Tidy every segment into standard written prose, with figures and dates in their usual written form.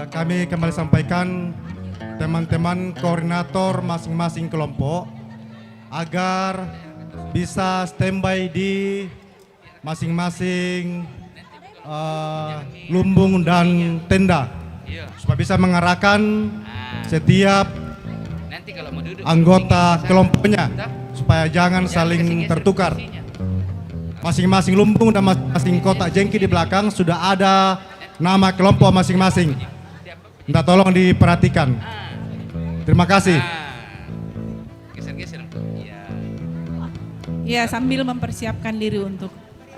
Kami kembali sampaikan teman-teman koordinator masing-masing kelompok agar bisa standby di masing-masing lumbung dan tenda supaya bisa mengarahkan setiap anggota kelompoknya supaya jangan saling tertukar. Masing-masing lumbung dan masing-masing kotak jengki di belakang sudah ada nama kelompok masing-masing. Minta tolong diperhatikan. Terima kasih. Geser-geser. Ya, sambil mempersiapkan diri untuk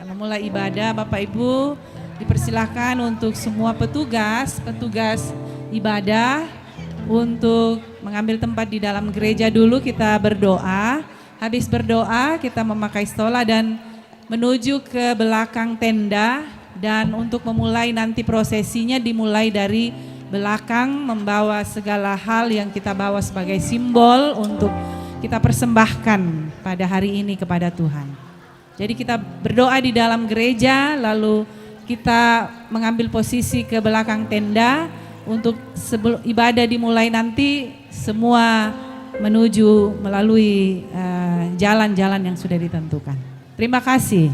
memulai ibadah, Bapak Ibu dipersilahkan untuk semua petugas ibadah untuk mengambil tempat di dalam gereja dulu. Kita berdoa. Habis berdoa kita memakai stola dan menuju ke belakang tenda, dan untuk memulai nanti prosesinya dimulai dari belakang membawa segala hal yang kita bawa sebagai simbol untuk kita persembahkan pada hari ini kepada Tuhan. Jadi kita berdoa di dalam gereja, lalu kita mengambil posisi ke belakang tenda untuk sebelum ibadah dimulai nanti semua menuju melalui jalan-jalan yang sudah ditentukan. Terima kasih.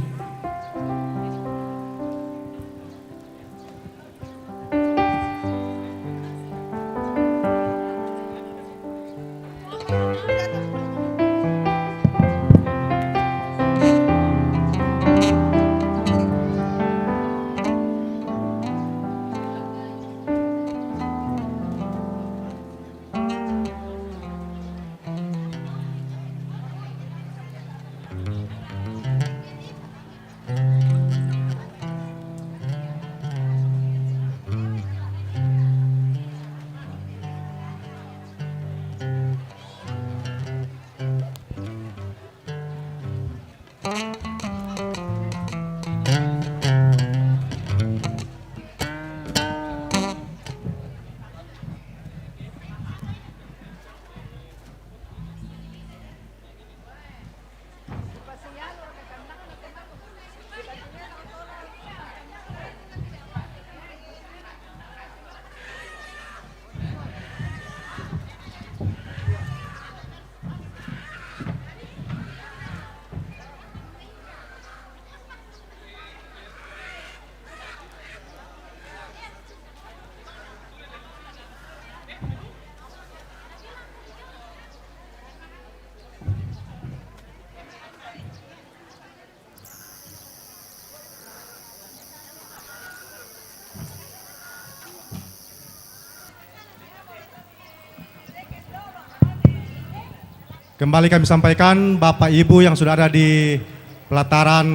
Kembali kami sampaikan Bapak Ibu yang sudah ada di pelataran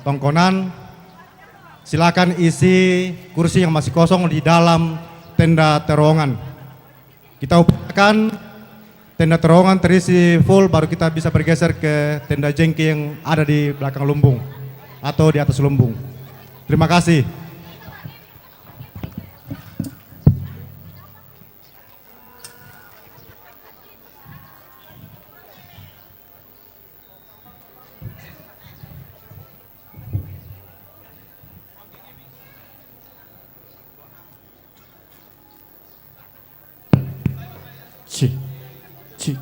tongkonan, silakan isi kursi yang masih kosong di dalam tenda terowongan. Kita upayakan tenda terowongan terisi full, baru kita bisa bergeser ke tenda jengki yang ada di belakang lumbung atau di atas lumbung. Terima kasih. Cik, cik.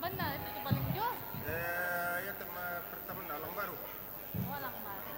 Benar, itu paling jauh. Ya tema pertama Alang Baru. Oh, lang baru.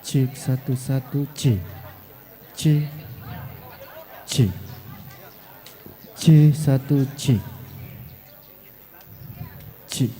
Cek 1 1 cek. Cek 1 cek. Cek.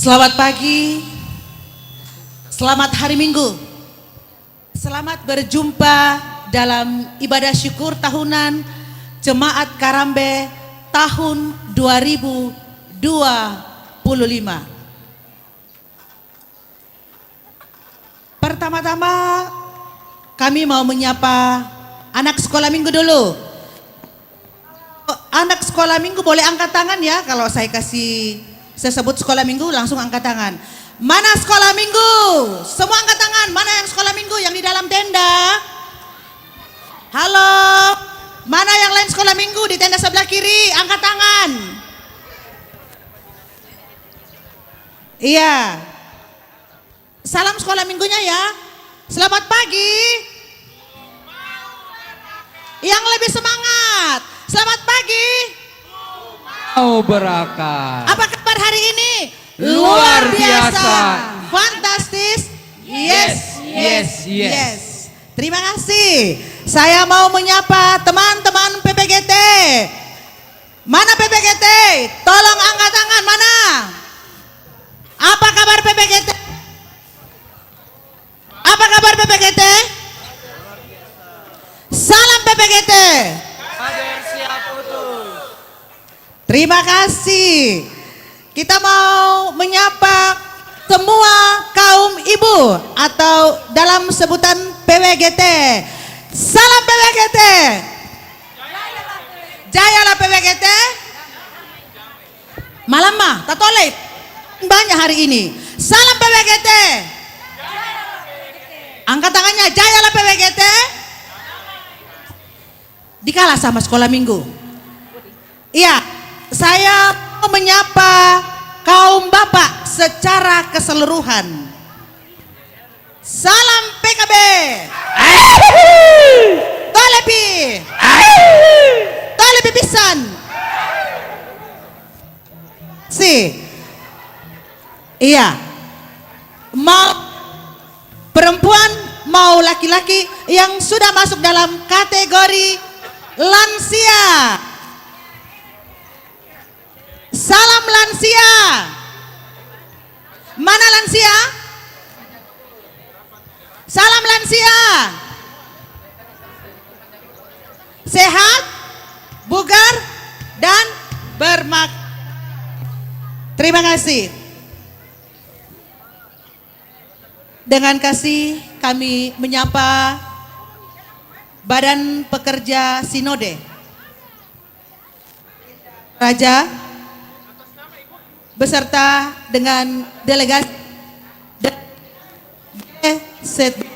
Selamat pagi, selamat hari Minggu, selamat berjumpa dalam ibadah syukur tahunan Jemaat Karambe tahun 2025. Pertama-tama kami mau menyapa anak sekolah minggu dulu. Anak sekolah minggu boleh angkat tangan ya, kalau saya sebut sekolah minggu langsung angkat tangan. Mana sekolah minggu? Semua angkat tangan. Mana yang sekolah minggu yang di dalam tenda? Halo. Mana yang lain sekolah minggu di tenda sebelah kiri? Angkat tangan. Iya. Salam sekolah minggunya ya. Selamat pagi. Yang lebih semangat. Selamat pagi. Mau berakar. Apa kabar hari ini? Luar biasa. Fantastis. Yes, Yes, yes. Terima kasih. Saya mau menyapa teman-teman PPGT. Mana PPGT? Tolong angkat tangan, mana? Apa kabar PPGT? Apa kabar PPGT? Salam PPGT. Terima kasih. Kita mau menyapa semua kaum ibu atau dalam sebutan PWGT. Salam PWGT. Jayalah PWGT. Malam mah, tatolep. Banyak hari ini. Salam PWGT. Angkat tangannya, jayalah PWGT. Dikalah sama sekolah minggu. Iya, saya mau menyapa kaum bapak secara keseluruhan. Salam PKB. Tolepi. Tolepi pisan. Iya. Mau perempuan, mau laki-laki yang sudah masuk dalam kategori lansia. Salam lansia. Mana lansia? Salam lansia. sehat, bugar, dan Terima kasih. Dengan kasih kami menyapa Badan Pekerja Sinode Raja beserta dengan delegasi GZB.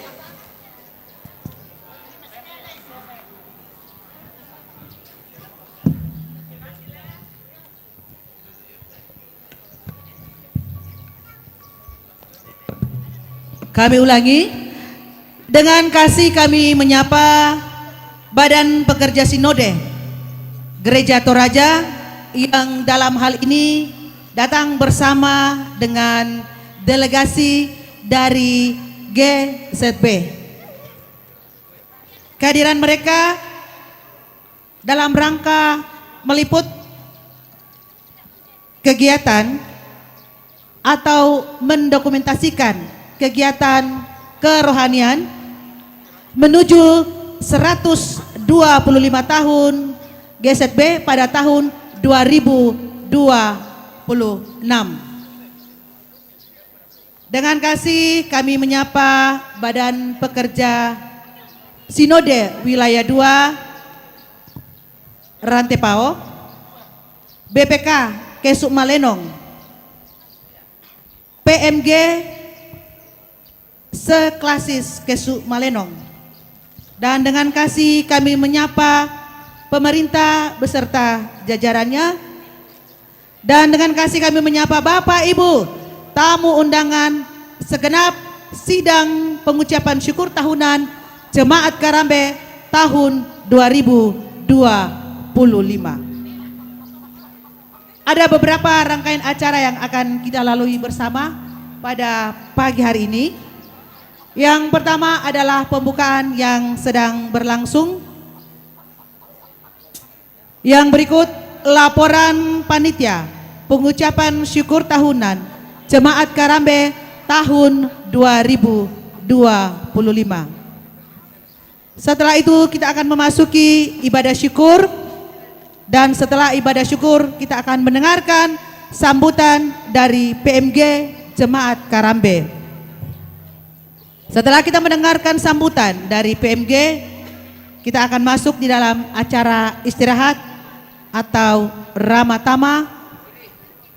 Kami ulangi, dengan kasih kami menyapa Badan Pekerja Sinode Gereja Toraja yang dalam hal ini datang bersama dengan delegasi dari GZB. Kehadiran mereka dalam rangka meliput kegiatan atau mendokumentasikan kegiatan kerohanian menuju 125 tahun GZB pada tahun 2026. Dengan kasih kami menyapa Badan Pekerja Sinode Wilayah 2 Rantepao, BPK Kesuk Malenong, PMG Seklasis Kesuk Malenong. Dan dengan kasih kami menyapa pemerintah beserta jajarannya. Dan dengan kasih kami menyapa Bapak Ibu tamu undangan segenap sidang pengucapan syukur tahunan Jemaat Karambe tahun 2025. Ada beberapa rangkaian acara yang akan kita lalui bersama pada pagi hari ini. Yang pertama adalah pembukaan yang sedang berlangsung. Yang berikut laporan panitia pengucapan syukur tahunan Jemaat Karambe tahun 2025. Setelah itu kita akan memasuki ibadah syukur, dan setelah ibadah syukur kita akan mendengarkan sambutan dari PMG Jemaat Karambe. Setelah kita mendengarkan sambutan dari PMG, kita akan masuk di dalam acara istirahat atau Ramatama,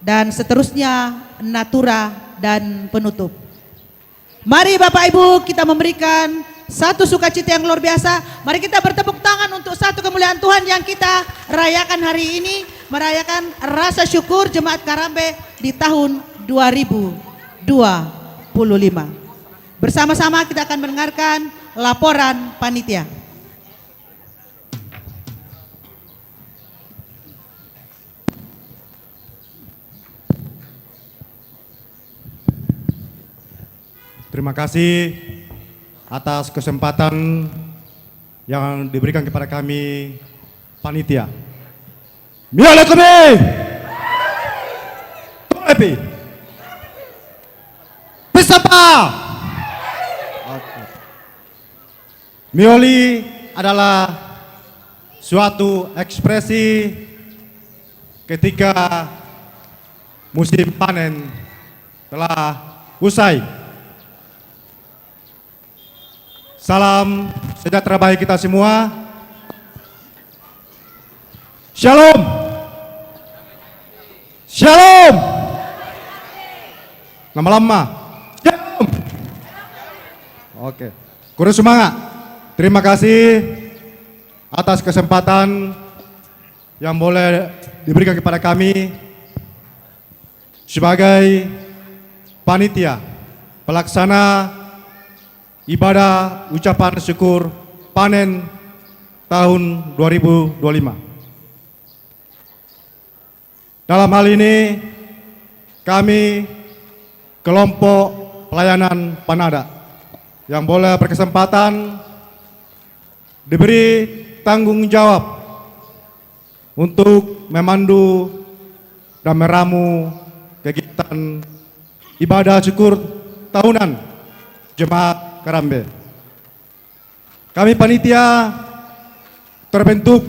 dan seterusnya Natura dan penutup. Mari Bapak Ibu kita memberikan satu sukacita yang luar biasa. Mari kita bertepuk tangan untuk satu kemuliaan Tuhan yang kita rayakan hari ini, merayakan rasa syukur Jemaat Karambe di tahun 2025. Bersama-sama kita akan mendengarkan laporan panitia. Terima kasih atas kesempatan yang diberikan kepada kami panitia. Mialekome. Kolepi. Pesapa. Mioli adalah suatu ekspresi ketika musim panen telah usai. Salam sejahtera bagi kita semua. Shalom. Shalom. Lama-lama. Shalom. Oke. Kurus semangat. Terima kasih atas kesempatan yang boleh diberikan kepada kami sebagai panitia pelaksana ibadah ucapan syukur panen tahun 2025. Dalam hal ini kami kelompok pelayanan Panada yang boleh berkesempatan diberi tanggung jawab untuk memandu dan meramu kegiatan ibadah syukur tahunan Jemaat Karambe. Kami panitia terbentuk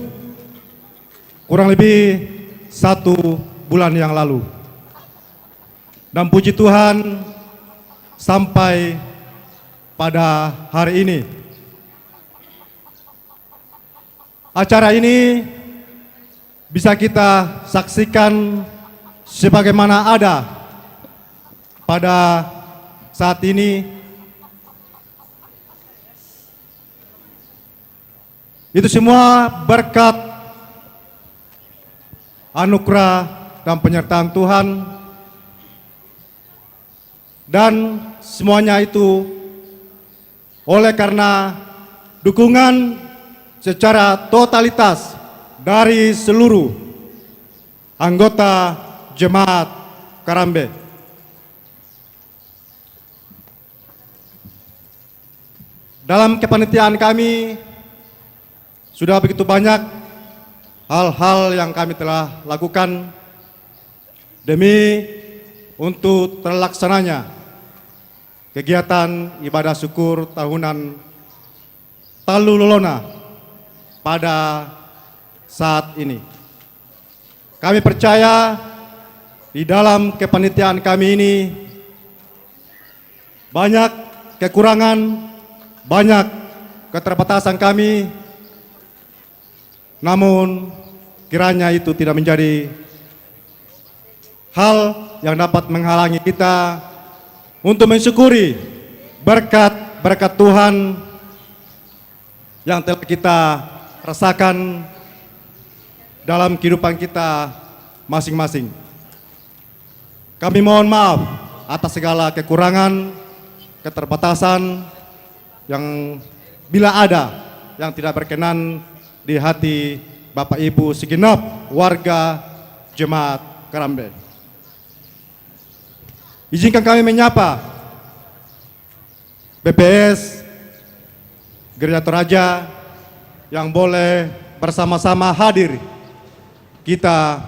kurang lebih 1 bulan yang lalu. Dan puji Tuhan sampai pada hari ini acara ini bisa kita saksikan sebagaimana ada pada saat ini. Itu semua berkat anugerah dan penyertaan Tuhan, dan semuanya itu oleh karena dukungan secara totalitas dari seluruh anggota Jemaat Karambe. Dalam kepanitiaan kami sudah begitu banyak hal-hal yang kami telah lakukan demi untuk terlaksananya kegiatan ibadah syukur tahunan Talu Lolona pada saat ini. Kami percaya di dalam kepanitiaan kami ini banyak kekurangan, banyak keterbatasan kami, namun kiranya itu tidak menjadi hal yang dapat menghalangi kita untuk mensyukuri berkat-berkat Tuhan yang telah kita rasakan dalam kehidupan kita masing-masing. Kami mohon maaf atas segala kekurangan, keterbatasan yang bila ada yang tidak berkenan di hati Bapak Ibu segenap warga Jemaat Karambe. Izinkan kami menyapa BPS Gereja Toraja yang boleh bersama-sama hadir kita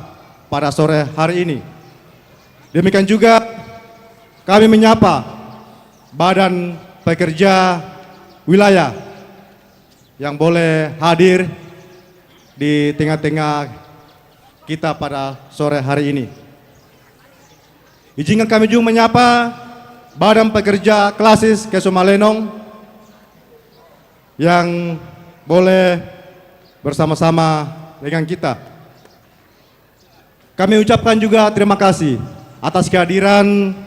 pada sore hari ini. Demikian juga kami menyapa Badan Pekerja Wilayah yang boleh hadir di tengah-tengah kita pada sore hari ini. Izinkan kami juga menyapa Badan Pekerja Klasis Kesumalenong yang boleh bersama-sama dengan kita. Kami ucapkan juga terima kasih atas kehadiran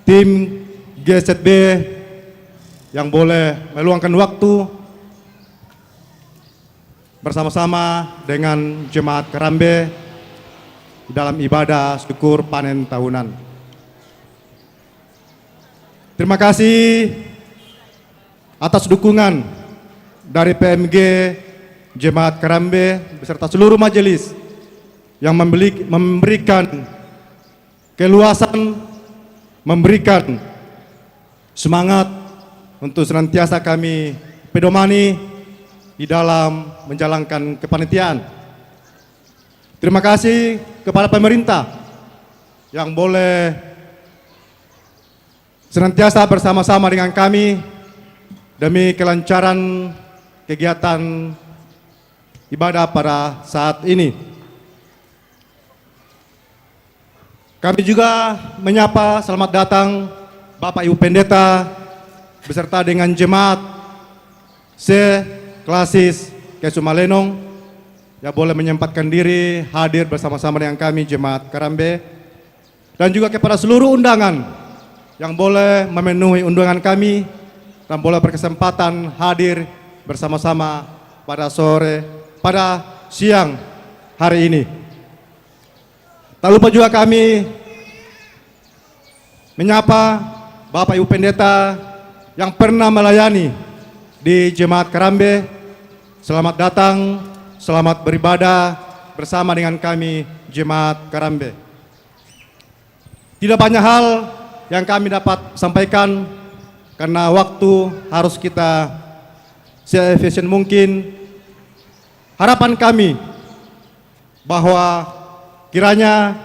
tim GZB yang boleh meluangkan waktu bersama-sama dengan Jemaat Karambe dalam ibadah syukur panen tahunan. Terima kasih atas dukungan dari PMG Jemaat Karambe beserta seluruh majelis yang memberikan keluasan, memberikan semangat untuk senantiasa kami pedomani di dalam menjalankan kepanitiaan. Terima kasih kepada pemerintah yang boleh senantiasa bersama-sama dengan kami demi kelancaran kegiatan ibadah pada saat ini. Kami juga menyapa selamat datang Bapak Ibu Pendeta beserta dengan jemaat Klasis Kesumalenong yang boleh menyempatkan diri hadir bersama-sama dengan kami Jemaat Karambe, dan juga kepada seluruh undangan yang boleh memenuhi undangan kami dan boleh berkesempatan hadir bersama-sama pada siang hari ini. Tak lupa juga kami menyapa Bapak Ibu Pendeta yang pernah melayani di Jemaat Karambe. Selamat datang, selamat beribadah bersama dengan kami Jemaat Karambe. Tidak banyak hal yang kami dapat sampaikan karena waktu harus kita se-efisien mungkin. Harapan kami bahwa kiranya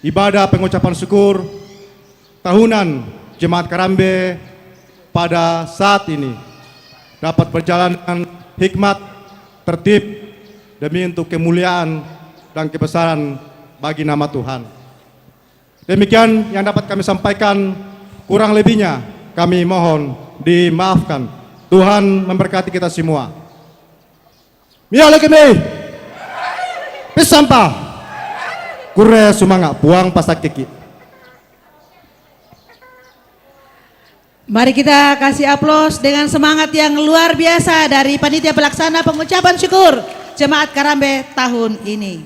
ibadah pengucapan syukur tahunan Jemaat Karambe pada saat ini dapat berjalan dengan hikmat, tertib demi untuk kemuliaan dan kebesaran bagi nama Tuhan. Demikian yang dapat kami sampaikan, kurang lebihnya kami mohon dimaafkan. Tuhan memberkati kita semua. Miale kami, pisampah, kure sumanga puang pasak kiki. Mari kita kasih aplaus dengan semangat yang luar biasa dari panitia pelaksana pengucapan syukur Jemaat Karambe tahun ini.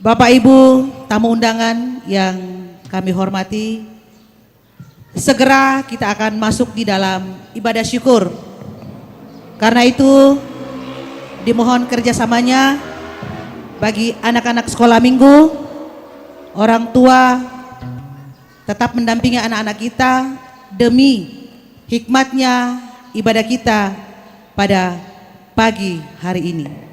Bapak Ibu tamu undangan yang kami hormati, segera kita akan masuk di dalam ibadah syukur. Karena itu dimohon kerjasamanya bagi anak-anak sekolah minggu, orang tua tetap mendampingi anak-anak kita demi hikmatnya ibadah kita pada pagi hari ini.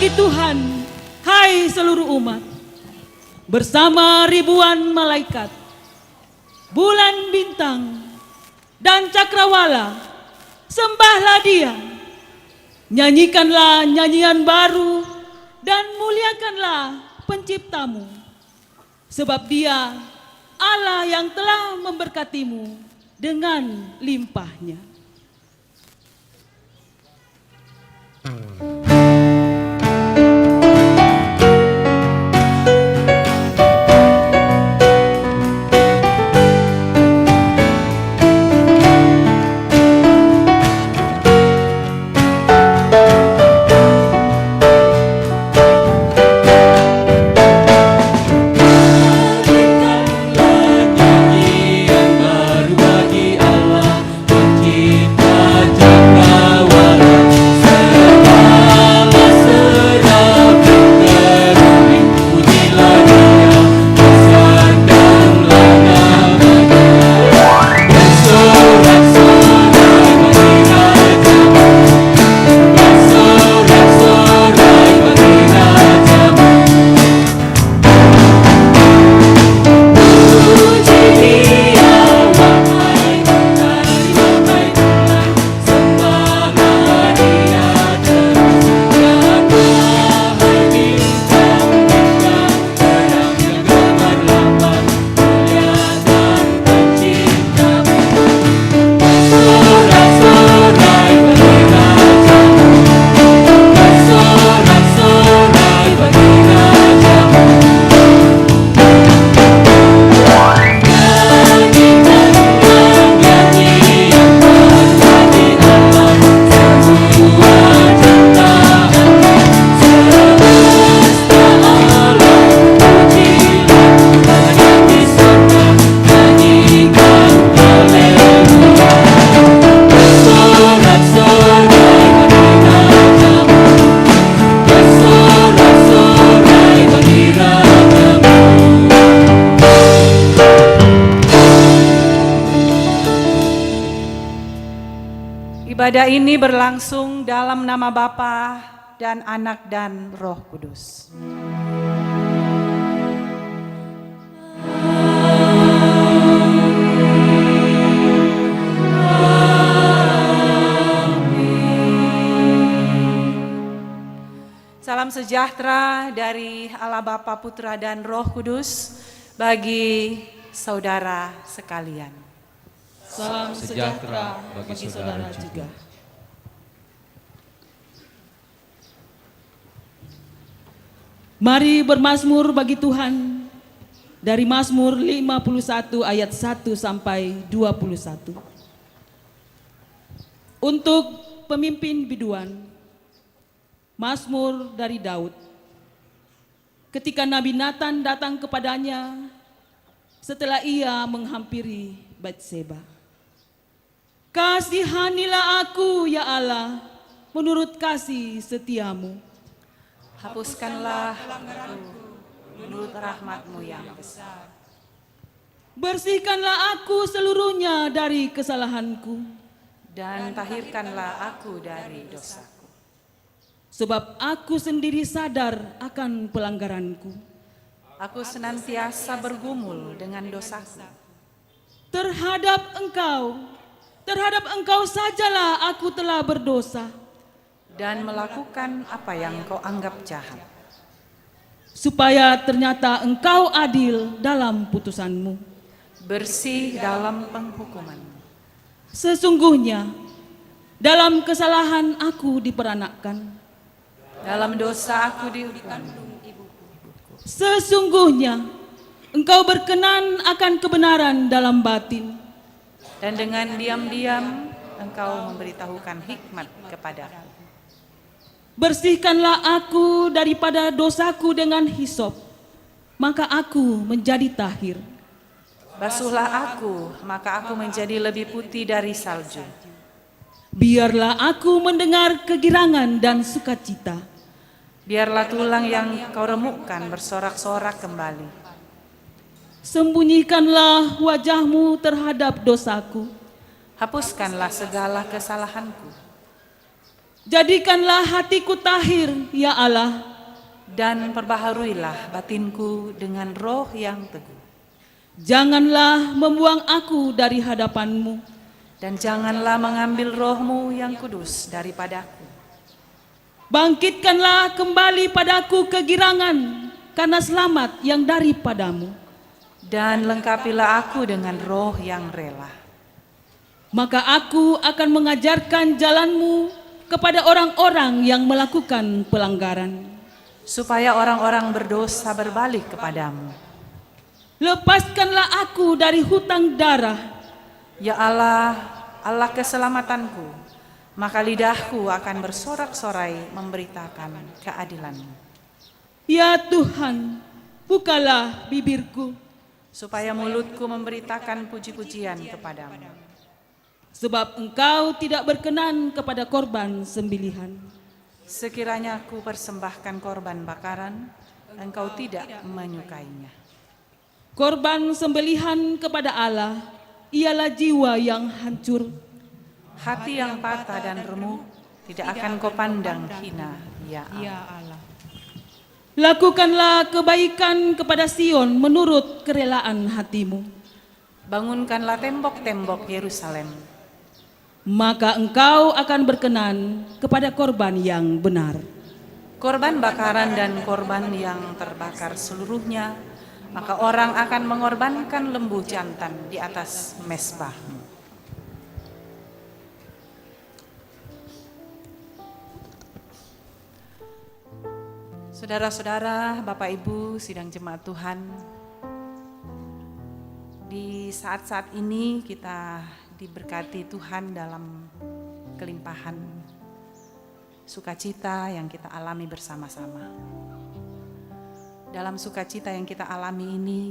bagi Tuhan, hai seluruh umat, bersama ribuan malaikat, bulan bintang, dan cakrawala, sembahlah Dia. Nyanyikanlah nyanyian baru dan muliakanlah penciptamu. Sebab Dia Allah yang telah memberkatimu dengan limpahnya. Ibadah ini berlangsung dalam nama Bapa dan Anak dan Roh Kudus. Salam sejahtera dari Allah Bapa, Putra dan Roh Kudus bagi saudara sekalian. Salam sejahtera bagi saudara juga. Mari bermazmur bagi Tuhan dari Mazmur 51 ayat 1 sampai 21. Untuk pemimpin biduan, Mazmur dari Daud. Ketika Nabi Nathan datang kepadanya setelah ia menghampiri Batseba. Kasihanilah aku ya Allah menurut kasih setiamu. Hapuskanlah pelanggaranku menurut rahmat-Mu yang besar. Bersihkanlah aku seluruhnya dari kesalahanku. Dan tahirkanlah aku dari dosaku. Sebab aku sendiri sadar akan pelanggaranku. Aku senantiasa bergumul dengan dosaku. Terhadap engkau sajalah aku telah berdosa. Dan melakukan apa yang kau anggap jahat. Supaya ternyata engkau adil dalam putusanmu. Bersih dalam penghukumanmu. Sesungguhnya dalam kesalahan aku diperanakkan. Dalam dosa aku dihukum. Sesungguhnya engkau berkenan akan kebenaran dalam batin. Dan dengan diam-diam engkau memberitahukan hikmat kepadaku. Bersihkanlah aku daripada dosaku dengan hisop, maka aku menjadi tahir. Basuhlah aku, maka aku menjadi lebih putih dari salju. Biarlah aku mendengar kegirangan dan sukacita. Biarlah tulang yang kau remukkan bersorak-sorak kembali. Sembunyikanlah wajahmu terhadap dosaku. Hapuskanlah segala kesalahanku. Jadikanlah hatiku tahir, ya Allah, dan perbaharuilah batinku dengan roh yang teguh. janganlah membuang aku dari hadapan-Mu, Dan janganlah mengambil rohmu yang kudus daripadaku. bangkitkanlah kembali padaku kegirangan karena selamat yang daripadamu. Dan lengkapilah aku dengan roh yang rela. Maka aku akan mengajarkan jalan-Mu kepada orang-orang yang melakukan pelanggaran. Supaya orang-orang berdosa berbalik kepadamu. Lepaskanlah aku dari hutang darah. Ya Allah, Allah keselamatanku, maka lidahku akan bersorak-sorai memberitakan keadilan-Mu. Ya Tuhan, bukalah bibirku, Supaya mulutku memberitakan puji-pujian kepadamu. sebab Engkau tidak berkenan kepada korban sembelihan. Sekiranya aku persembahkan korban bakaran, Engkau tidak menyukainya. Korban sembelihan kepada Allah ialah jiwa yang hancur. Hati yang patah dan remuk tidak akan kau pandang hina, ya Allah. Lakukanlah kebaikan kepada Sion menurut kerelaan hati-Mu. Bangunkanlah tembok-tembok Yerusalem. Maka Engkau akan berkenan kepada korban yang benar. Korban bakaran dan korban yang terbakar seluruhnya, maka orang akan mengorbankan lembu jantan di atas mezbah-Mu. Saudara-saudara, Bapak Ibu, sidang jemaat Tuhan, di saat-saat ini kita diberkati Tuhan dalam kelimpahan sukacita yang kita alami bersama-sama. Dalam sukacita yang kita alami ini,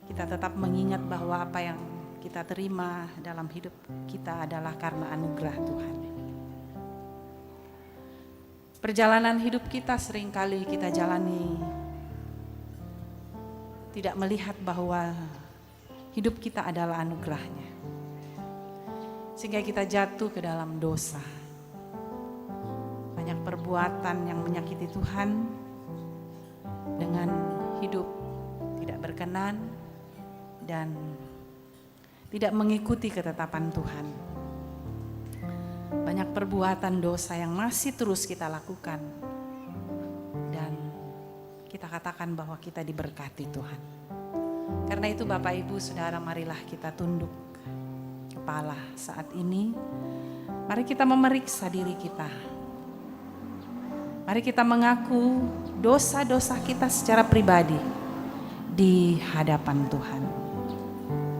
kita tetap mengingat bahwa apa yang kita terima dalam hidup kita adalah karena anugerah Tuhan. Perjalanan hidup kita seringkali kita jalani tidak melihat bahwa hidup kita adalah anugerahnya. Sehingga kita jatuh ke dalam dosa. Banyak perbuatan yang menyakiti Tuhan dengan hidup tidak berkenan dan tidak mengikuti ketetapan Tuhan. Banyak perbuatan dosa yang masih terus kita lakukan dan kita katakan bahwa kita diberkati Tuhan. Karena itu Bapak Ibu Saudara, marilah kita tunduk kepala saat ini. Mari kita memeriksa diri kita. Mari kita mengaku dosa-dosa kita secara pribadi di hadapan Tuhan.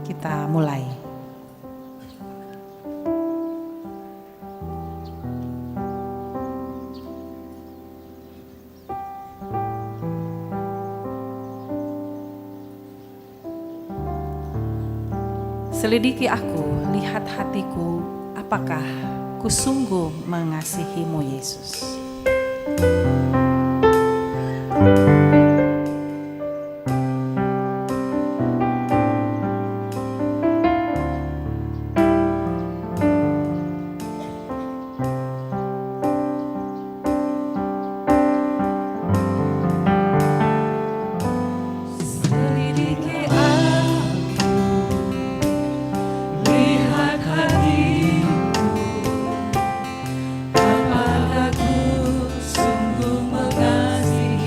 Kita mulai. Selidiki aku, lihat hatiku, apakah ku sungguh mengasihi-Mu Yesus. Selidiki lihat hatiku, apakah ku sungguh mengasihi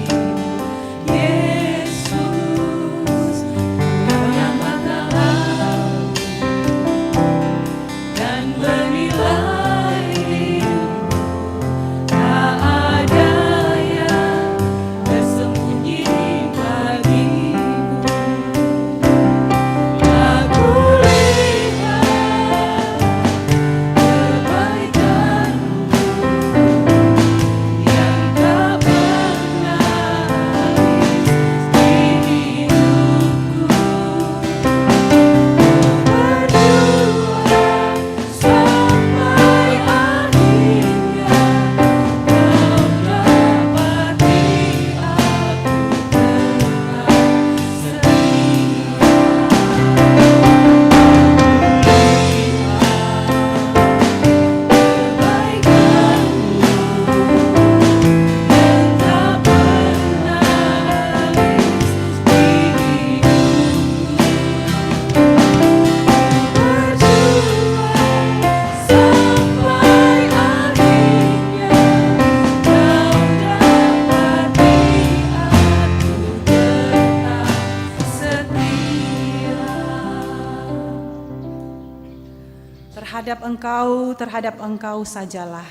terhadap Engkau sajalah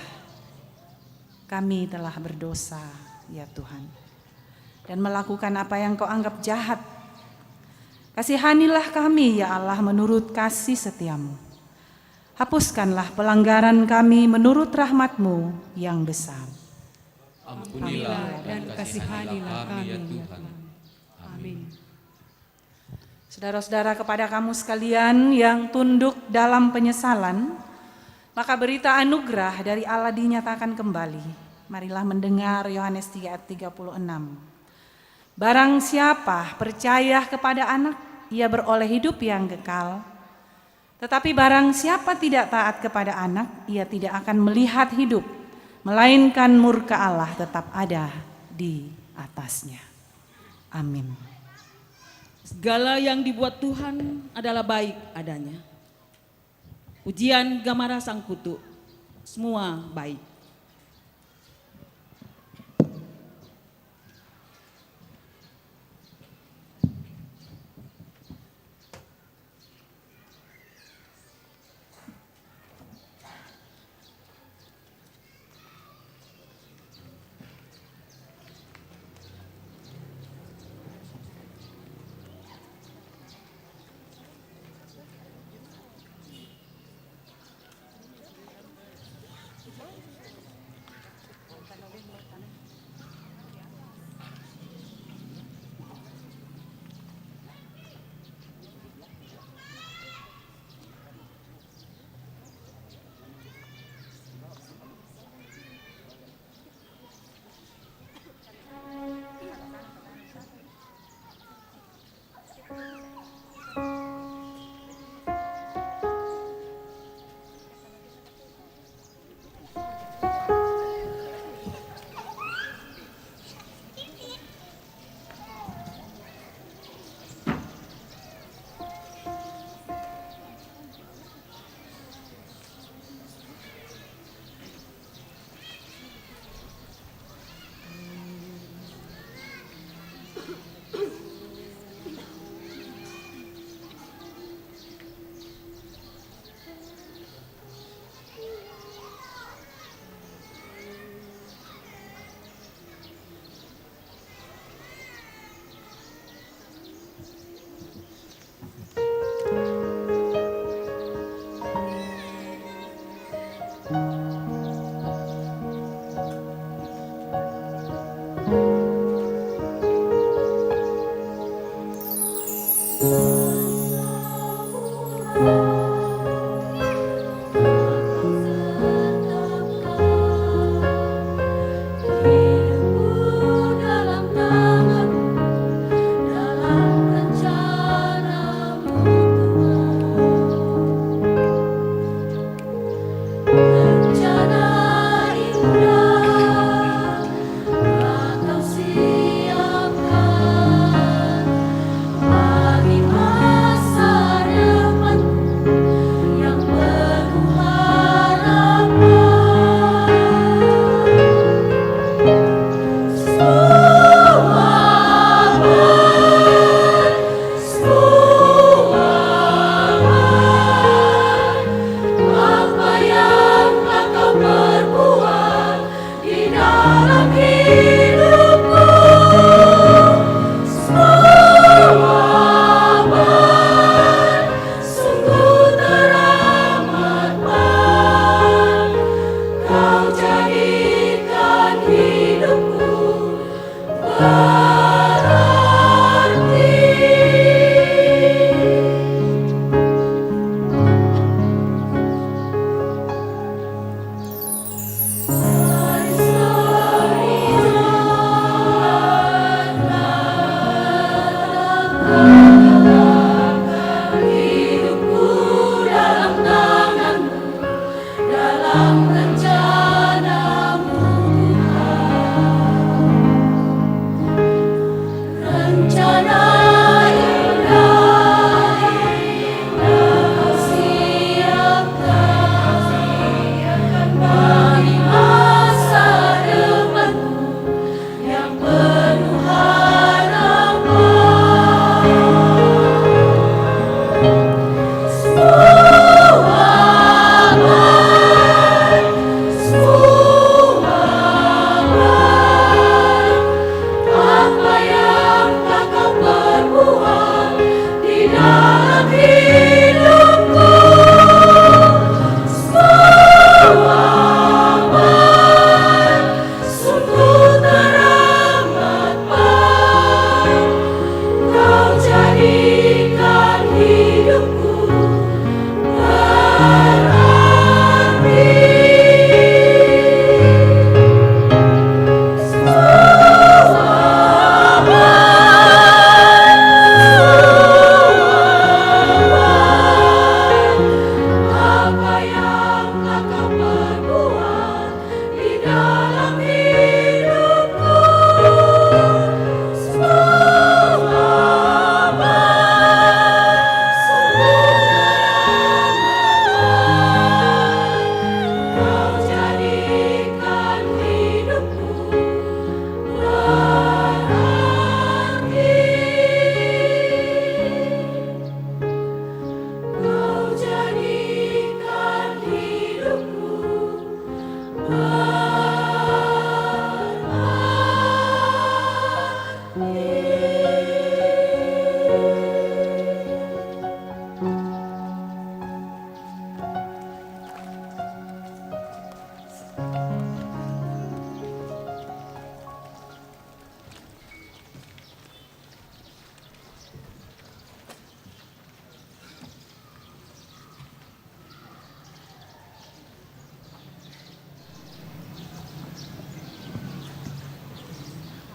kami telah berdosa, ya Tuhan, dan melakukan apa yang Kau anggap jahat. Kasihanilah kami, ya Allah, menurut kasih setiamu. Hapuskanlah pelanggaran kami menurut rahmat-Mu yang besar. Ampunilah dan kasihanilah kami ya Tuhan. Amin. Saudara-saudara, kepada kamu sekalian yang tunduk dalam penyesalan, maka berita anugerah dari Allah dinyatakan kembali. Marilah mendengar Yohanes 3 ayat 36. Barang siapa percaya kepada anak, ia beroleh hidup yang kekal. Tetapi barang siapa tidak taat kepada anak, ia tidak akan melihat hidup, melainkan murka Allah tetap ada di atasnya. Amin. Segala yang dibuat Tuhan adalah baik adanya. Ujian Gamara Sang Kutu, semua baik.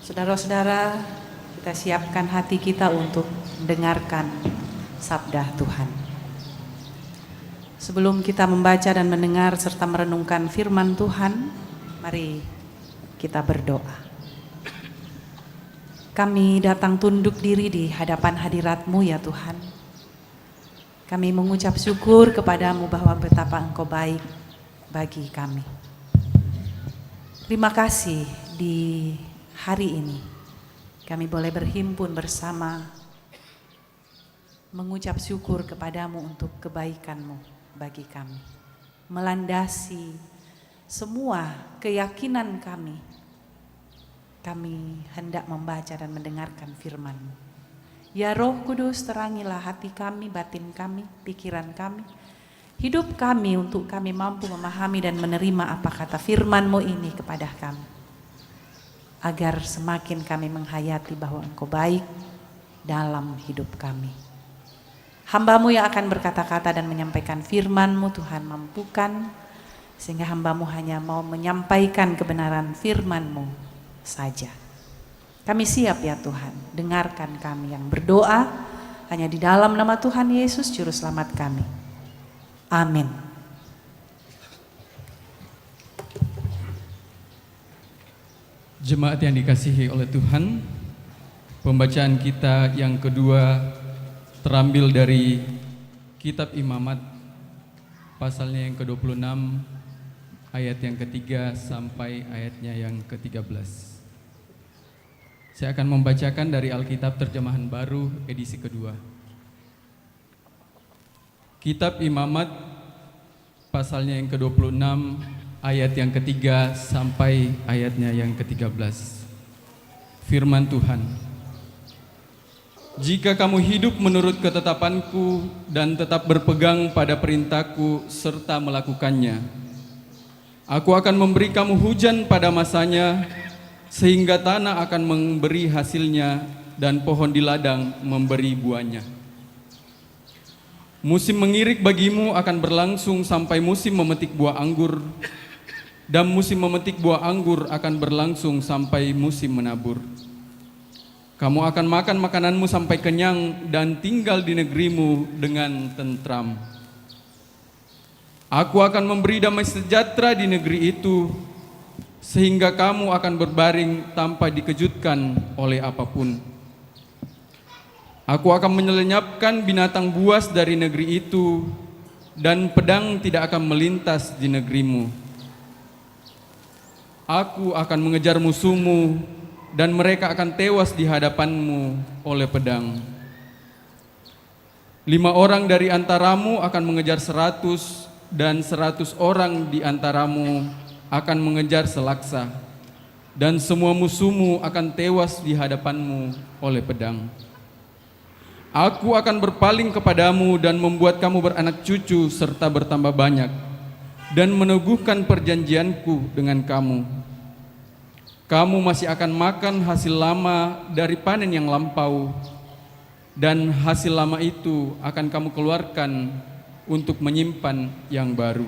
Saudara-saudara, kita siapkan hati kita untuk mendengarkan sabda Tuhan. Sebelum kita membaca dan mendengar serta merenungkan firman Tuhan, mari kita berdoa. Kami datang tunduk diri di hadapan hadirat-Mu ya Tuhan. Kami mengucap syukur kepadamu bahwa betapa Engkau baik bagi kami. Terima kasih di hari ini kami boleh berhimpun bersama mengucap syukur kepadamu untuk kebaikan-Mu bagi kami. Melandasi semua keyakinan kami hendak membaca dan mendengarkan firman-Mu. Ya Roh Kudus, terangilah hati kami, batin kami, pikiran kami, hidup kami untuk kami mampu memahami dan menerima apa kata firman-Mu ini kepada kami. Agar semakin kami menghayati bahwa Engkau baik dalam hidup kami. Hamba-Mu yang akan berkata-kata dan menyampaikan firman-Mu, Tuhan mampukan sehingga hamba-Mu hanya mau menyampaikan kebenaran firman-Mu saja. Kami siap ya Tuhan, dengarkan kami yang berdoa hanya di dalam nama Tuhan Yesus Juru Selamat kami. Amin. Jemaat yang dikasihi oleh Tuhan, pembacaan kita yang kedua terambil dari Kitab Imamat, pasalnya yang ke-26, ayat yang ketiga sampai ayatnya yang ke-13. Saya akan membacakan dari Alkitab Terjemahan Baru edisi kedua. Kitab Imamat pasalnya yang ke-26 ayat yang ketiga sampai ayatnya yang ke-13. Firman Tuhan. Jika kamu hidup menurut ketetapanku dan tetap berpegang pada perintahku serta melakukannya, aku akan memberi kamu hujan pada masanya, sehingga tanah akan memberi hasilnya dan pohon di ladang memberi buahnya. Musim mengirik bagimu akan berlangsung sampai musim memetik buah anggur, dan musim memetik buah anggur akan berlangsung sampai musim menabur. Kamu akan makan makananmu sampai kenyang dan tinggal di negerimu dengan tentram. Aku akan memberi damai sejahtera di negeri itu, sehingga kamu akan berbaring tanpa dikejutkan oleh apapun. Aku akan menyelenyapkan binatang buas dari negeri itu, dan pedang tidak akan melintas di negerimu. Aku akan mengejar musuhmu, dan mereka akan tewas di hadapanmu oleh pedang. 5 orang dari antaramu akan mengejar 100, dan 100 orang di antaramu akan mengejar selaksa, dan semua musuhmu akan tewas di hadapanmu oleh pedang. Aku akan berpaling kepadamu dan membuat kamu beranak cucu serta bertambah banyak, dan meneguhkan perjanjianku dengan kamu. Kamu masih akan makan hasil lama dari panen yang lampau, dan hasil lama itu akan kamu keluarkan untuk menyimpan yang baru.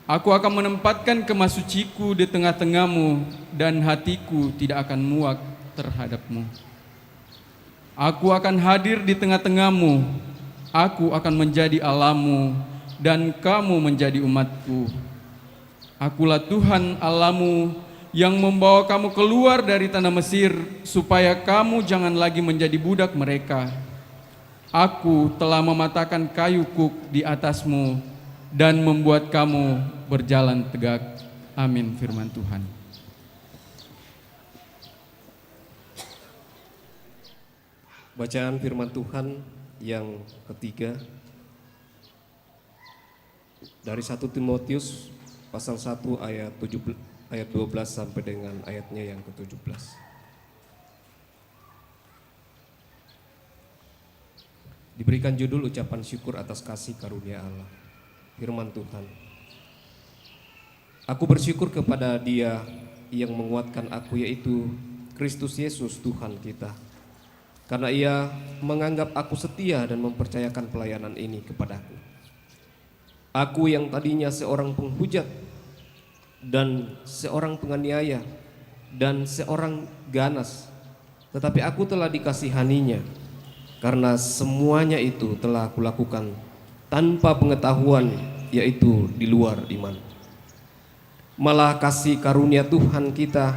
Aku akan menempatkan kemah suciku di tengah-tengahmu, dan hatiku tidak akan muak terhadapmu. Aku akan hadir di tengah-tengahmu, aku akan menjadi Allahmu, dan kamu menjadi umatku. Akulah Tuhan Allahmu yang membawa kamu keluar dari tanah Mesir, supaya kamu jangan lagi menjadi budak mereka. Aku telah mematahkan kayu kuk di atasmu, dan membuat kamu berjalan tegak. Amin. Firman Tuhan. Bacaan firman Tuhan yang ketiga dari 1 Timotius pasal 1 ayat 12 sampai dengan ayatnya yang ke-17. Diberikan judul ucapan syukur atas kasih karunia Allah. Firman Tuhan. Aku bersyukur kepada Dia yang menguatkan aku, yaitu Kristus Yesus Tuhan kita. Karena Ia menganggap aku setia dan mempercayakan pelayanan ini kepadaku. Aku yang tadinya seorang penghujat dan seorang penganiaya, dan seorang ganas, tetapi aku telah dikasihaninya, karena semuanya itu telah kulakukan tanpa pengetahuan, yaitu di luar iman. Malah kasih karunia Tuhan kita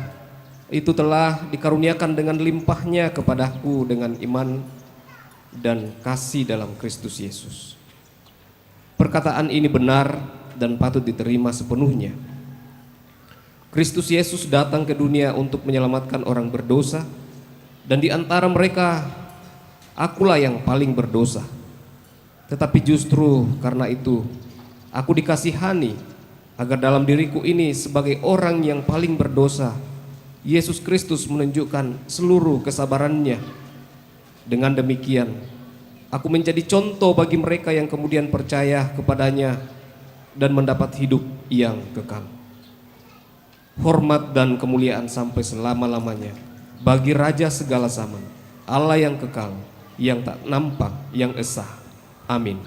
itu telah dikaruniakan dengan limpahnya kepadaku dengan iman dan kasih dalam Kristus Yesus. Perkataan ini benar dan patut diterima sepenuhnya. Kristus Yesus datang ke dunia untuk menyelamatkan orang berdosa, dan di antara mereka akulah yang paling berdosa. Tetapi justru karena itu aku dikasihani, agar dalam diriku ini sebagai orang yang paling berdosa, Yesus Kristus menunjukkan seluruh kesabarannya. Dengan demikian aku menjadi contoh bagi mereka yang kemudian percaya kepadanya dan mendapat hidup yang kekal. Hormat dan kemuliaan sampai selama-lamanya bagi Raja segala zaman, Allah yang kekal, yang tak nampak, yang esa. Amin.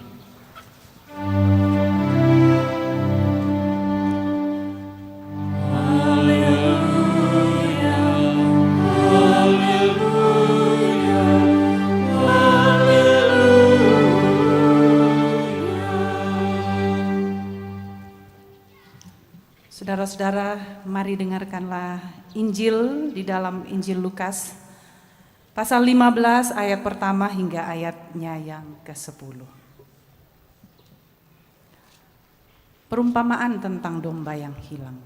Saudara-saudara, mari dengarkanlah Injil di dalam Injil Lukas pasal 15 ayat pertama hingga ayatnya yang ke-10. Perumpamaan tentang domba yang hilang.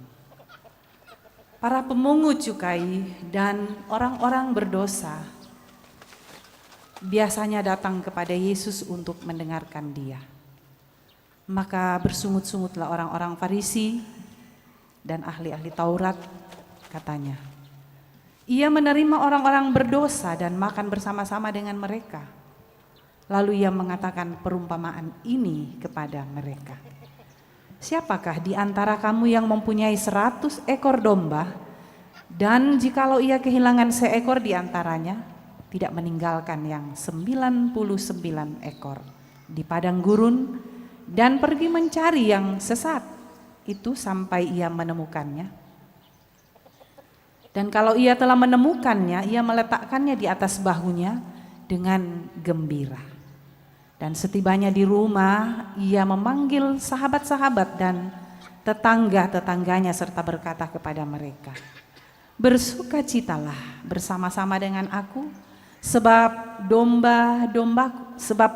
Para pemungut cukai dan orang-orang berdosa biasanya datang kepada Yesus untuk mendengarkan Dia. Maka bersungut-sungutlah orang-orang Farisi dan ahli-ahli Taurat, katanya. Ia menerima orang-orang berdosa dan makan bersama-sama dengan mereka. Lalu ia mengatakan perumpamaan ini kepada mereka. Siapakah di antara kamu yang mempunyai 100 ekor domba, dan jikalau ia kehilangan seekor di antaranya, tidak meninggalkan yang 99 ekor di padang gurun dan pergi mencari yang sesat itu sampai ia menemukannya? Dan kalau ia telah menemukannya, ia meletakkannya di atas bahunya dengan gembira. Dan setibanya di rumah, ia memanggil sahabat-sahabat dan tetangga-tetangganya serta berkata kepada mereka, bersukacitalah bersama-sama dengan aku, sebab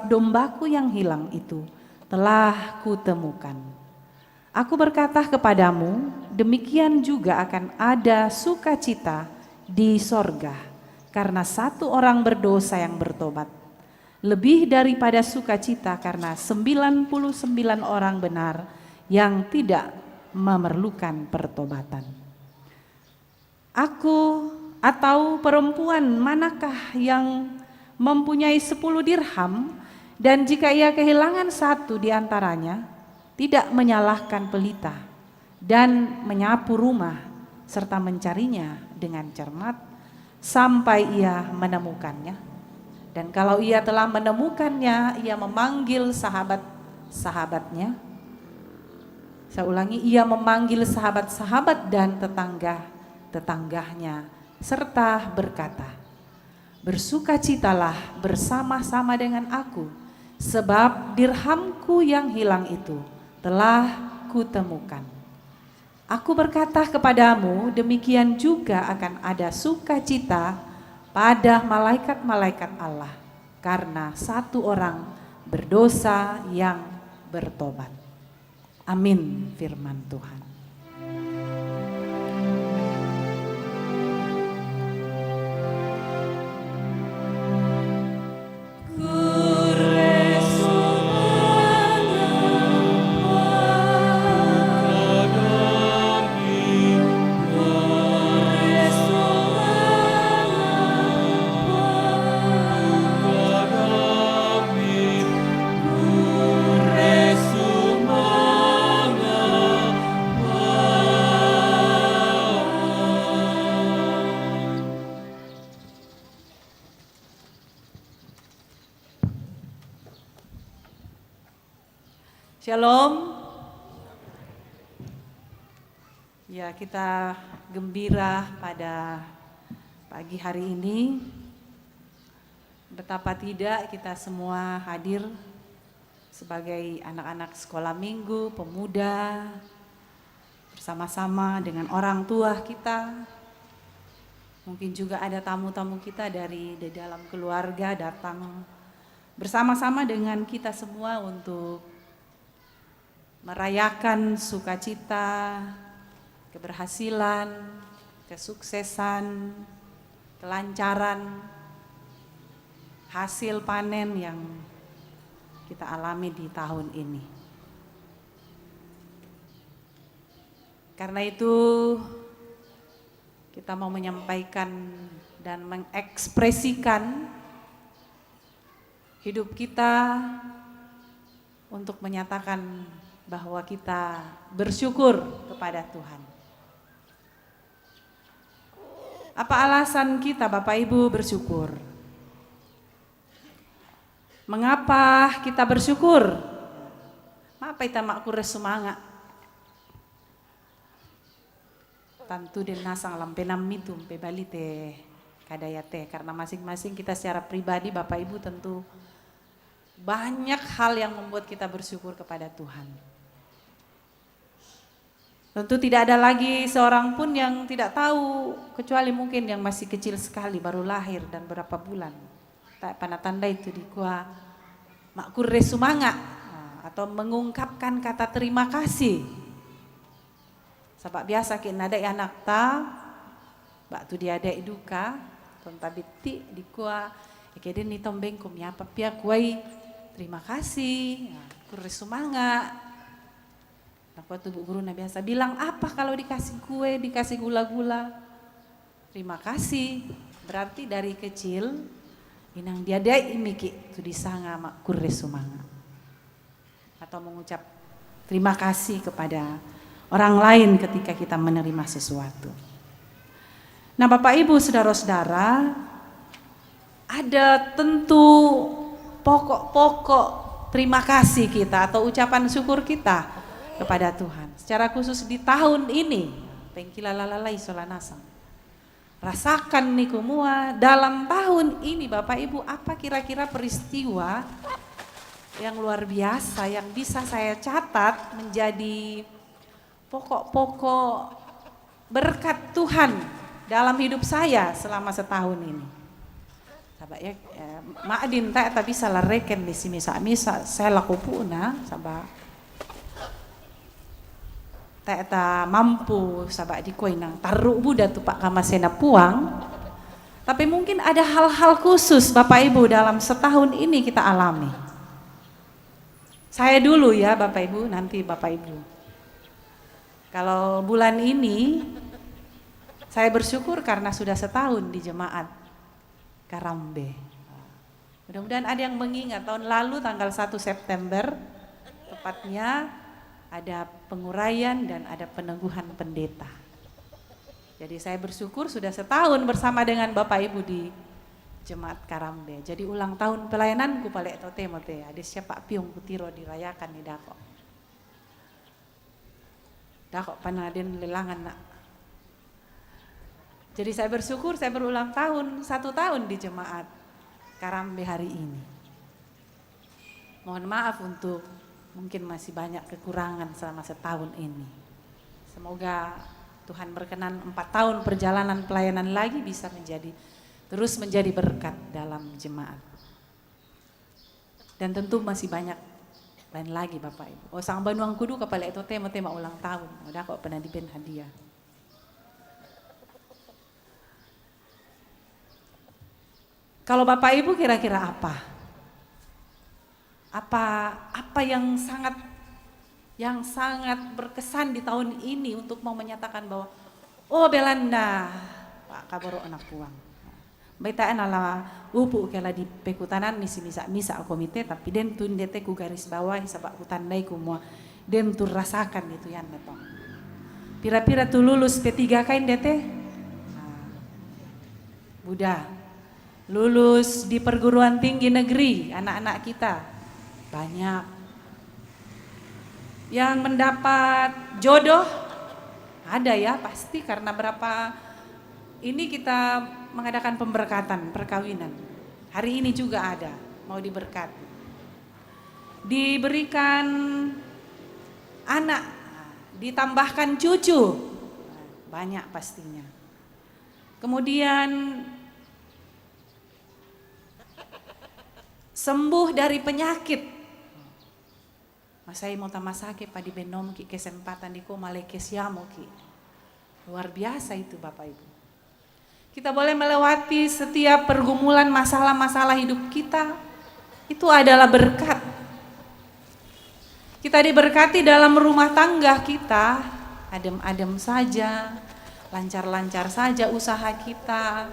dombaku yang hilang itu telah kutemukan. Aku berkata kepadamu, demikian juga akan ada sukacita di sorga karena satu orang berdosa yang bertobat, lebih daripada sukacita karena 99 orang benar yang tidak memerlukan pertobatan. Aku atau perempuan manakah yang mempunyai 10 dirham, dan jika ia kehilangan satu di antaranya, tidak menyalahkan pelita dan menyapu rumah serta mencarinya dengan cermat sampai ia menemukannya? Dan kalau ia telah menemukannya, ia memanggil sahabat-sahabatnya. Saya ulangi, ia memanggil sahabat-sahabat dan tetangga-tetangganya serta berkata, bersukacitalah bersama-sama dengan aku, sebab dirhamku yang hilang itu telah kutemukan. Aku berkata kepadamu, demikian juga akan ada sukacita pada malaikat-malaikat Allah karena satu orang berdosa yang bertobat. Amin, firman Tuhan. Shalom. Ya, kita gembira pada pagi hari ini. Betapa tidak kita semua hadir sebagai anak-anak sekolah minggu, pemuda, bersama-sama dengan orang tua kita. Mungkin juga ada tamu-tamu kita dari di dalam keluarga datang bersama-sama dengan kita semua untuk merayakan sukacita, keberhasilan, kesuksesan, kelancaran, hasil panen yang kita alami di tahun ini. Karena itu kita mau menyampaikan dan mengekspresikan hidup kita untuk menyatakan bahwa kita bersyukur kepada Tuhan. Apa alasan kita Bapak Ibu bersyukur? Mengapa kita bersyukur? Apa kita makkur semangat? Tentu den nasang lampenam mitum pebali teh kadayate, karena masing-masing kita secara pribadi Bapak Ibu tentu banyak hal yang membuat kita bersyukur kepada Tuhan. Tentu tidak ada lagi seorang pun yang tidak tahu, kecuali mungkin yang masih kecil sekali baru lahir dan berapa bulan. Tanda itu di kuah makkur resumanga atau mengungkapkan kata terima kasih. Sebab biasa kita ada anak ta, waktu dia ada duka, tonta biti di kuah, keden ni tombengkum ya papia kuai terima kasih, kur resumanga. Nah, waktu bu guru biasa bilang apa kalau dikasih kue, dikasih gula-gula, terima kasih. Berarti dari kecil inang dia imiki tu disanga makkur resumanga atau mengucap terima kasih kepada orang lain ketika kita menerima sesuatu. Nah Bapak Ibu saudara-saudara, ada tentu pokok-pokok terima kasih kita atau ucapan syukur kita kepada Tuhan. Secara khusus di tahun ini, pengkilalalai solanasang. Rasakan nih kumua dalam tahun ini Bapak Ibu, apa kira-kira peristiwa yang luar biasa yang bisa saya catat menjadi pokok-pokok berkat Tuhan dalam hidup saya selama setahun ini. Sabak ya, maadin tak bisa lareken di sini misa saya lakupuna sabak. Tak mampu sabak di koinang taruh budak tu pak kamasena puang. Tapi mungkin ada hal-hal khusus Bapak Ibu dalam setahun ini kita alami. Saya dulu ya Bapak Ibu, nanti Bapak Ibu. Kalau bulan ini saya bersyukur karena sudah setahun di jemaat Karambe. Mudah-mudahan ada yang mengingat tahun lalu tanggal 1 September tepatnya ada penguraian dan ada peneguhan pendeta. Jadi saya bersyukur sudah setahun bersama dengan Bapak Ibu di Jemaat Karambe. Jadi ulang tahun pelayananku palek tote mote. Ada siapa piung kutiro dirayakan di Dako. Dako panaden lelangan nak. Jadi saya bersyukur saya berulang tahun 1 tahun di Jemaat Karambe hari ini. Mohon maaf untuk mungkin masih banyak kekurangan selama setahun ini. Semoga Tuhan berkenan 4 tahun perjalanan pelayanan lagi bisa terus menjadi berkat dalam jemaat. Dan tentu masih banyak lain lagi Bapak Ibu. Oh sang Banuang Kudu kepala itu tema ulang tahun. Udah kok pernah dipen hadiah. Kalau Bapak Ibu kira-kira apa? Apa yang sangat berkesan di tahun ini untuk mau menyatakan bahwa oh Belanda Pak kabaro anak puang. Baitaan ala upu kala di pekutanan misa komite tapi den tun dete ku garis bawah sabak kutandai ku mua den tur rasakan itu yan metong. Pira-pira tu lulus P3 kain dete. Buddha lulus di perguruan tinggi negeri anak-anak kita banyak yang mendapat jodoh Ada ya pasti, karena berapa ini kita mengadakan pemberkatan perkawinan. Hari ini juga ada, mau diberkati. Diberikan anak, ditambahkan cucu, banyak pastinya. Kemudian sembuh dari penyakit. Masai mau tamasake padi benom ki kesempatan di ko malekes yamo ki. Luar biasa itu Bapak Ibu. Kita boleh melewati setiap pergumulan masalah-masalah hidup kita. Itu adalah berkat. Kita diberkati dalam rumah tangga kita, adem-adem saja, lancar-lancar saja usaha kita,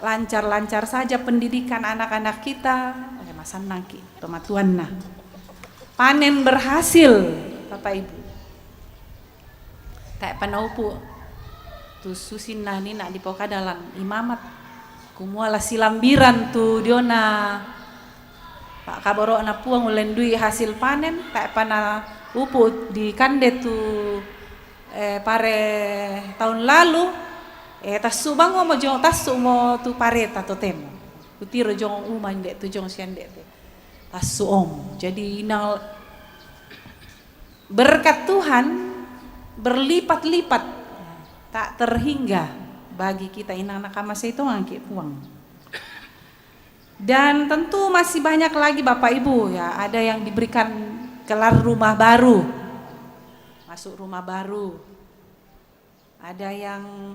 lancar-lancar saja pendidikan anak-anak kita. Masan naki, tomatuan nah. Panen berhasil, Bapak Ibu. Kayak panaupu, tu susin nah ni nak dipoka dalam imamat. Kumuala silambiran tu diona. Pak kaboro na puang ulendui hasil panen, kayak pana upu di kande tu pare tahun lalu. Tasu bango mo jong tasu mo tu pare tato temo. Utiro jong umang dek tu jong sian dek tu. Tasu om. Jadi inang berkat Tuhan berlipat-lipat, tak terhingga bagi kita inang nakamasa itu ngangki puang. Dan tentu masih banyak lagi Bapak Ibu ya, ada yang diberikan gelar rumah baru, masuk rumah baru. Ada yang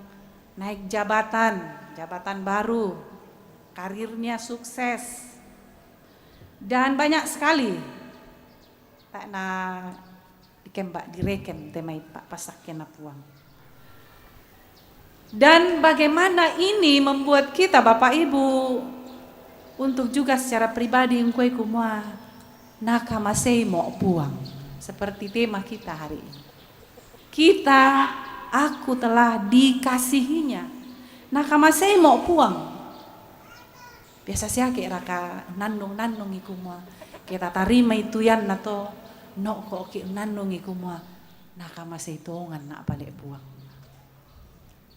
naik jabatan baru, karirnya sukses. Dan banyak sekali tak na dikembak direken temai Pak pasak kena puang. Dan bagaimana ini membuat kita Bapak Ibu untuk juga secara pribadi engkau kumua nakamasei mo puang, seperti tema kita hari ini. Aku telah dikasihinya. Nakamasei mo puang. Biasa sih kayak raka nandung ikumua. Kita tarima itu yan nato no kok ki nandung ikumua. Nakamasei tongan nak balik puang.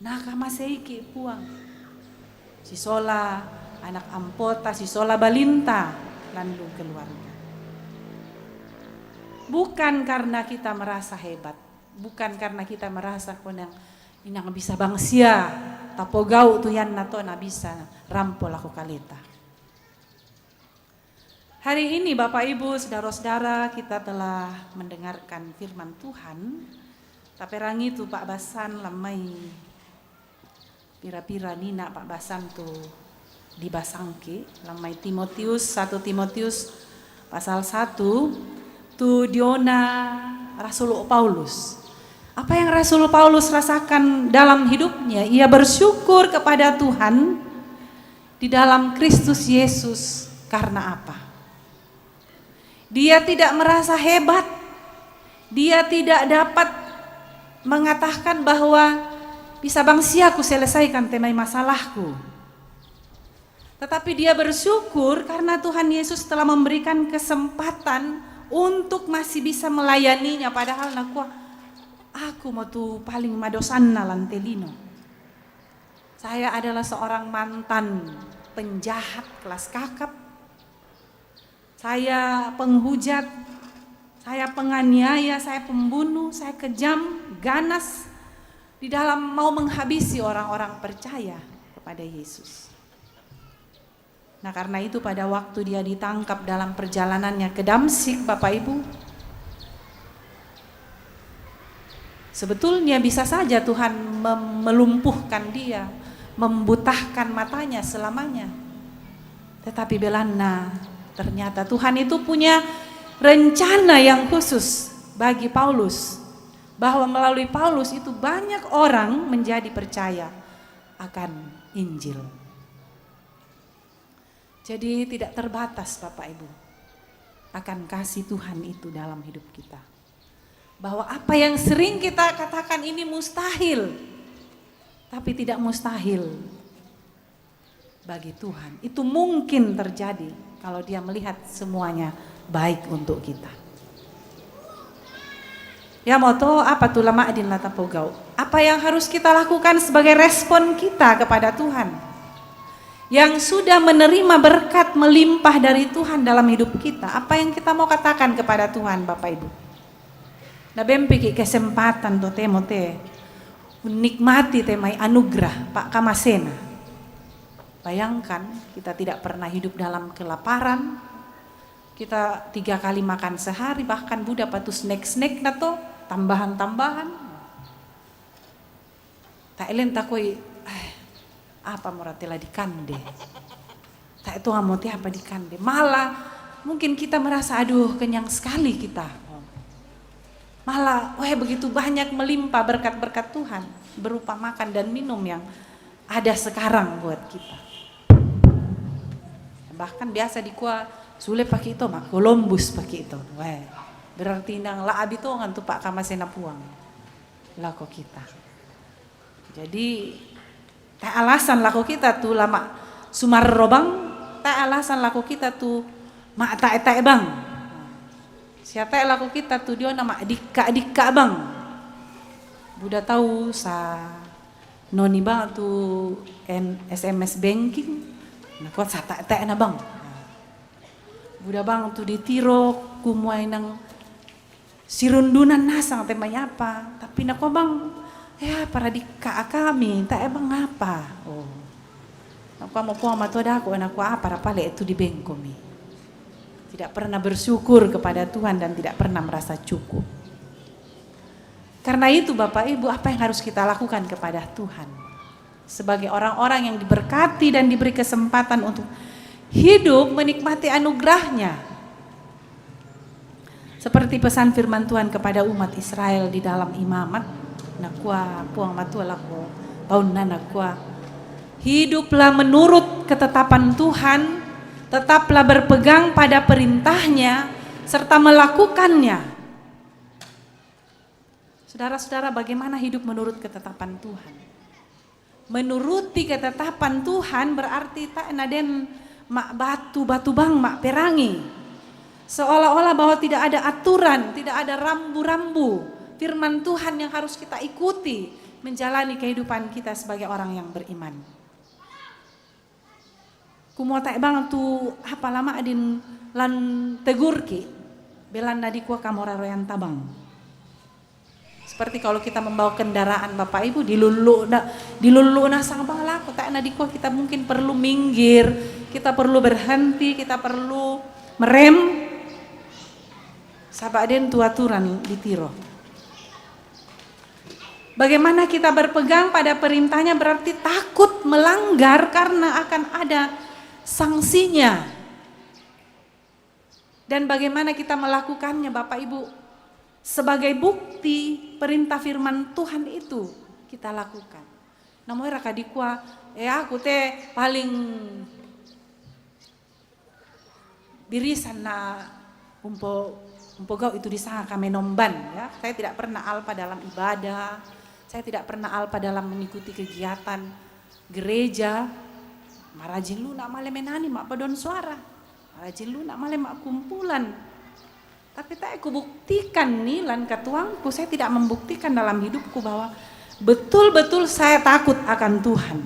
Nakamasei ki puang. Si sola anak ampota, si sola balinta nandung keluarga. Bukan karena kita merasa hebat, bukan karena kita merasa konang inang bisa bangsia, tapogau tu yan nato na bisa rampol aku kaleta. Hari ini Bapak Ibu, saudara-saudara, kita telah mendengarkan firman Tuhan. Tapi rangi tu Pak Basan lamai pira-pira nina Pak Basan tu dibasangki lamai Timotius 1 Timotius pasal 1 tu diona Rasul Paulus. Apa yang Rasul Paulus rasakan dalam hidupnya? Ia bersyukur kepada Tuhan di dalam Kristus Yesus. Karena apa? Dia tidak merasa hebat. Dia tidak dapat mengatakan bahwa bisa bangsia aku selesaikan temai masalahku. Tetapi dia bersyukur karena Tuhan Yesus telah memberikan kesempatan untuk masih bisa melayaninya. Padahal aku mau tuh paling madosanna lantelino. Saya adalah seorang mantan penjahat kelas kakap. Saya penghujat, saya penganiaya, saya pembunuh, saya kejam, ganas di dalam mau menghabisi orang-orang percaya kepada Yesus. Nah karena itu pada waktu dia ditangkap dalam perjalanannya ke Damsyik Bapak Ibu, sebetulnya bisa saja Tuhan melumpuhkan dia, membutahkan matanya selamanya. Tetapi belana ternyata Tuhan itu punya rencana yang khusus bagi Paulus. Bahwa melalui Paulus itu banyak orang menjadi percaya akan Injil. Jadi tidak terbatas Bapak Ibu akan kasih Tuhan itu dalam hidup kita. Bahwa apa yang sering kita katakan ini mustahil, tapi tidak mustahil bagi Tuhan. Itu mungkin terjadi kalau dia melihat semuanya baik untuk kita. Ya moto apa tuh lama adin lata pogau. Apa yang harus kita lakukan sebagai respon kita kepada Tuhan? Yang sudah menerima berkat melimpah dari Tuhan dalam hidup kita. Apa yang kita mau katakan kepada Tuhan Bapak Ibu? Nah bempiki kesempatan to temote. Menikmati temai anugerah Pak Kamasena. Bayangkan kita tidak pernah hidup dalam kelaparan. Kita 3 kali makan sehari, bahkan Buddha patu snack-snack na to, tambahan-tambahan. Tak elen takoi, apa moratela di kande. Tak itu ngamoti apa di kande. Malah mungkin kita merasa aduh kenyang sekali kita. Malah begitu banyak melimpah berkat-berkat Tuhan berupa makan dan minum yang ada sekarang buat kita. Bahkan biasa di kuah sule pakai itu mak Columbus pakai itu. Berarti nang la abi to ngan tu Pak Kamasena puang. Lako kita. Jadi tak alasan lako kita tuh lama Sumarro bang, tak alasan lako kita tuh mak tak bang. Siapa lako kita tuh dia nama dikka bang. Buddha tahu sa noni bang tuh SMS banking. Nah kuat sa tak na bang. Buddha bang tuh ditiro kumuai nang sirundunan nasang temanya apa. Tapi nak bang ya para dikka kami tak bang apa. Oh. Nak mau puang matu ada aku anak apa para pale itu di bengkomi. Tidak pernah bersyukur kepada Tuhan dan tidak pernah merasa cukup. Karena itu Bapak Ibu, apa yang harus kita lakukan kepada Tuhan? Sebagai orang-orang yang diberkati dan diberi kesempatan untuk hidup menikmati anugerahnya. Seperti pesan firman Tuhan kepada umat Israel di dalam imamat. Nakua puang matua lako tahun nakua. Hiduplah menurut ketetapan Tuhan. Tetaplah berpegang pada perintahnya serta melakukannya. Saudara-saudara, bagaimana hidup menurut ketetapan Tuhan? Menuruti ketetapan Tuhan berarti tak naden mak batu bang mak perangi. Seolah-olah bahwa tidak ada aturan, tidak ada rambu-rambu firman Tuhan yang harus kita ikuti menjalani kehidupan kita sebagai orang yang beriman. Kumo tak bang tu apa lama adin lan tegurki belan nadi kuah kamora royan tabang. Seperti kalau kita membawa kendaraan Bapak Ibu dilulu na sang bang laku tak nadi kuah kita mungkin perlu minggir, kita perlu berhenti, kita perlu merem. Sabaden tu aturan ditiro. Bagaimana kita berpegang pada perintahnya berarti takut melanggar karena akan ada sanksinya. Dan bagaimana kita melakukannya Bapak Ibu? Sebagai bukti perintah firman Tuhan itu kita lakukan. Namun raka dikwa, aku teh paling birisan na umpo gau itu disanga kami nomban ya. Saya tidak pernah alpa dalam ibadah. Saya tidak pernah alpa dalam mengikuti kegiatan gereja. Marajin lu nak male menani mak padon suara. Marajin lu nak male mak kumpulan. Tapi tak aku buktikan nih lan katuangku, saya tidak membuktikan dalam hidupku bahwa betul-betul saya takut akan Tuhan.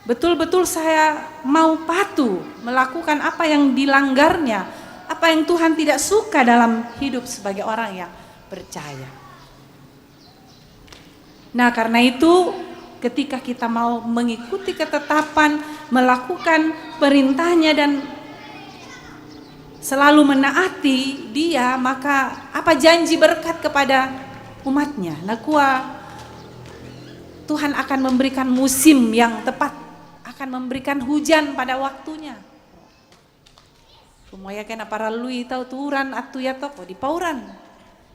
Betul-betul saya mau patuh melakukan apa yang dilanggarnya, apa yang Tuhan tidak suka dalam hidup sebagai orang yang percaya. Nah, karena itu ketika kita mau mengikuti ketetapan, melakukan perintahnya dan selalu menaati dia, maka apa janji berkat kepada umatnya? Nakua Tuhan akan memberikan musim yang tepat, akan memberikan hujan pada waktunya. Kumaya kena para lui tau turan atu ya toko di pauran.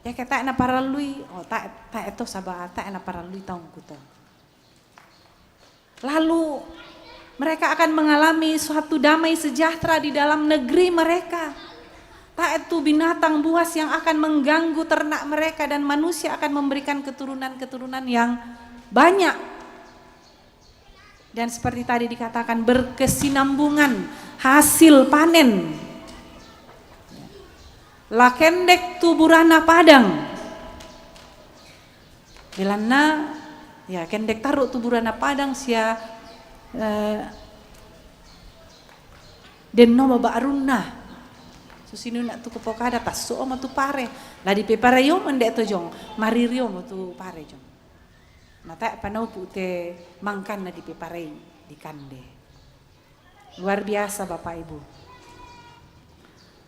Ya kata na para lui, oh tak itu sabah tak na para lui tahu kuta. Lalu mereka akan mengalami suatu damai sejahtera di dalam negeri mereka. Tak itu binatang buas yang akan mengganggu ternak mereka dan manusia akan memberikan keturunan-keturunan yang banyak. Dan seperti tadi dikatakan berkesinambungan, hasil panen. La kendek tu burana padang. Bilana ya kendek taruh tu burana padang sia den no baaruna. Susinu nak tu kepokada pas so ma tu pare. La di pepare yo mendek tu jong. Mari rio mo tu pare jong. Nata panau pute mangkan na di pepare di kande. Luar biasa Bapak Ibu.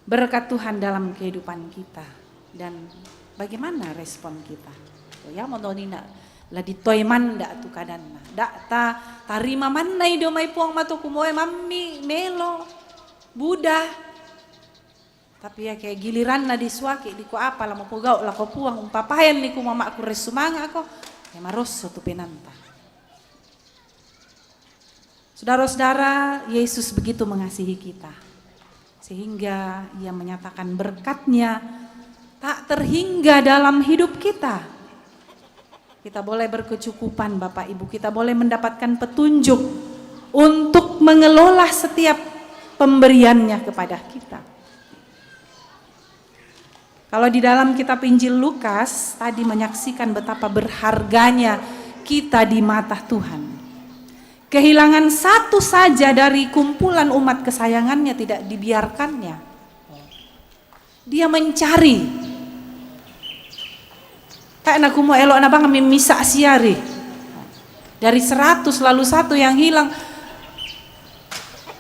Berkat Tuhan dalam kehidupan kita dan bagaimana respon kita. Ya mau nina la di toy manda tu kadanna. Dak ta tarima manna ido mai puang matu kumoe mammi melo Buddha. Tapi ya kayak giliran na disuaki di ko apa lah mau pugau lah ko puang umpapayan ni ku mama aku resumanga ako ya maroso tu penanta. Saudara-saudara, Yesus begitu mengasihi kita sehingga ia menyatakan berkat-Nya tak terhingga dalam hidup kita. Kita boleh berkecukupan Bapak Ibu, kita boleh mendapatkan petunjuk untuk mengelola setiap pemberiannya kepada kita. Kalau di dalam kitab Injil Lukas tadi menyaksikan betapa berharganya kita di mata Tuhan. Kehilangan satu saja dari kumpulan umat kesayangannya tidak dibiarkannya. Dia mencari. Kayak aku mau elok na bang mimisa siari. Dari 100 lalu satu yang hilang.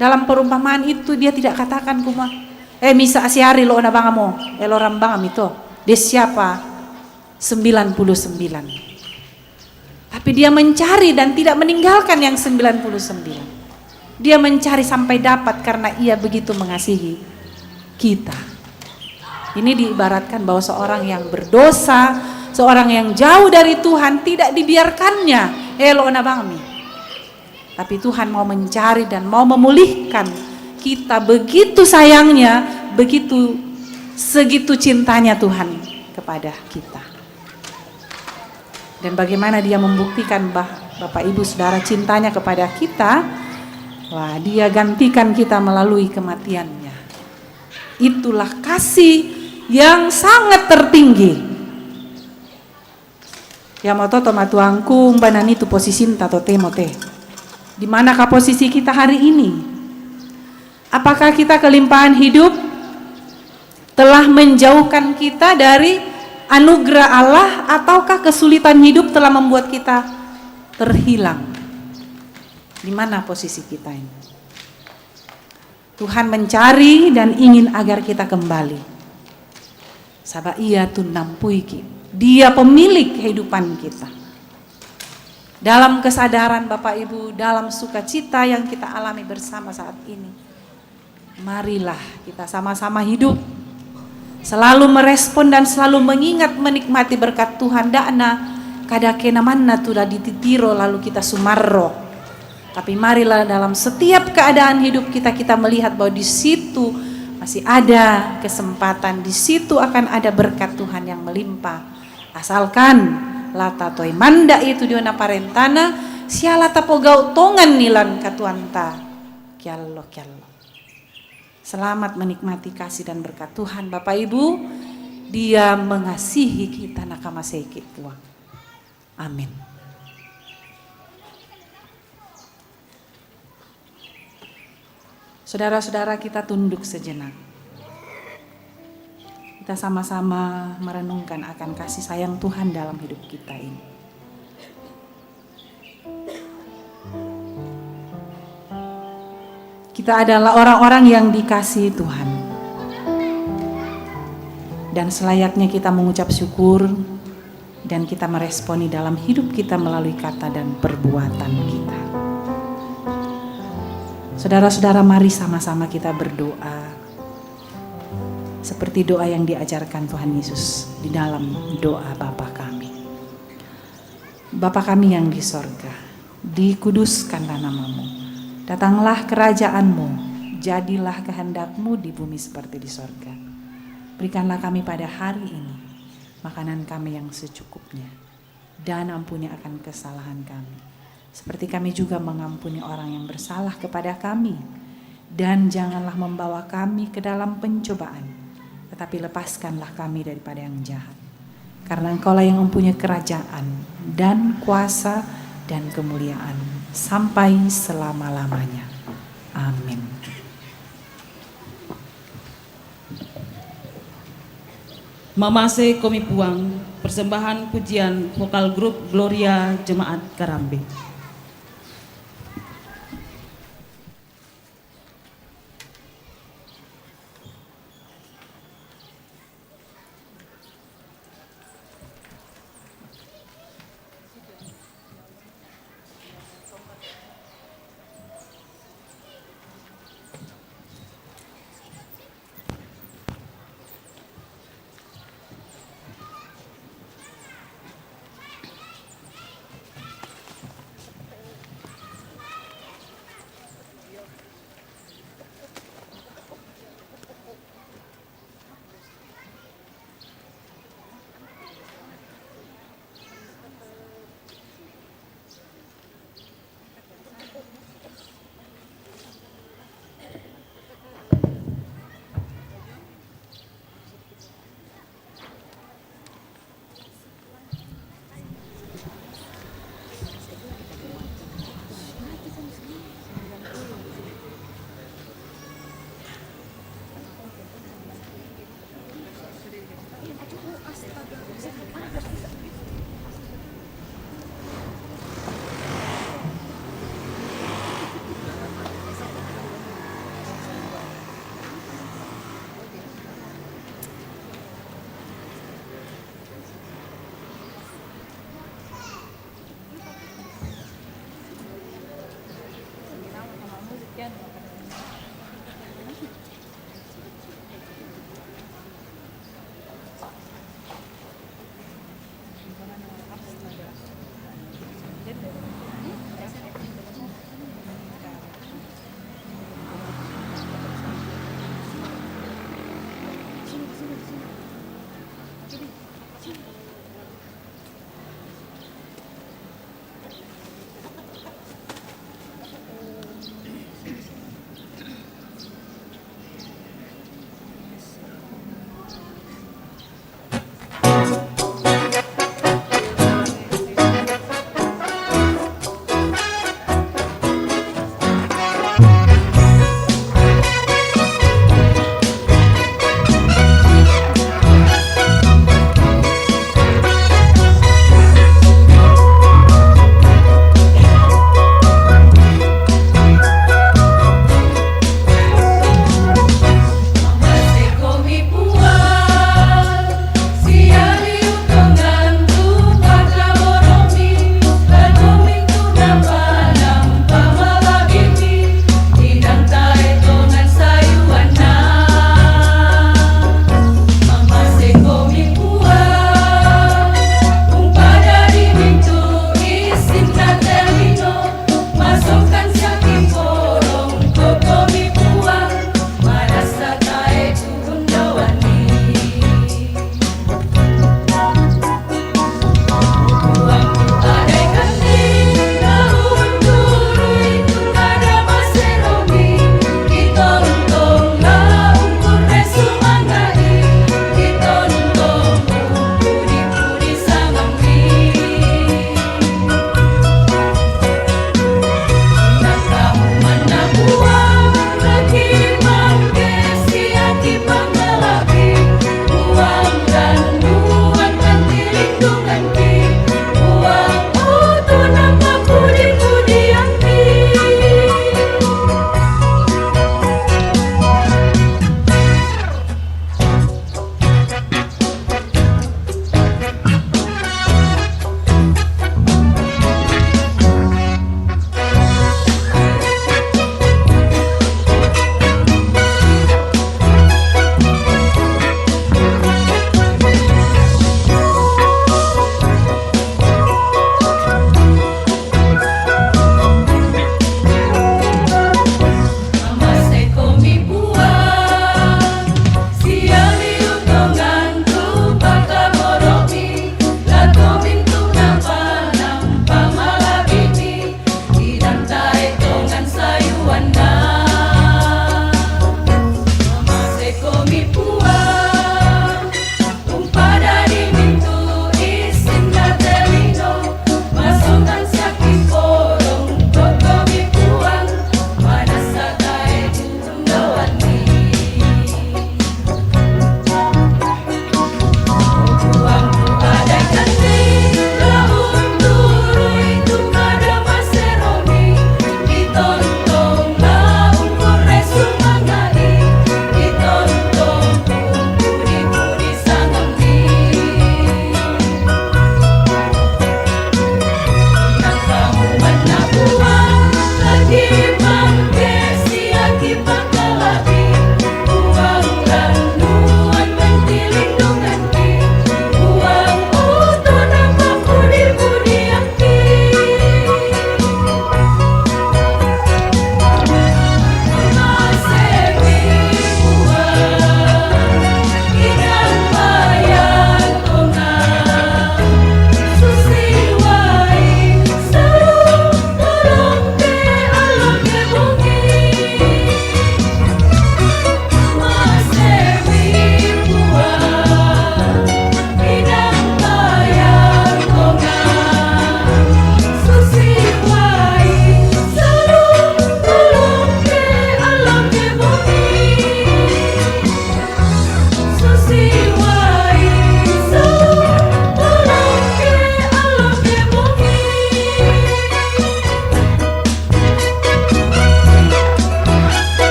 Dalam perumpamaan itu dia tidak katakan kuma misa siari lo na bang mo eloram bang itu. Dia siapa? 99. Tapi dia mencari dan tidak meninggalkan yang 99. Dia mencari sampai dapat karena ia begitu mengasihi kita. Ini diibaratkan bahwa seorang yang berdosa, seorang yang jauh dari Tuhan tidak dibiarkannya elo na bangmi. Tapi Tuhan mau mencari dan mau memulihkan kita begitu sayangnya, begitu segitu cintanya Tuhan kepada kita. Dan bagaimana dia membuktikan Bapak Ibu Saudara cintanya kepada kita? Wah, dia gantikan kita melalui kematiannya. Itulah kasih yang sangat tertinggi. Ya mototo matuangku banani tu posisi tato temote. Di manakah posisi kita hari ini? Apakah kita kelimpahan hidup telah menjauhkan kita dari anugerah Allah ataukah kesulitan hidup telah membuat kita terhilang? Di mana posisi kita ini? Tuhan mencari dan ingin agar kita kembali. Sabab ia tu nampuiki. Dia pemilik kehidupan kita. Dalam kesadaran Bapak Ibu, dalam sukacita yang kita alami bersama saat ini. Marilah kita sama-sama hidup. Selalu merespon dan selalu mengingat menikmati berkat Tuhan. Dakna kadakena manna tudah dititiro lalu kita sumarro. Tapi marilah dalam setiap keadaan hidup kita melihat bahwa di situ masih ada kesempatan, di situ akan ada berkat Tuhan yang melimpah. Asalkan lata toy manda itu diona parentana siala tapogau tongan nilan katuanta. Kiallo. Selamat menikmati kasih dan berkat Tuhan Bapak Ibu. Dia mengasihi kita nakama sekit Tuhan. Amin. Saudara-saudara kita tunduk sejenak. Kita sama-sama merenungkan akan kasih sayang Tuhan dalam hidup kita ini. Kita adalah orang-orang yang dikasihi Tuhan. Dan selayaknya kita mengucap syukur dan kita meresponi dalam hidup kita melalui kata dan perbuatan kita. Saudara-saudara, mari sama-sama kita berdoa seperti doa yang diajarkan Tuhan Yesus di dalam doa Bapa kami. Bapa kami yang di sorga, dikuduskanlah namamu. Datanglah kerajaanmu, jadilah kehendakmu di bumi seperti di sorga. Berikanlah kami pada hari ini makanan kami yang secukupnya, dan ampuni akan kesalahan kami, seperti kami juga mengampuni orang yang bersalah kepada kami. Dan janganlah membawa kami ke dalam pencobaan, tetapi lepaskanlah kami daripada yang jahat. Karena Engkaulah yang mempunyai kerajaan dan kuasa dan kemuliaan sampai selama-lamanya. Amin. Mamase Komi Puang, persembahan pujian vokal grup Gloria Jemaat Karambe.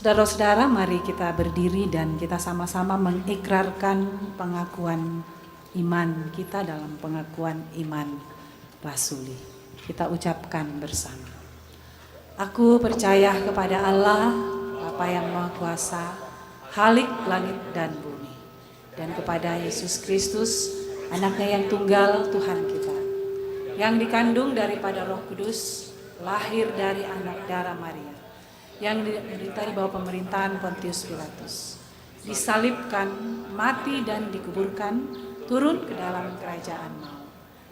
Saudara-saudara, mari kita berdiri dan kita sama-sama mengikrarkan pengakuan iman kita dalam pengakuan iman rasuli. Kita ucapkan bersama. Aku percaya kepada Allah, Bapa yang Maha Kuasa, Khalik langit dan bumi, dan kepada Yesus Kristus, anaknya yang tunggal, Tuhan kita, yang dikandung daripada Roh Kudus, lahir dari anak darah Maria, yang menderita di bawah pemerintahan Pontius Pilatus, disalibkan, mati dan dikuburkan, turun ke dalam kerajaan maut.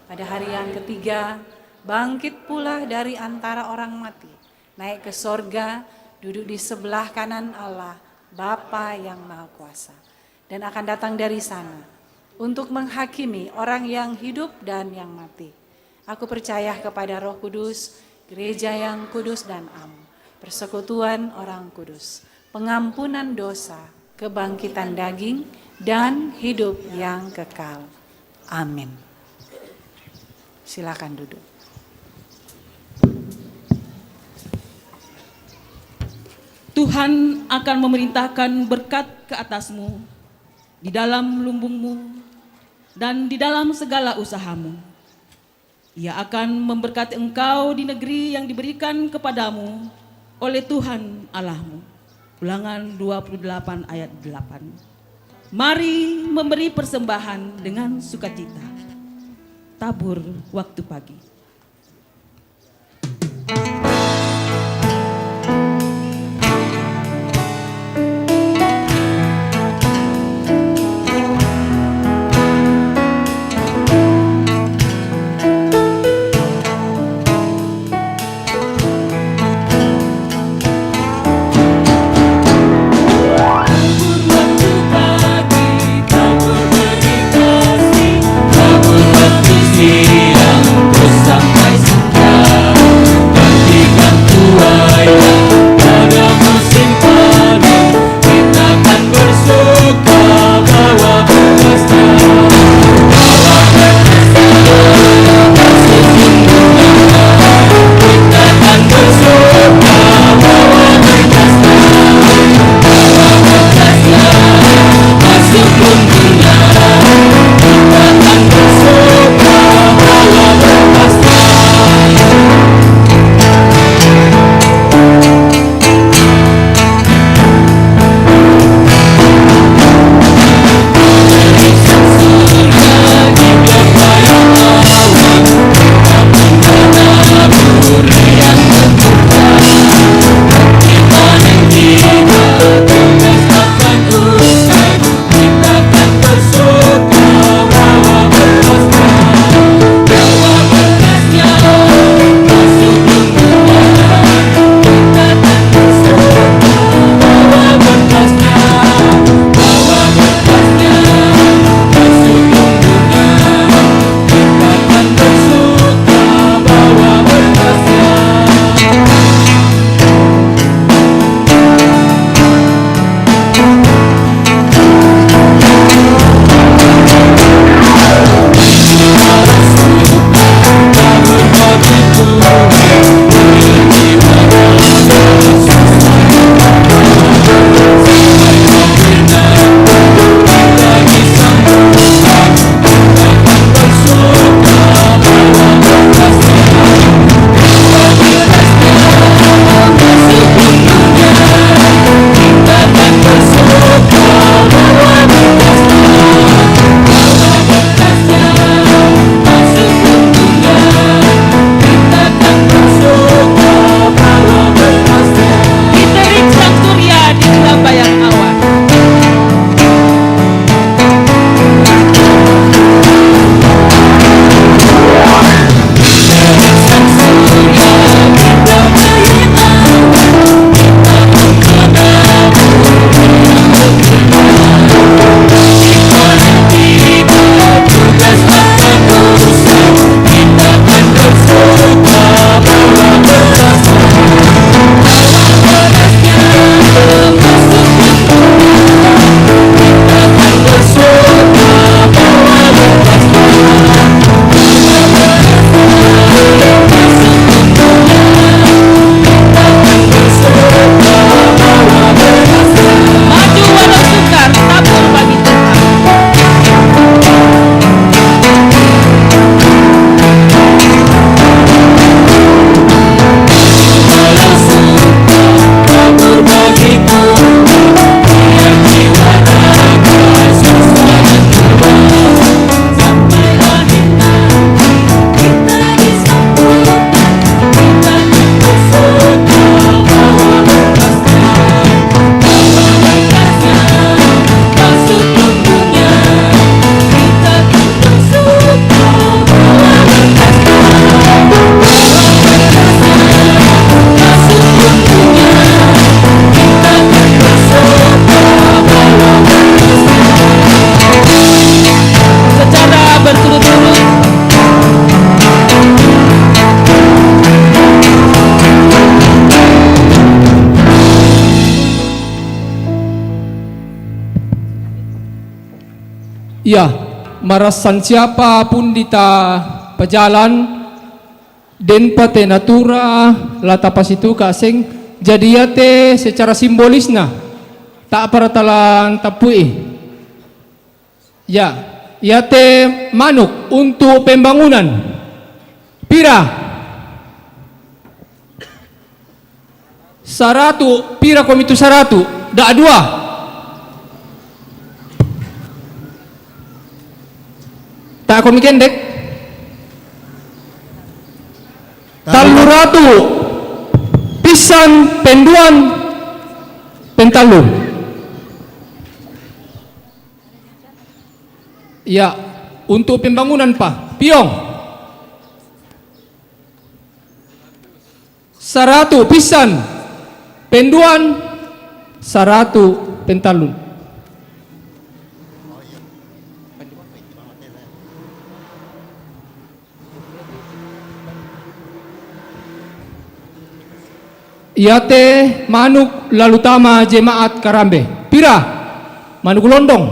Pada hari yang ketiga, bangkit pula dari antara orang mati, naik ke sorga, duduk di sebelah kanan Allah, Bapa yang Maha Kuasa, dan akan datang dari sana untuk menghakimi orang yang hidup dan yang mati. Aku percaya kepada Roh Kudus, gereja yang kudus dan am, persekutuan orang kudus, pengampunan dosa, kebangkitan daging, dan hidup yang kekal. Amin. Silakan duduk. Tuhan akan memerintahkan berkat ke atasmu, di dalam lumbungmu, dan di dalam segala usahamu. Ia akan memberkati engkau di negeri yang diberikan kepadamu oleh Tuhan Allahmu. Ulangan 28 ayat 8. Mari memberi persembahan dengan sukacita. Tabur waktu pagi. Siang ku Ya, marasan siapapun dita pejalan den pate natura latapas itu kasing jadi yate secara simbolisna tak paratalan tapui. Ya, yate manuk untuk pembangunan. Pira? 100, pira komitu 100, dak 2. Tak komi kendek. Taluratu pisan penduan pentalu. Ya, untuk pembangunan Pak. Piong. 100 pisan penduan 100 pentalun. Iate manuk lalu tama jemaat Karambe. Pira? Manuk londong?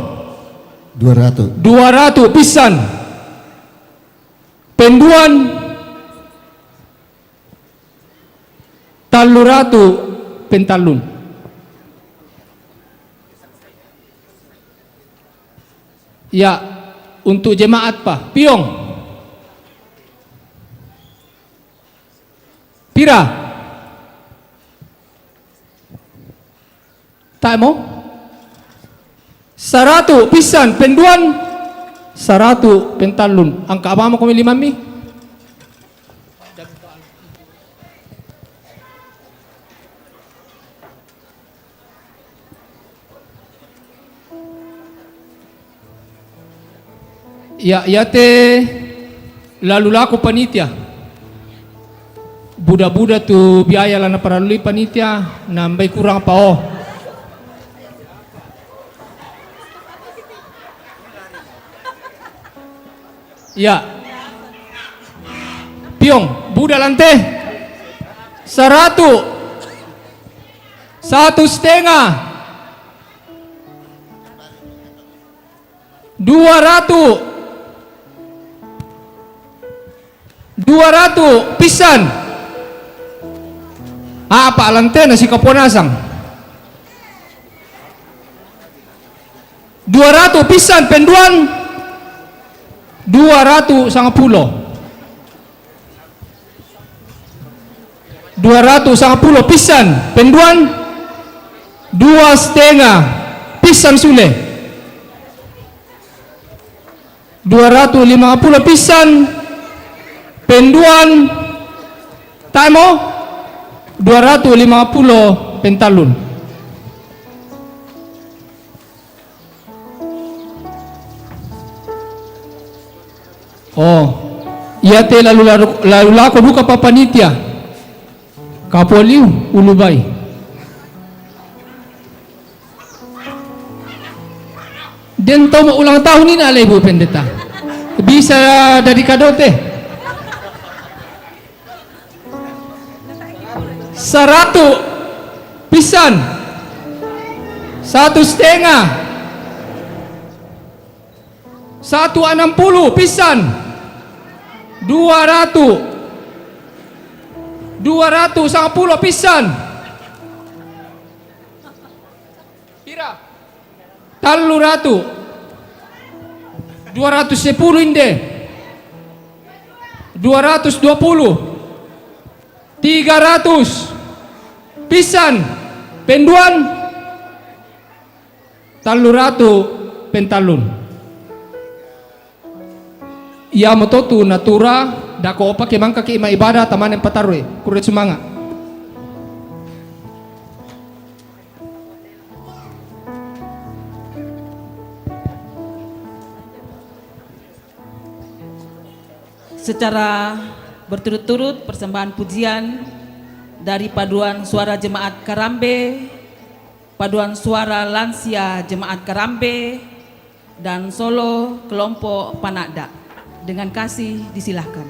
200. 200 pisan. Penduan 300 pentalun. Ya, untuk jemaat Pak. Piong. Pira? Tak mau? 100 pisan penduan 100 pentalun. Angka apa mau kami 5 mi? Ya, ya te lalu laku panitia. Budak-budak tu biaya lana paralui panitia nambah kurang apa oh. Ya. Piong, budak lantai 100 1,5 200 pisan. Apa lantai nasi kaponasang 200 pisan penduan 210 pisan penduan 2,5 pisan sule 250 pisan penduan taimo 250 pentalun. Oh, iya te lalu laku buka papanitia Kapoliu Ulubai. Dan tahu ulang tahun ini ala Ibu Pendeta. Bisa dari kado teh 100 pisan 1,5 160 pisan 210 pisan pira 300 210 inde 220 300 pisan penduan 300 pentalun. Ia mototu natura dako opa ke mangka ke ima ibadah taman yang patarwe kuret semangat. Secara berturut-turut persembahan pujian dari Paduan Suara Jemaat Karambe, Paduan Suara Lansia Jemaat Karambe, dan solo kelompok Panakda. Dengan kasih disilahkan.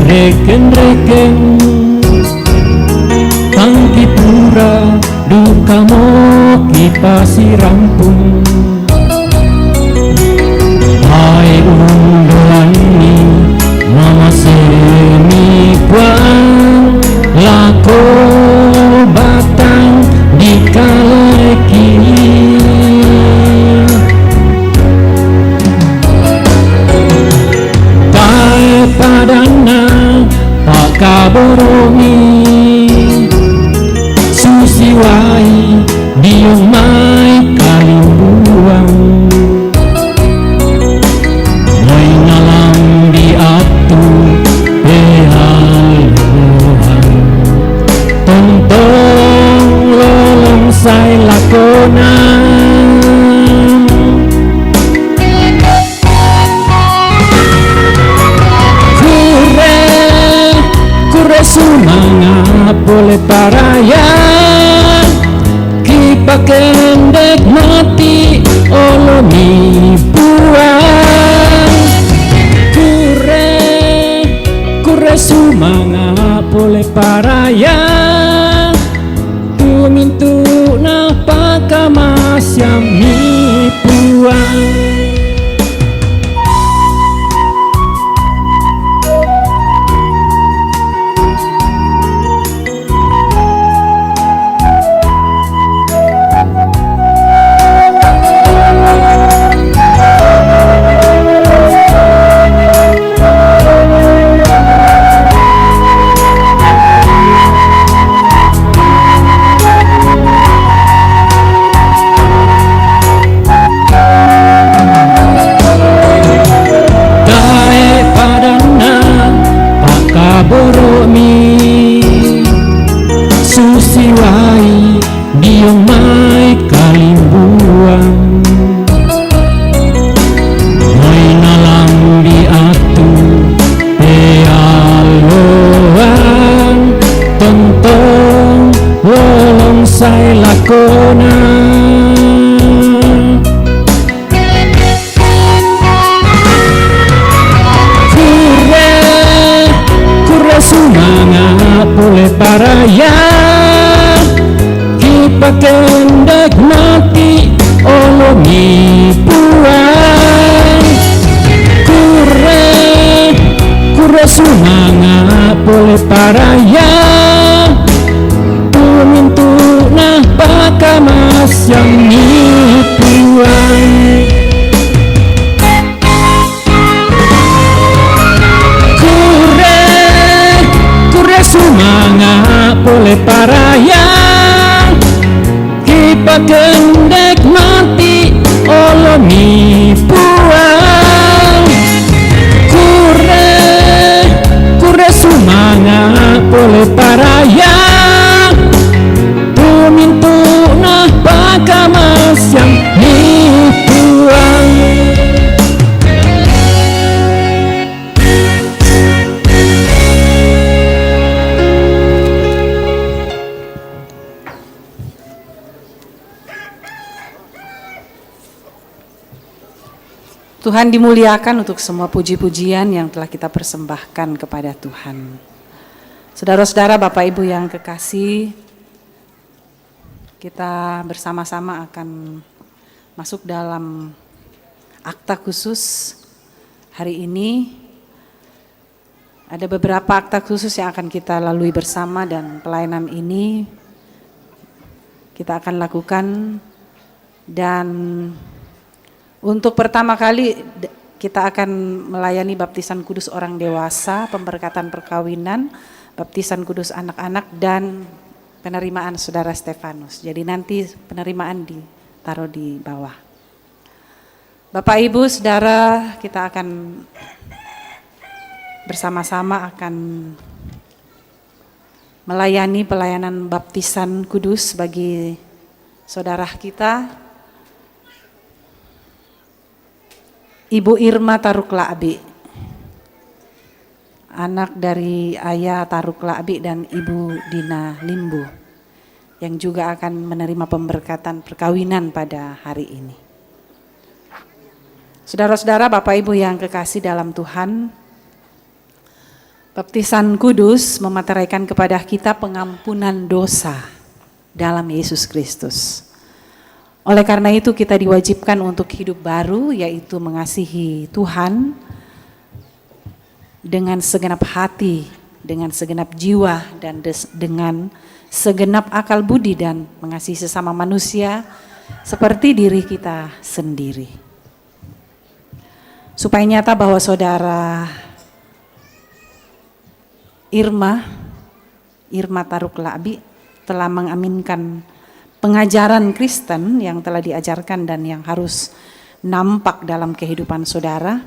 reken-reken tangki pura dukamu kita si rampung hai undolani mama semi pakaboromi susiwai diong mai kalimbuang mai nalang diatu pehaluan tontong lolong sai lakonan sumanga boleh parayan kipakendek mati olomi buang kure sumanga boleh parayan tumintu na pakamasyam mi buang. Boromi susiwai diong mai kalimbuang mai nalang diatu pealoan tontong wolong sai lakonan sumanga boleh parayan kipakendek mati olongi buang kure sumanga boleh parayan tumintu nah pakamas yang buang sumanga boleh parayan kipakendek mati olongi buang kure sumanga boleh parayan tumintu nah pakamas yang buang. Tuhan dimuliakan untuk semua puji-pujian yang telah kita persembahkan kepada Tuhan. Saudara-saudara, Bapak Ibu yang kekasih, kita bersama-sama akan masuk dalam akta khusus hari ini. Ada beberapa akta khusus yang akan kita lalui bersama dan pelayanan ini kita akan lakukan. Dan untuk pertama kali kita akan melayani baptisan kudus orang dewasa, pemberkatan perkawinan, baptisan kudus anak-anak, dan penerimaan saudara Stefanus. Jadi nanti penerimaan ditaruh di bawah. Bapak Ibu saudara, kita akan bersama-sama akan melayani pelayanan baptisan kudus bagi saudara kita, Ibu Irma Tarukla Abi, anak dari Ayah Tarukla Abi dan Ibu Dina Limbu, yang juga akan menerima pemberkatan perkawinan pada hari ini. Saudara-saudara, Bapak Ibu yang kekasih dalam Tuhan, baptisan kudus memateraikan kepada kita pengampunan dosa dalam Yesus Kristus. Oleh karena itu kita diwajibkan untuk hidup baru, yaitu mengasihi Tuhan dengan segenap hati, dengan segenap jiwa, dan dengan segenap akal budi, dan mengasihi sesama manusia seperti diri kita sendiri. Supaya nyata bahwa saudara Irma Taruk Laabi telah mengaminkan pengajaran Kristen yang telah diajarkan dan yang harus nampak dalam kehidupan saudara.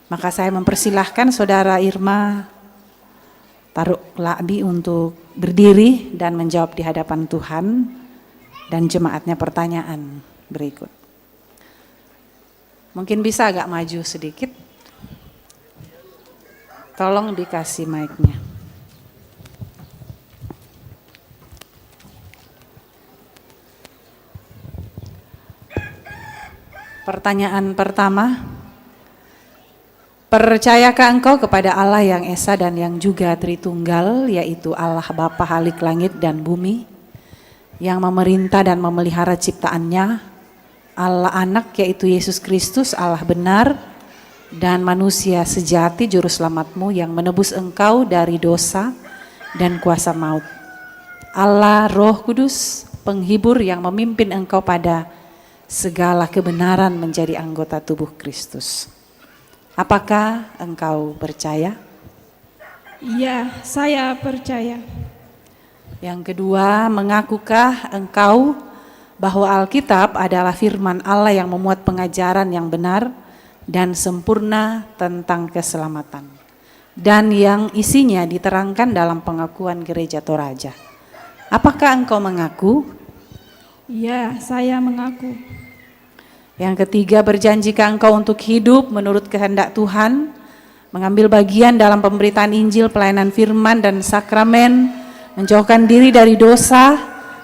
Maka saya mempersilahkan saudara Irma Taruk Laabi untuk berdiri dan menjawab di hadapan Tuhan dan jemaatnya pertanyaan berikut. Mungkin bisa agak maju sedikit. Tolong dikasih mic-nya. Pertanyaan pertama, percayakah engkau kepada Allah yang Esa dan yang juga Tritunggal, yaitu Allah Bapa Halik langit dan bumi, yang memerintah dan memelihara ciptaannya, Allah Anak yaitu Yesus Kristus, Allah benar, dan manusia sejati juru selamatmu yang menebus engkau dari dosa dan kuasa maut. Allah Roh Kudus, penghibur yang memimpin engkau pada segala kebenaran menjadi anggota tubuh Kristus. Apakah engkau percaya? Iya, saya percaya. Yang kedua, mengakukah engkau bahwa Alkitab adalah firman Allah yang memuat pengajaran yang benar dan sempurna tentang keselamatan, dan yang isinya diterangkan dalam pengakuan Gereja Toraja? Apakah engkau mengaku? Iya, saya mengaku. Yang ketiga, berjanjikah engkau untuk hidup menurut kehendak Tuhan, mengambil bagian dalam pemberitaan Injil, pelayanan firman dan sakramen, menjauhkan diri dari dosa,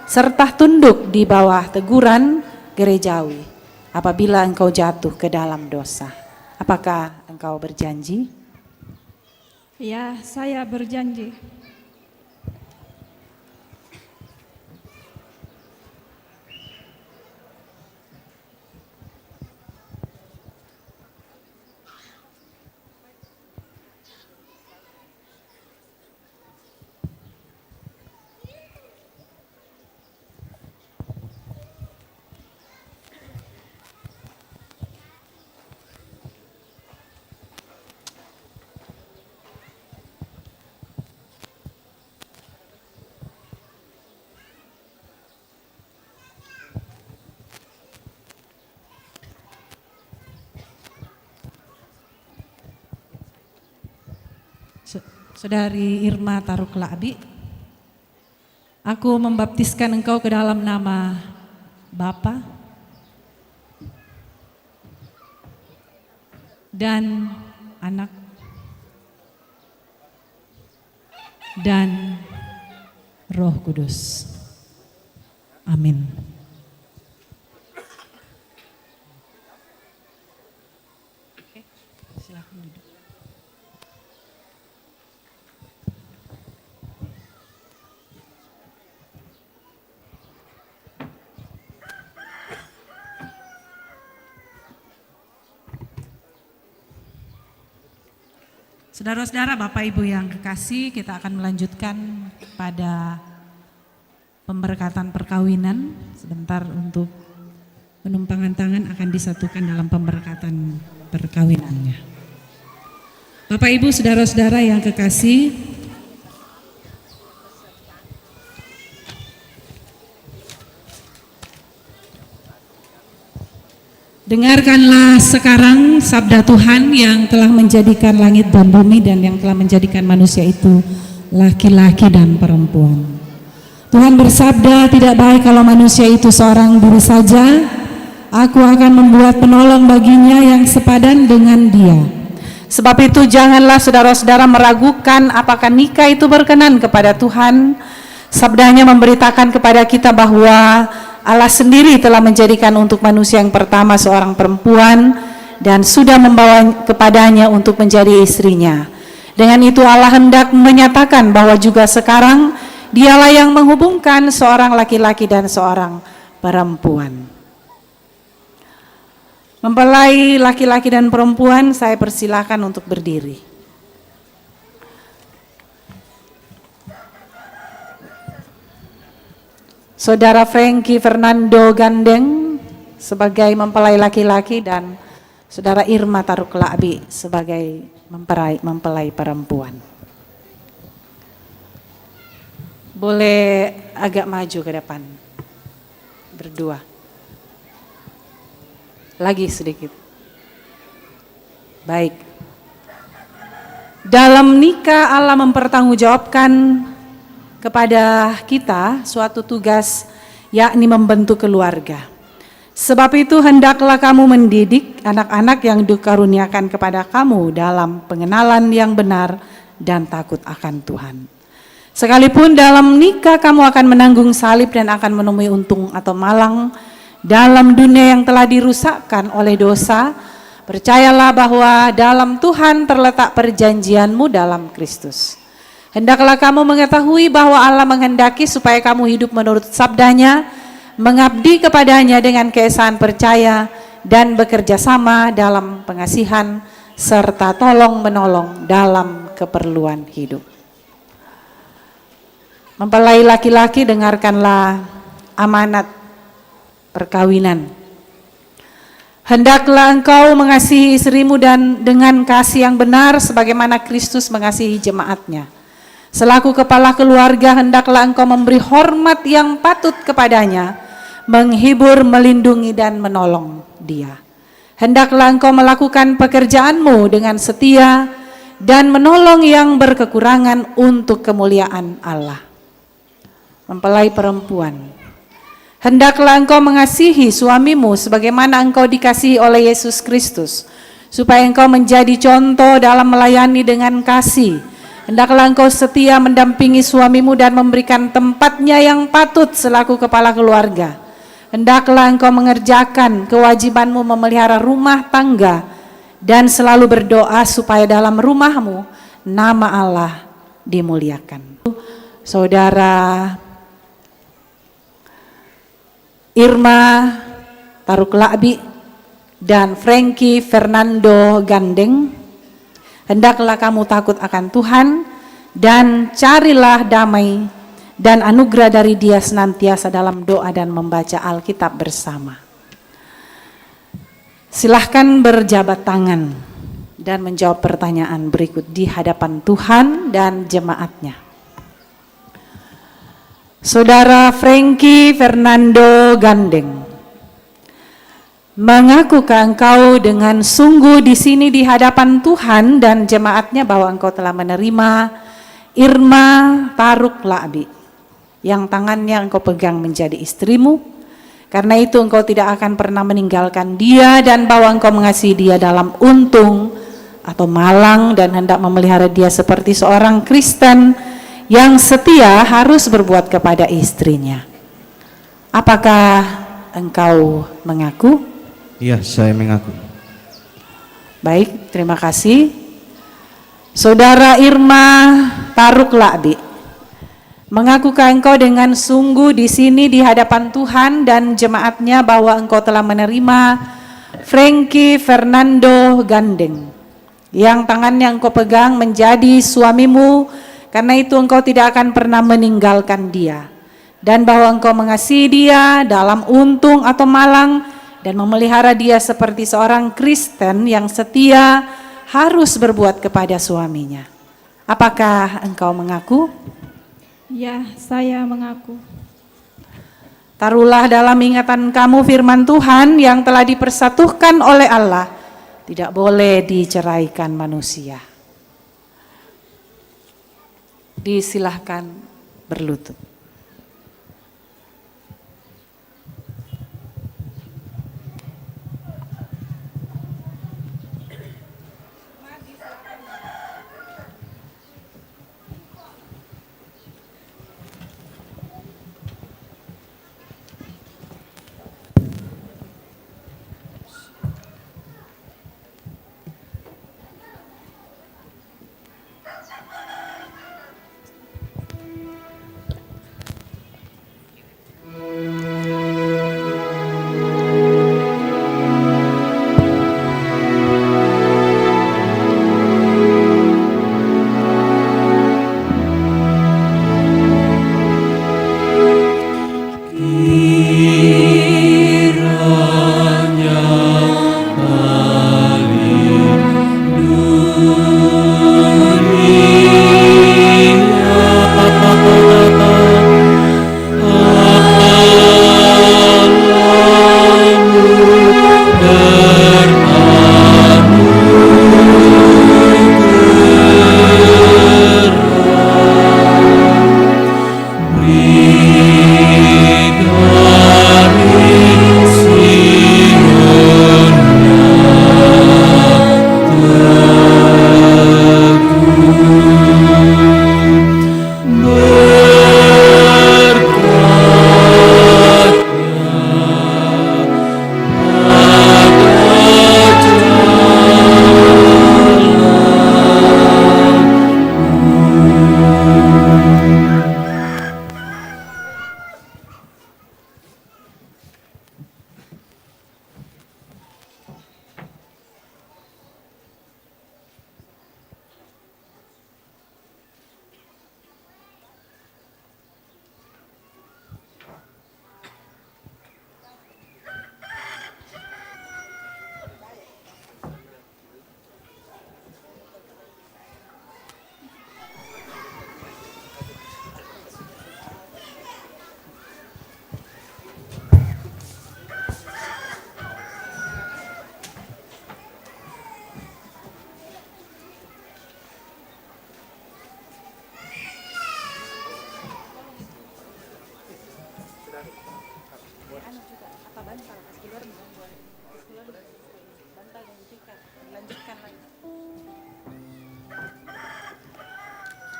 serta tunduk di bawah teguran gerejawi apabila engkau jatuh ke dalam dosa? Apakah engkau berjanji? Ya, saya berjanji. Saudari Irma Taruk Laabi, aku membaptiskan engkau ke dalam nama Bapa dan Anak dan Roh Kudus. Amin. Silakan duduk. Saudara-saudara, Bapak Ibu yang kekasih, kita akan melanjutkan pada pemberkatan perkawinan. Sebentar untuk penumpangan tangan akan disatukan dalam pemberkatan perkawinannya. Bapak Ibu, saudara-saudara yang kekasih, dengarkanlah sekarang sabda Tuhan yang telah menjadikan langit dan bumi dan yang telah menjadikan manusia itu laki-laki dan perempuan. Tuhan bersabda, tidak baik kalau manusia itu seorang diri saja. Aku akan membuat penolong baginya yang sepadan dengan dia. Sebab itu janganlah saudara-saudara meragukan apakah nikah itu berkenan kepada Tuhan. Sabdanya memberitakan kepada kita bahwa Allah sendiri telah menjadikan untuk manusia yang pertama seorang perempuan dan sudah membawa kepadanya untuk menjadi istrinya. Dengan itu Allah hendak menyatakan bahwa juga sekarang dialah yang menghubungkan seorang laki-laki dan seorang perempuan. Mempelai laki-laki dan perempuan, saya persilahkan untuk berdiri. Saudara Frankie Fernando Gandeng sebagai mempelai laki-laki dan Saudara Irma Taruk Laabi sebagai mempelai perempuan. Boleh agak maju ke depan. Berdua. Lagi sedikit. Baik. Dalam nikah Allah mempertanggungjawabkan kepada kita suatu tugas, yakni membentuk keluarga. Sebab itu hendaklah kamu mendidik anak-anak yang dikaruniakan kepada kamu dalam pengenalan yang benar dan takut akan Tuhan. Sekalipun dalam nikah kamu akan menanggung salib dan akan menemui untung atau malang dalam dunia yang telah dirusakkan oleh dosa, percayalah bahwa dalam Tuhan terletak perjanjianmu dalam Kristus. Hendaklah kamu mengetahui bahwa Allah menghendaki supaya kamu hidup menurut sabdanya, mengabdi kepadanya dengan keesaan percaya dan bekerja sama dalam pengasihan serta tolong menolong dalam keperluan hidup. Mempelai laki-laki, dengarkanlah amanat perkawinan. Hendaklah engkau mengasihi istrimu dan dengan kasih yang benar sebagaimana Kristus mengasihi jemaatnya. Selaku kepala keluarga, hendaklah engkau memberi hormat yang patut kepadanya, menghibur, melindungi dan menolong dia. Hendaklah engkau melakukan pekerjaanmu dengan setia dan menolong yang berkekurangan untuk kemuliaan Allah. Mempelai perempuan, hendaklah engkau mengasihi suamimu sebagaimana engkau dikasihi oleh Yesus Kristus, supaya engkau menjadi contoh dalam melayani dengan kasih. Hendaklah engkau setia mendampingi suamimu dan memberikan tempatnya yang patut selaku kepala keluarga. Hendaklah engkau mengerjakan kewajibanmu memelihara rumah tangga dan selalu berdoa supaya dalam rumahmu nama Allah dimuliakan. Saudara Irma Taruk Lakbi dan Frankie Fernando Gandeng, hendaklah kamu takut akan Tuhan dan carilah damai dan anugerah dari Dia senantiasa dalam doa dan membaca Alkitab bersama. Silahkan berjabat tangan dan menjawab pertanyaan berikut di hadapan Tuhan dan jemaatnya. Saudara Frankie Fernando Gandeng, mengakukah engkau dengan sungguh di sini di hadapan Tuhan dan jemaatnya bahwa engkau telah menerima Irma Taruk Lakbi yang tangannya engkau pegang menjadi istrimu, karena itu engkau tidak akan pernah meninggalkan dia dan bahwa engkau mengasihi dia dalam untung atau malang dan hendak memelihara dia seperti seorang Kristen yang setia harus berbuat kepada istrinya? Apakah engkau mengaku? Iya, saya mengaku. Baik, terima kasih. Saudara Irma Taruk Lakbi, mengakukah engkau dengan sungguh di sini di hadapan Tuhan dan jemaatnya bahwa engkau telah menerima Frankie Fernando Gandeng yang tangannya engkau pegang menjadi suamimu, karena itu engkau tidak akan pernah meninggalkan dia, dan bahwa engkau mengasihi dia dalam untung atau malang dan memelihara dia seperti seorang Kristen yang setia harus berbuat kepada suaminya? Apakah engkau mengaku? Ya, saya mengaku. Taruhlah dalam ingatan kamu firman Tuhan yang telah dipersatukan oleh Allah tidak boleh diceraikan manusia. Disilahkan berlutut.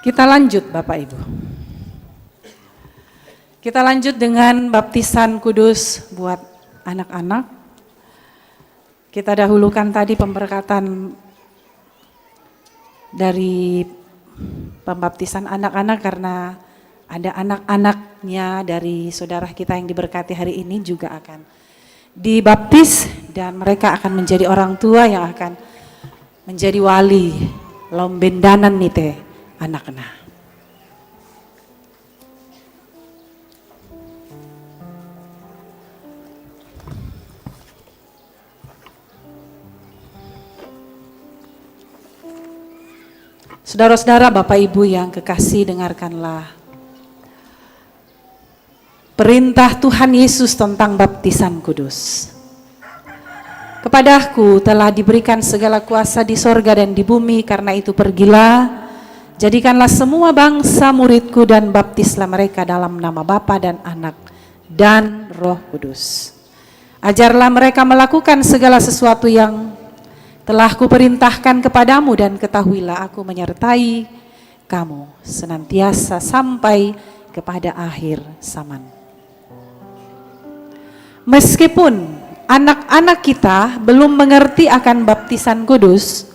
Kita lanjut Bapak Ibu. Kita lanjut dengan baptisan kudus buat anak-anak. Kita dahulukan tadi pemberkatan dari pembaptisan anak-anak karena ada anak-anaknya dari saudara kita yang diberkati hari ini juga akan dibaptis dan mereka akan menjadi orang tua yang akan menjadi wali lombendanan nite anak-anak. Saudara-saudara, Bapak Ibu yang kekasih, dengarkanlah perintah Tuhan Yesus tentang baptisan kudus. Kepadaku telah diberikan segala kuasa di sorga dan di bumi, karena itu pergilah, jadikanlah semua bangsa muridku dan baptislah mereka dalam nama Bapa dan Anak dan Roh Kudus. Ajarlah mereka melakukan segala sesuatu yang telah kuperintahkan kepadamu, dan ketahuilah aku menyertai kamu senantiasa sampai kepada akhir zaman. Meskipun anak-anak kita belum mengerti akan baptisan kudus,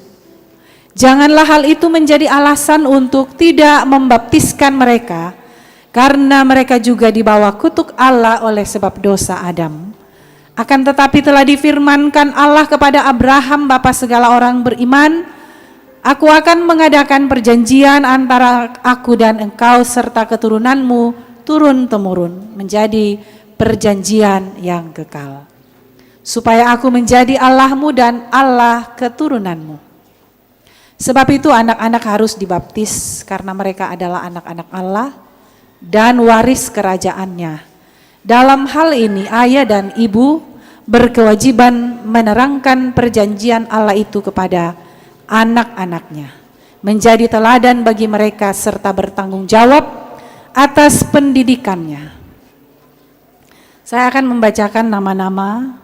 janganlah hal itu menjadi alasan untuk tidak membaptiskan mereka, karena mereka juga dibawa kutuk Allah oleh sebab dosa Adam. Akan tetapi telah difirmankan Allah kepada Abraham bapa segala orang beriman, aku akan mengadakan perjanjian antara aku dan engkau serta keturunanmu turun-temurun menjadi perjanjian yang kekal, supaya aku menjadi Allahmu dan Allah keturunanmu. Sebab itu anak-anak harus dibaptis karena mereka adalah anak-anak Allah dan waris kerajaannya. Dalam hal ini ayah dan ibu berkewajiban menerangkan perjanjian Allah itu kepada anak-anaknya, menjadi teladan bagi mereka serta bertanggung jawab atas pendidikannya. Saya akan membacakan nama-nama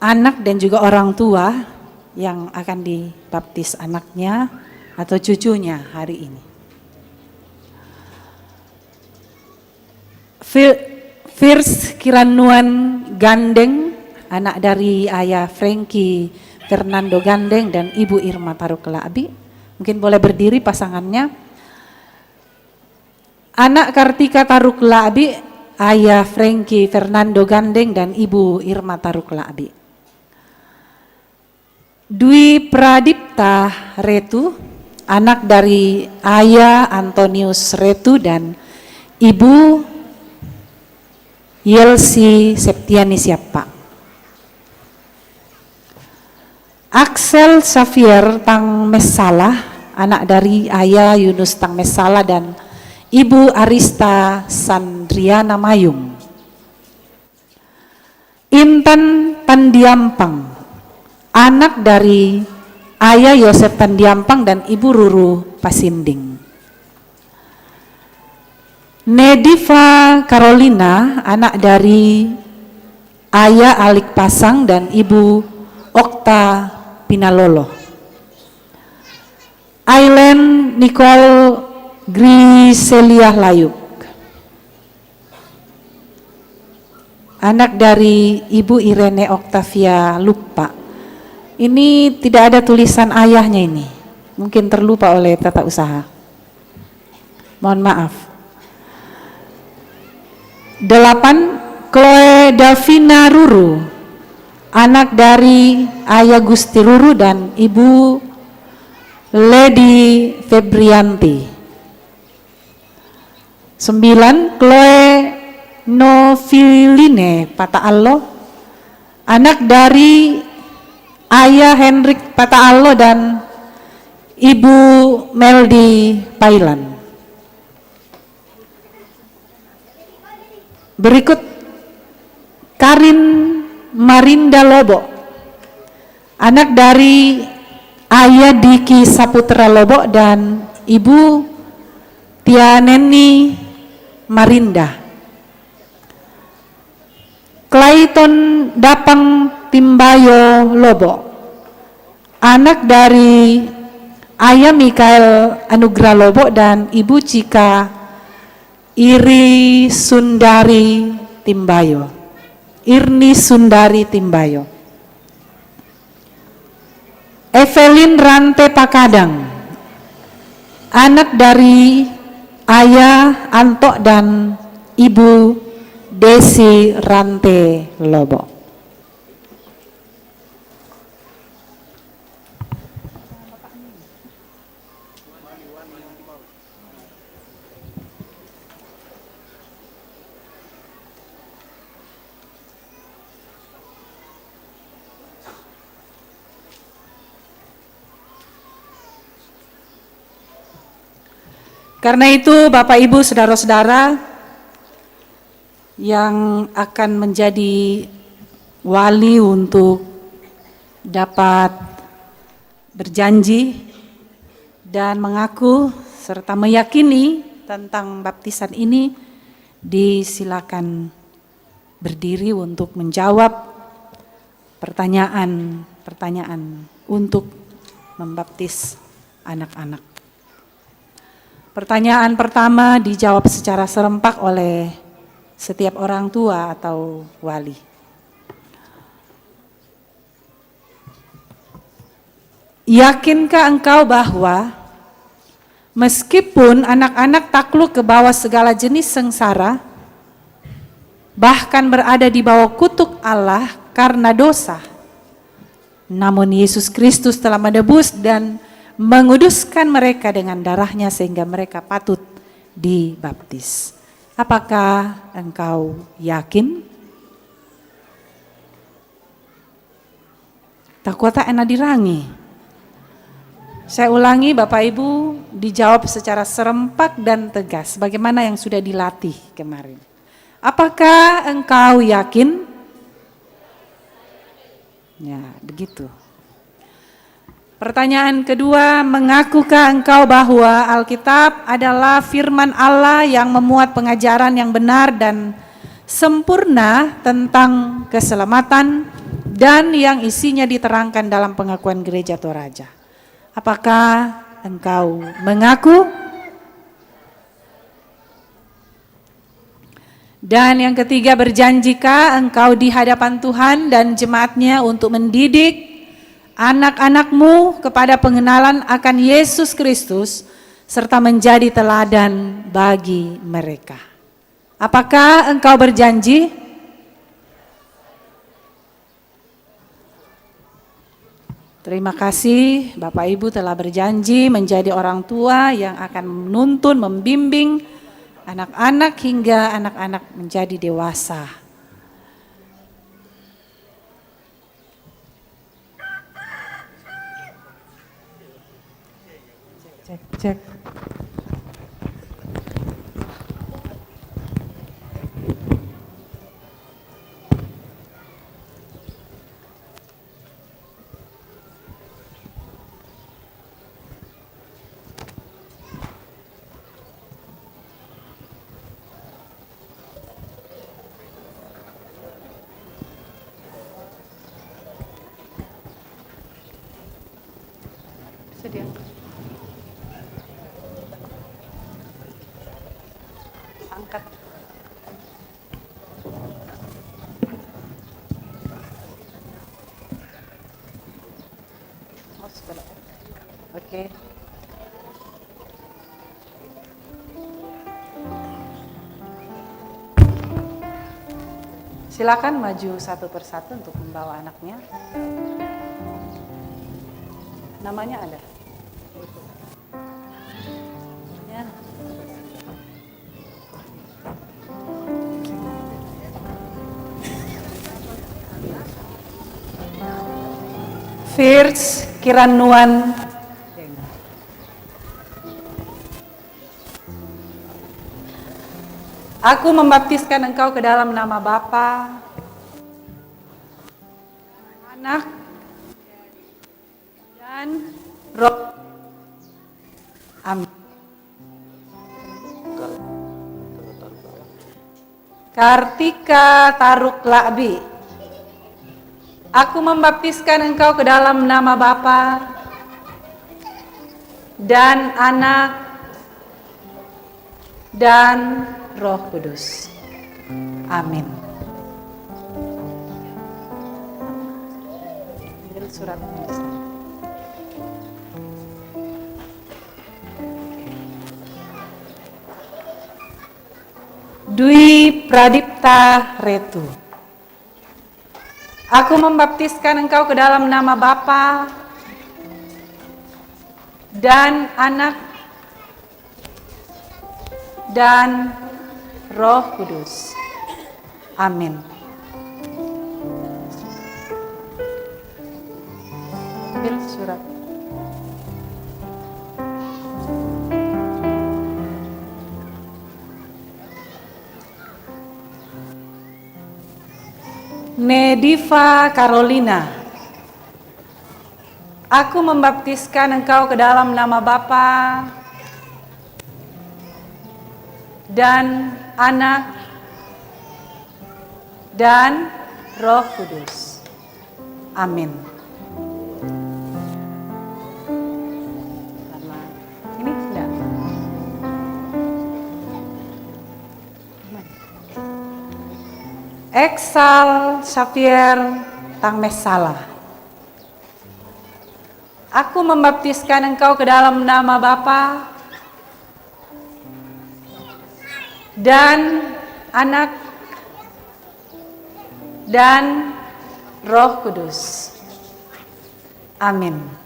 anak dan juga orang tua yang akan dibaptis anaknya atau cucunya hari ini. First Kiranuan Gandeng, anak dari ayah Frankie Fernando Gandeng dan ibu Irma Tarukla Abi. Mungkin boleh berdiri pasangannya. Anak Kartika Tarukla Abi, ayah Frankie Fernando Gandeng dan ibu Irma Tarukla Abi. Dwi Pradipta Retu, anak dari ayah Antonius Retu dan ibu Yelsi Septiani Siapa. Axel Xavier Tang Mesala, anak dari ayah Yunus Tang Mesala dan ibu Arista Sandriana Mayung. Intan Tandiampang, anak dari ayah Yosef Tandiampang dan ibu Ruru Pasinding. Nediva Carolina, anak dari ayah Alik Pasang dan ibu Okta Pinalolo. Aileen Nicole Griselia Layuk, anak dari ibu Irene Octavia Lupa. Ini tidak ada tulisan ayahnya ini, mungkin terlupa oleh tata usaha. Mohon maaf. 8. Chloe Davina Ruru, anak dari ayah Gusti Ruru dan ibu Lady Febrianti. 9. Chloe Noviline Pataallo, anak dari ayah Hendrik Pataallo dan ibu Meldi Pailan. Berikut Karin Marinda Lobo, anak dari ayah Diki Saputra Lobo dan ibu Tianeni Marinda. Clayton Dapang Timbayo Lobo, anak dari Ayah Mikael Anugrah Lobo dan Ibu Cika Irni Sundari Timbayo. Evelyn Rante Pakadang, anak dari Ayah Anto dan Ibu Desi Rante Lobo. Karena itu Bapak Ibu saudara-saudara yang akan menjadi wali untuk dapat berjanji dan mengaku serta meyakini tentang baptisan ini, disilakan berdiri untuk menjawab pertanyaan untuk membaptis anak-anak. Pertanyaan pertama dijawab secara serempak oleh setiap orang tua atau wali. Yakinkah engkau bahwa meskipun anak-anak takluk ke bawah segala jenis sengsara, bahkan berada di bawah kutuk Allah karena dosa, namun Yesus Kristus telah menebus dan menguduskan mereka dengan darahnya sehingga mereka patut dibaptis? Apakah engkau yakin? Tak kuota enak dirangi. Saya ulangi Bapak Ibu, dijawab secara serempak dan tegas bagaimana yang sudah dilatih kemarin. Apakah engkau yakin? Ya, begitu. Pertanyaan kedua, mengakukah engkau bahwa Alkitab adalah firman Allah yang memuat pengajaran yang benar dan sempurna tentang keselamatan dan yang isinya diterangkan dalam pengakuan Gereja Toraja? Apakah engkau mengaku? Dan yang ketiga, berjanjikah engkau di hadapan Tuhan dan jemaatnya untuk mendidik anak-anakmu kepada pengenalan akan Yesus Kristus serta menjadi teladan bagi mereka? Apakah engkau berjanji? Terima kasih Bapak Ibu telah berjanji menjadi orang tua yang akan menuntun, membimbing anak-anak hingga anak-anak menjadi dewasa. Cek. Sedia. Angkat. Oke. Silakan maju satu persatu untuk membawa anaknya. Namanya ada. Ya. First Kiranuan Aku membaptiskan engkau ke dalam nama Bapa, Anak, dan Roh. Amin. Kartika Taruk Lakbi, aku membaptiskan engkau ke dalam nama Bapa dan Anak dan Roh Kudus. Amin. Ambil surat penulisan. Dwi Pradipta Retu, aku membaptiskan engkau ke dalam nama Bapa dan Anak dan Roh Kudus. Amin. Ambil surat. Nediva Carolina, aku membaptiskan engkau ke dalam nama Bapa dan Anak dan Roh Kudus. Amin. Ini enggak. Eksal Xavier Tangmesala, aku membaptiskan engkau ke dalam nama Bapa dan Anak dan Roh Kudus. Amin.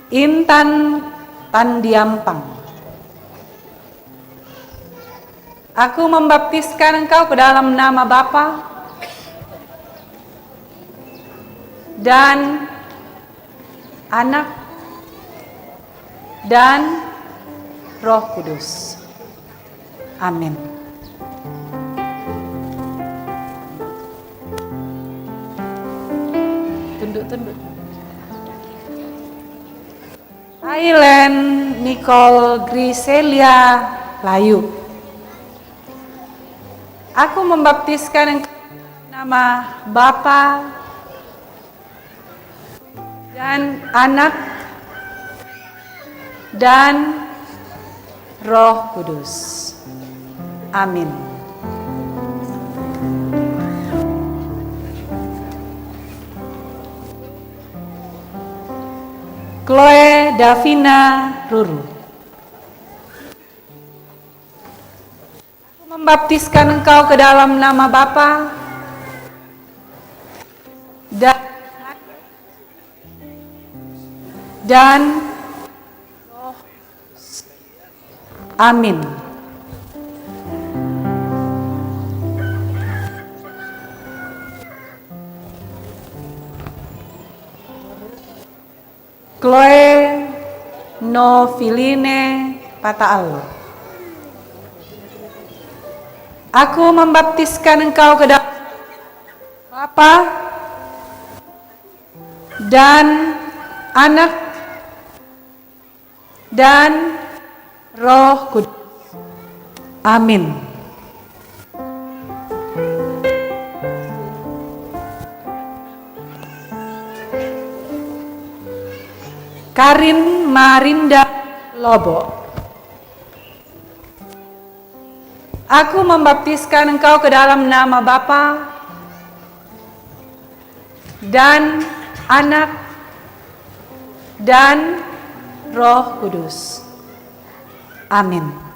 Intan Tandiampang, aku membaptiskan engkau ke dalam nama Bapa dan Anak dan Roh Kudus. Amin. Tunduk-tunduk. Aileen Nicole Griselia Layu, aku membaptiskan engkau nama Bapa dan Anak dan Roh Kudus. Amin. Chloe Davina Ruru, aku membaptiskan engkau ke dalam nama Bapa dan Roh. Amin. Chloe Noviline Pataal, aku membaptiskan engkau ke dalam Bapa dan Anak dan Roh Kudus. Amin. Karin Marinda Lobo, aku membaptiskan engkau ke dalam nama Bapa dan Anak dan Roh Kudus. Amin.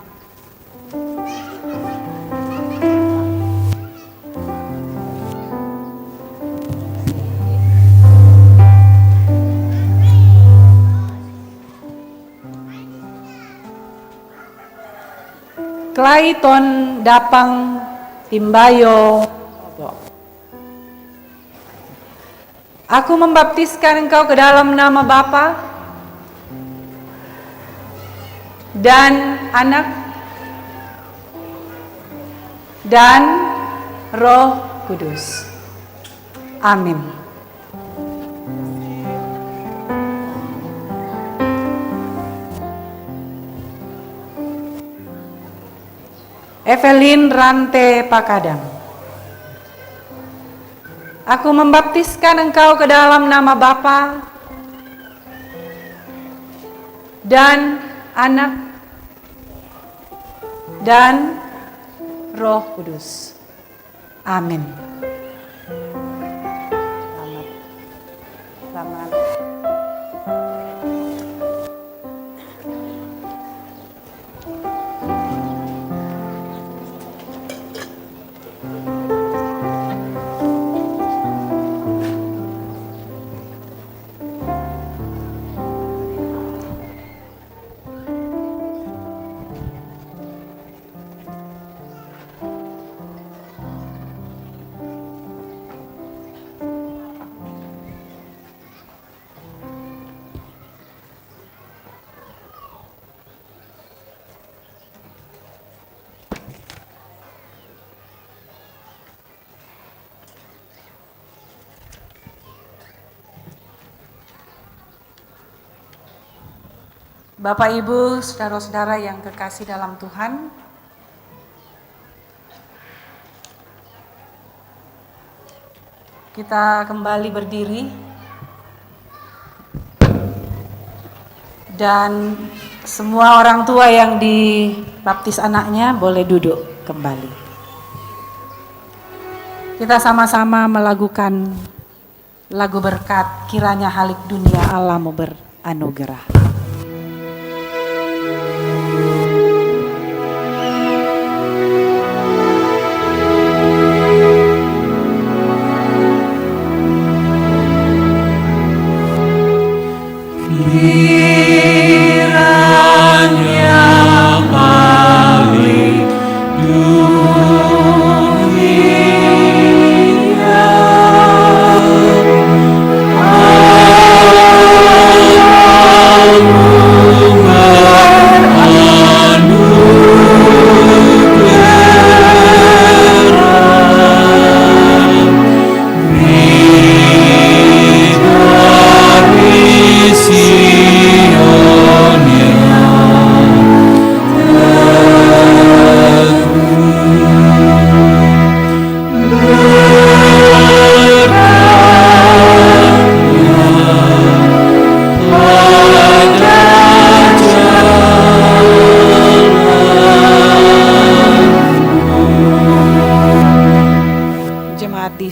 Clayton Dapang Timbayo, aku membaptiskan engkau ke dalam nama Bapa dan Anak dan Roh Kudus. Amin. Evelyn Rante Pakadang. Aku membaptiskan engkau ke dalam nama Bapa dan Anak dan Roh Kudus. Amin. Selamat. Bapak, Ibu, saudara-saudara yang kekasih dalam Tuhan, kita kembali berdiri dan semua orang tua yang dibaptis anaknya boleh duduk kembali. Kita sama-sama melakukan lagu berkat, kiranya halik dunia Allahmu beranugerah.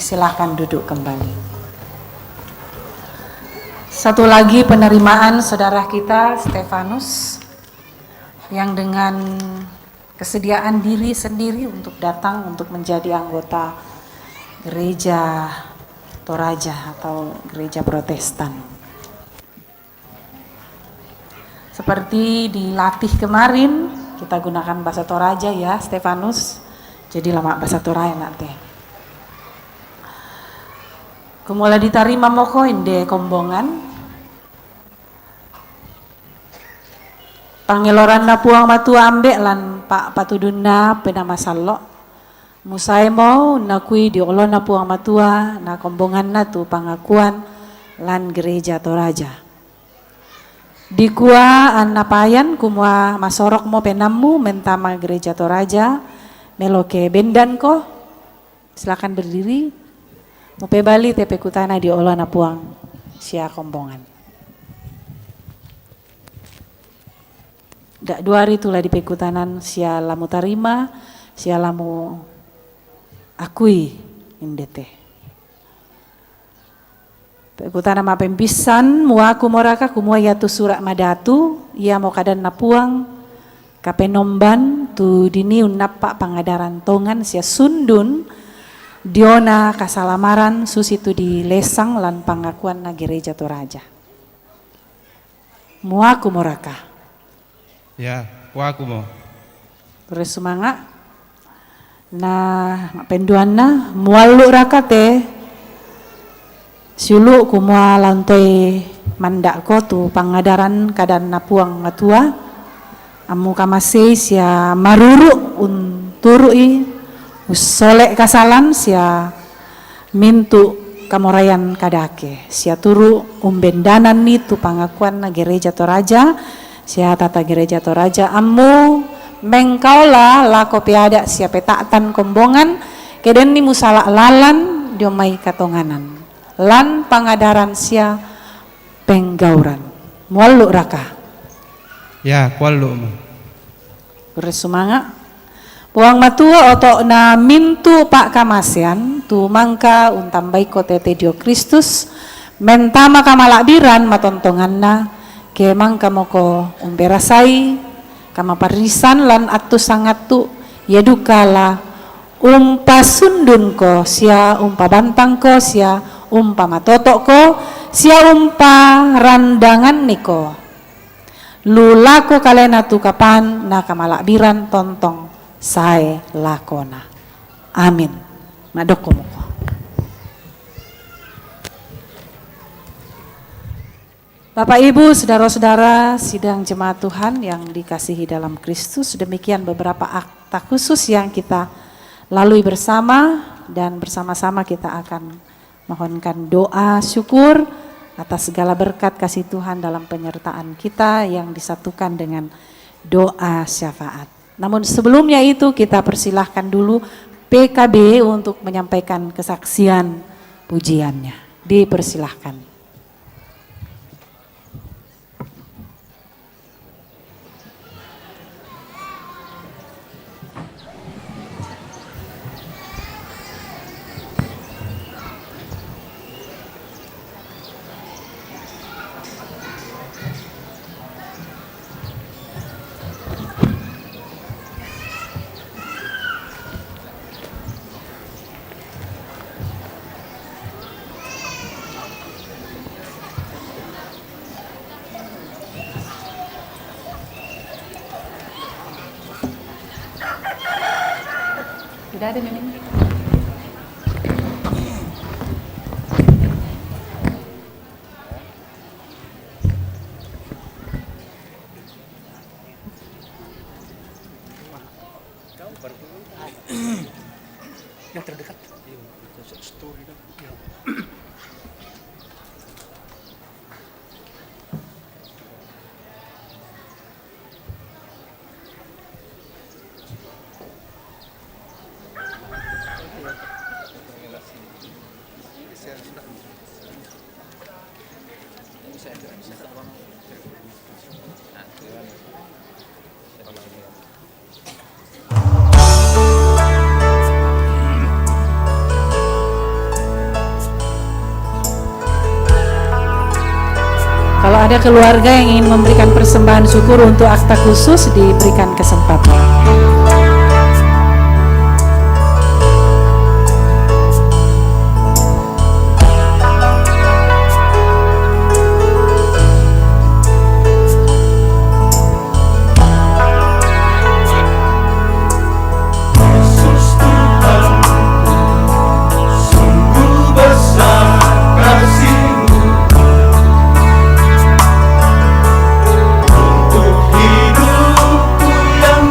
Silahkan duduk kembali. Satu lagi penerimaan saudara kita Stefanus yang dengan kesediaan diri sendiri untuk datang untuk menjadi anggota gereja Toraja atau gereja Protestan. Seperti dilatih kemarin, kita gunakan bahasa Toraja ya Stefanus, jadi lama bahasa Toraja nanti. Kumula ditarima mo ko inde kombongan. Pangeloran na puang matua ambek lan Pak Patudun na penamasallo. Musay mo nakui di olo na puang matua na kombongan na tu pangakuan lan gereja Toraja. Di kuah an napayan kumua masorok mo penamu mentama gereja Toraja meloke bendan ko. Silakan berdiri. Mupe bali tepe kutana di olo na puang sia kombongan. Dak 2 hari itulah di pekutanan sia lamu tarima, sia lamu akui indete. Pekutana ma pempisan muaku moraka kumua yatu surak madatu, ia mau kadan na puang kapenomban tu dini unapa pangadaran tongan sia sundun Diona kasalamaran susitu di lesang lan pangakuan na gereja Toraja. Muaku moraka. Ya, muaku mo. Terus semangat. Nah, penduan na mualu raka te. Siulu kumua lantai mandak ko tu pangadaran kadan napuang matua. Amu kamase sia maruru unturui. Solek kasalan sia mintu kamorayan kadake sia turu umbendanan ni tu pangakuan na gereja Toraja sia tata gereja Toraja ammu mengkaulah lako piada siapa taatan kombongan keden ni musala lalan diomai katonganan lan pangadaran sia penggauran mualu raka Ya, kualu ma. Bersumanga puang matua oto na mintu pak kamasian tu mangka untambai kote Dio Kristus mentama kamalakbiran matontonganna ke mangka moko umberasai kama parisan lan atu sangat tu yadukala umpa sundun ko sia umpa bantang ko sia umpa matotok ko sia umpa randangan niko lulako kalena tu kapan na kamalakbiran tontong sae lakona amin madoko moko. Bapak Ibu, saudara-saudara sidang jemaat Tuhan yang dikasihi dalam Kristus, demikian beberapa akta khusus yang kita lalui bersama dan bersama-sama kita akan mohonkan doa syukur atas segala berkat kasih Tuhan dalam penyertaan kita yang disatukan dengan doa syafaat. Namun sebelumnya itu kita persilahkan dulu PKB untuk menyampaikan kesaksian pujiannya. Dipersilahkan. Sudah ada memang. Yang terdekat. Kalau ada keluarga yang ingin memberikan persembahan syukur untuk akta khusus, diberikan kesempatan. Hidupku yang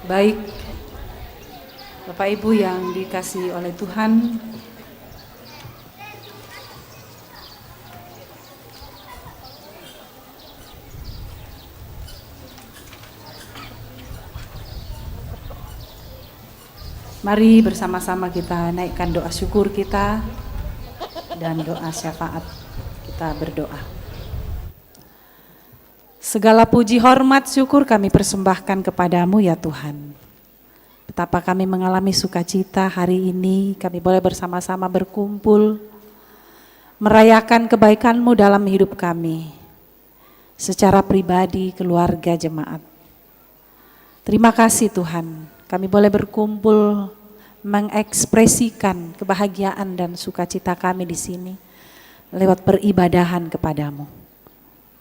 Baik, Bapak Ibu yang dikasihi oleh Tuhan, mari bersama-sama kita naikkan doa syukur kita dan doa syafaat. Kita berdoa. Segala puji, hormat, syukur kami persembahkan kepadamu ya Tuhan. Betapa kami mengalami sukacita hari ini, kami boleh bersama-sama berkumpul, merayakan kebaikan-Mu dalam hidup kami, secara pribadi, keluarga, jemaat. Terima kasih Tuhan, kami boleh berkumpul, mengekspresikan kebahagiaan dan sukacita kami di sini, lewat peribadahan kepadamu.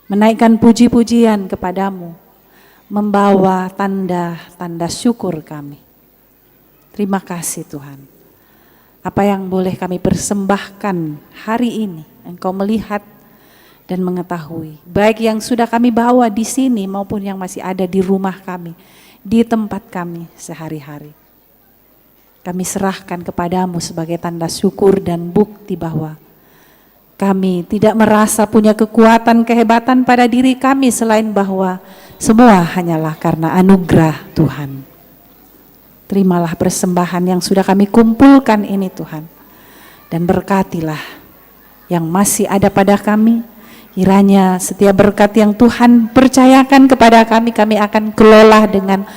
Menaikkan puji-pujian kepadamu, membawa tanda-tanda syukur kami. Terima kasih Tuhan. Apa yang boleh kami persembahkan hari ini, Engkau melihat dan mengetahui. Baik yang sudah kami bawa di sini maupun yang masih ada di rumah kami, di tempat kami sehari-hari. Kami serahkan kepadamu sebagai tanda syukur dan bukti bahwa kami tidak merasa punya kekuatan, kehebatan pada diri kami selain bahwa semua hanyalah karena anugerah Tuhan. Terimalah persembahan yang sudah kami kumpulkan ini Tuhan. Dan berkatilah yang masih ada pada kami. Kiranya setiap berkat yang Tuhan percayakan kepada kami, kami akan kelola dengan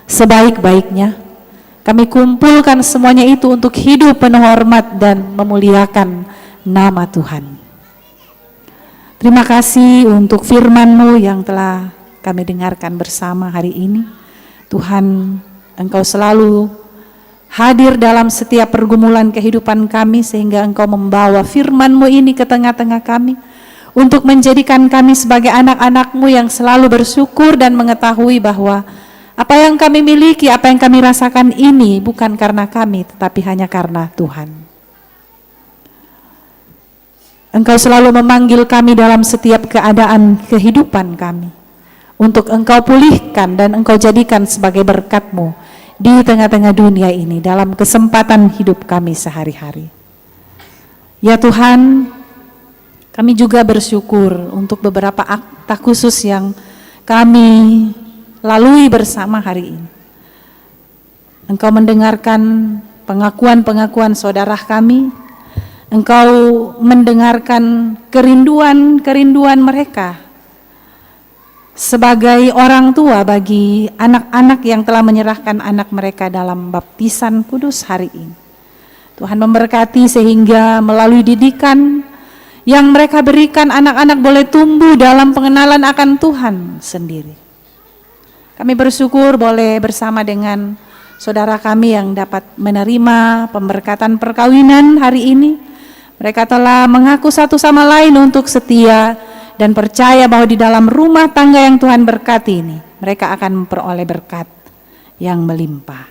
sebaik-baiknya. Kami kumpulkan semuanya itu untuk hidup penuh hormat dan memuliakan nama Tuhan. Terima kasih untuk firman-Mu yang telah kami dengarkan bersama hari ini. Tuhan, Engkau selalu hadir dalam setiap pergumulan kehidupan kami sehingga Engkau membawa firman-Mu ini ke tengah-tengah kami untuk menjadikan kami sebagai anak-anak-Mu yang selalu bersyukur dan mengetahui bahwa apa yang kami miliki, apa yang kami rasakan ini bukan karena kami tetapi hanya karena Tuhan. Engkau selalu memanggil kami dalam setiap keadaan kehidupan kami untuk Engkau pulihkan dan Engkau jadikan sebagai berkat-Mu di tengah-tengah dunia ini dalam kesempatan hidup kami sehari-hari. Ya Tuhan, kami juga bersyukur untuk beberapa akta khusus yang kami lalui bersama hari ini. Engkau mendengarkan pengakuan-pengakuan saudara kami, Engkau mendengarkan kerinduan-kerinduan mereka sebagai orang tua bagi anak-anak yang telah menyerahkan anak mereka dalam baptisan kudus hari ini. Tuhan memberkati sehingga melalui didikan yang mereka berikan, anak-anak boleh tumbuh dalam pengenalan akan Tuhan sendiri. Kami bersyukur boleh bersama dengan saudara kami yang dapat menerima pemberkatan perkawinan hari ini. Mereka telah mengaku satu sama lain untuk setia dan percaya bahwa di dalam rumah tangga yang Tuhan berkati ini, mereka akan memperoleh berkat yang melimpah.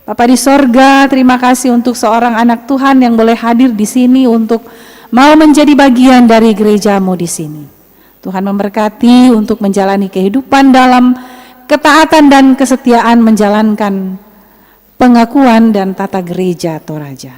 Bapa di sorga, terima kasih untuk seorang anak Tuhan yang boleh hadir di sini untuk mau menjadi bagian dari gereja-Mu di sini. Tuhan memberkati untuk menjalani kehidupan dalam ketaatan dan kesetiaan menjalankan pengakuan dan tata gereja Toraja.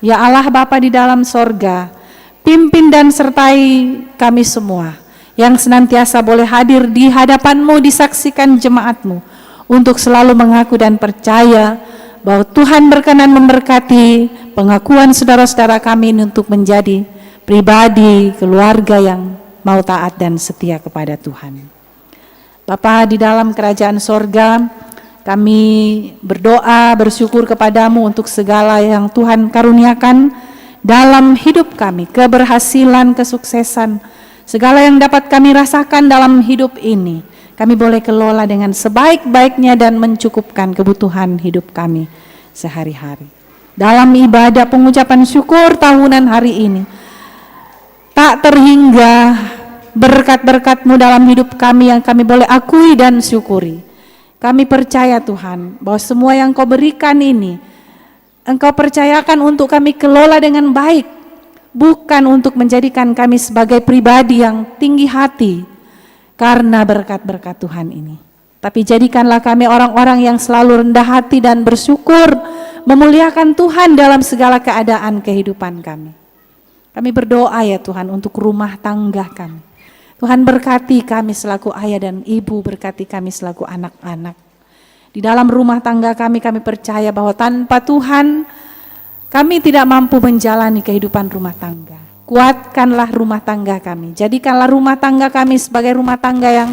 Ya Allah Bapa di dalam sorga, pimpin dan sertai kami semua yang senantiasa boleh hadir di hadapan-Mu, disaksikan jemaat-Mu untuk selalu mengaku dan percaya bahwa Tuhan berkenan memberkati pengakuan saudara-saudara kami ini untuk menjadi pribadi, keluarga yang mau taat dan setia kepada Tuhan. Bapa di dalam kerajaan sorga, kami berdoa, bersyukur kepadamu untuk segala yang Tuhan karuniakan dalam hidup kami, keberhasilan, kesuksesan, segala yang dapat kami rasakan dalam hidup ini, kami boleh kelola dengan sebaik-baiknya dan mencukupkan kebutuhan hidup kami sehari-hari. Dalam ibadah pengucapan syukur tahunan hari ini, tak terhingga berkat-berkat-Mu dalam hidup kami yang kami boleh akui dan syukuri. Kami percaya Tuhan bahwa semua yang Kau berikan ini Engkau percayakan untuk kami kelola dengan baik, bukan untuk menjadikan kami sebagai pribadi yang tinggi hati karena berkat-berkat Tuhan ini. Tapi jadikanlah kami orang-orang yang selalu rendah hati dan bersyukur, memuliakan Tuhan dalam segala keadaan kehidupan kami. Kami berdoa ya Tuhan untuk rumah tangga kami. Tuhan berkati kami selaku ayah dan ibu, berkati kami selaku anak-anak. Di dalam rumah tangga kami percaya bahwa tanpa Tuhan kami tidak mampu menjalani kehidupan rumah tangga. Kuatkanlah rumah tangga kami, jadikanlah rumah tangga kami sebagai rumah tangga yang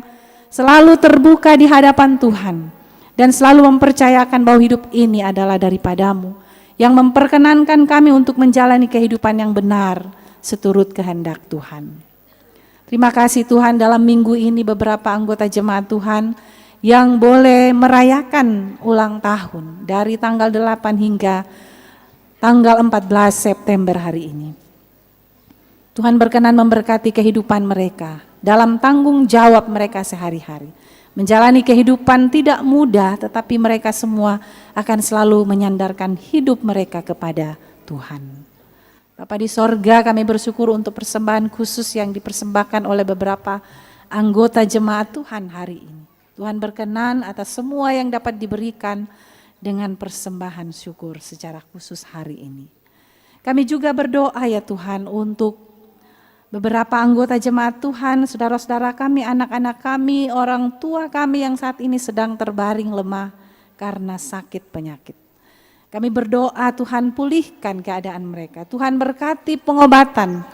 selalu terbuka di hadapan Tuhan dan selalu mempercayakan bahwa hidup ini adalah daripadamu yang memperkenankan kami untuk menjalani kehidupan yang benar seturut kehendak Tuhan. Terima kasih Tuhan, dalam minggu ini beberapa anggota jemaat Tuhan yang boleh merayakan ulang tahun dari tanggal 8 hingga tanggal 14 September hari ini. Tuhan berkenan memberkati kehidupan mereka dalam tanggung jawab mereka sehari-hari. Menjalani kehidupan tidak mudah, tetapi mereka semua akan selalu menyandarkan hidup mereka kepada Tuhan. Bapa di sorga, kami bersyukur untuk persembahan khusus yang dipersembahkan oleh beberapa anggota jemaat Tuhan hari ini. Tuhan berkenan atas semua yang dapat diberikan dengan persembahan syukur secara khusus hari ini. Kami juga berdoa ya Tuhan untuk beberapa anggota jemaat Tuhan, saudara-saudara kami, anak-anak kami, orang tua kami yang saat ini sedang terbaring lemah karena sakit penyakit. Kami berdoa Tuhan pulihkan keadaan mereka. Tuhan berkati pengobatan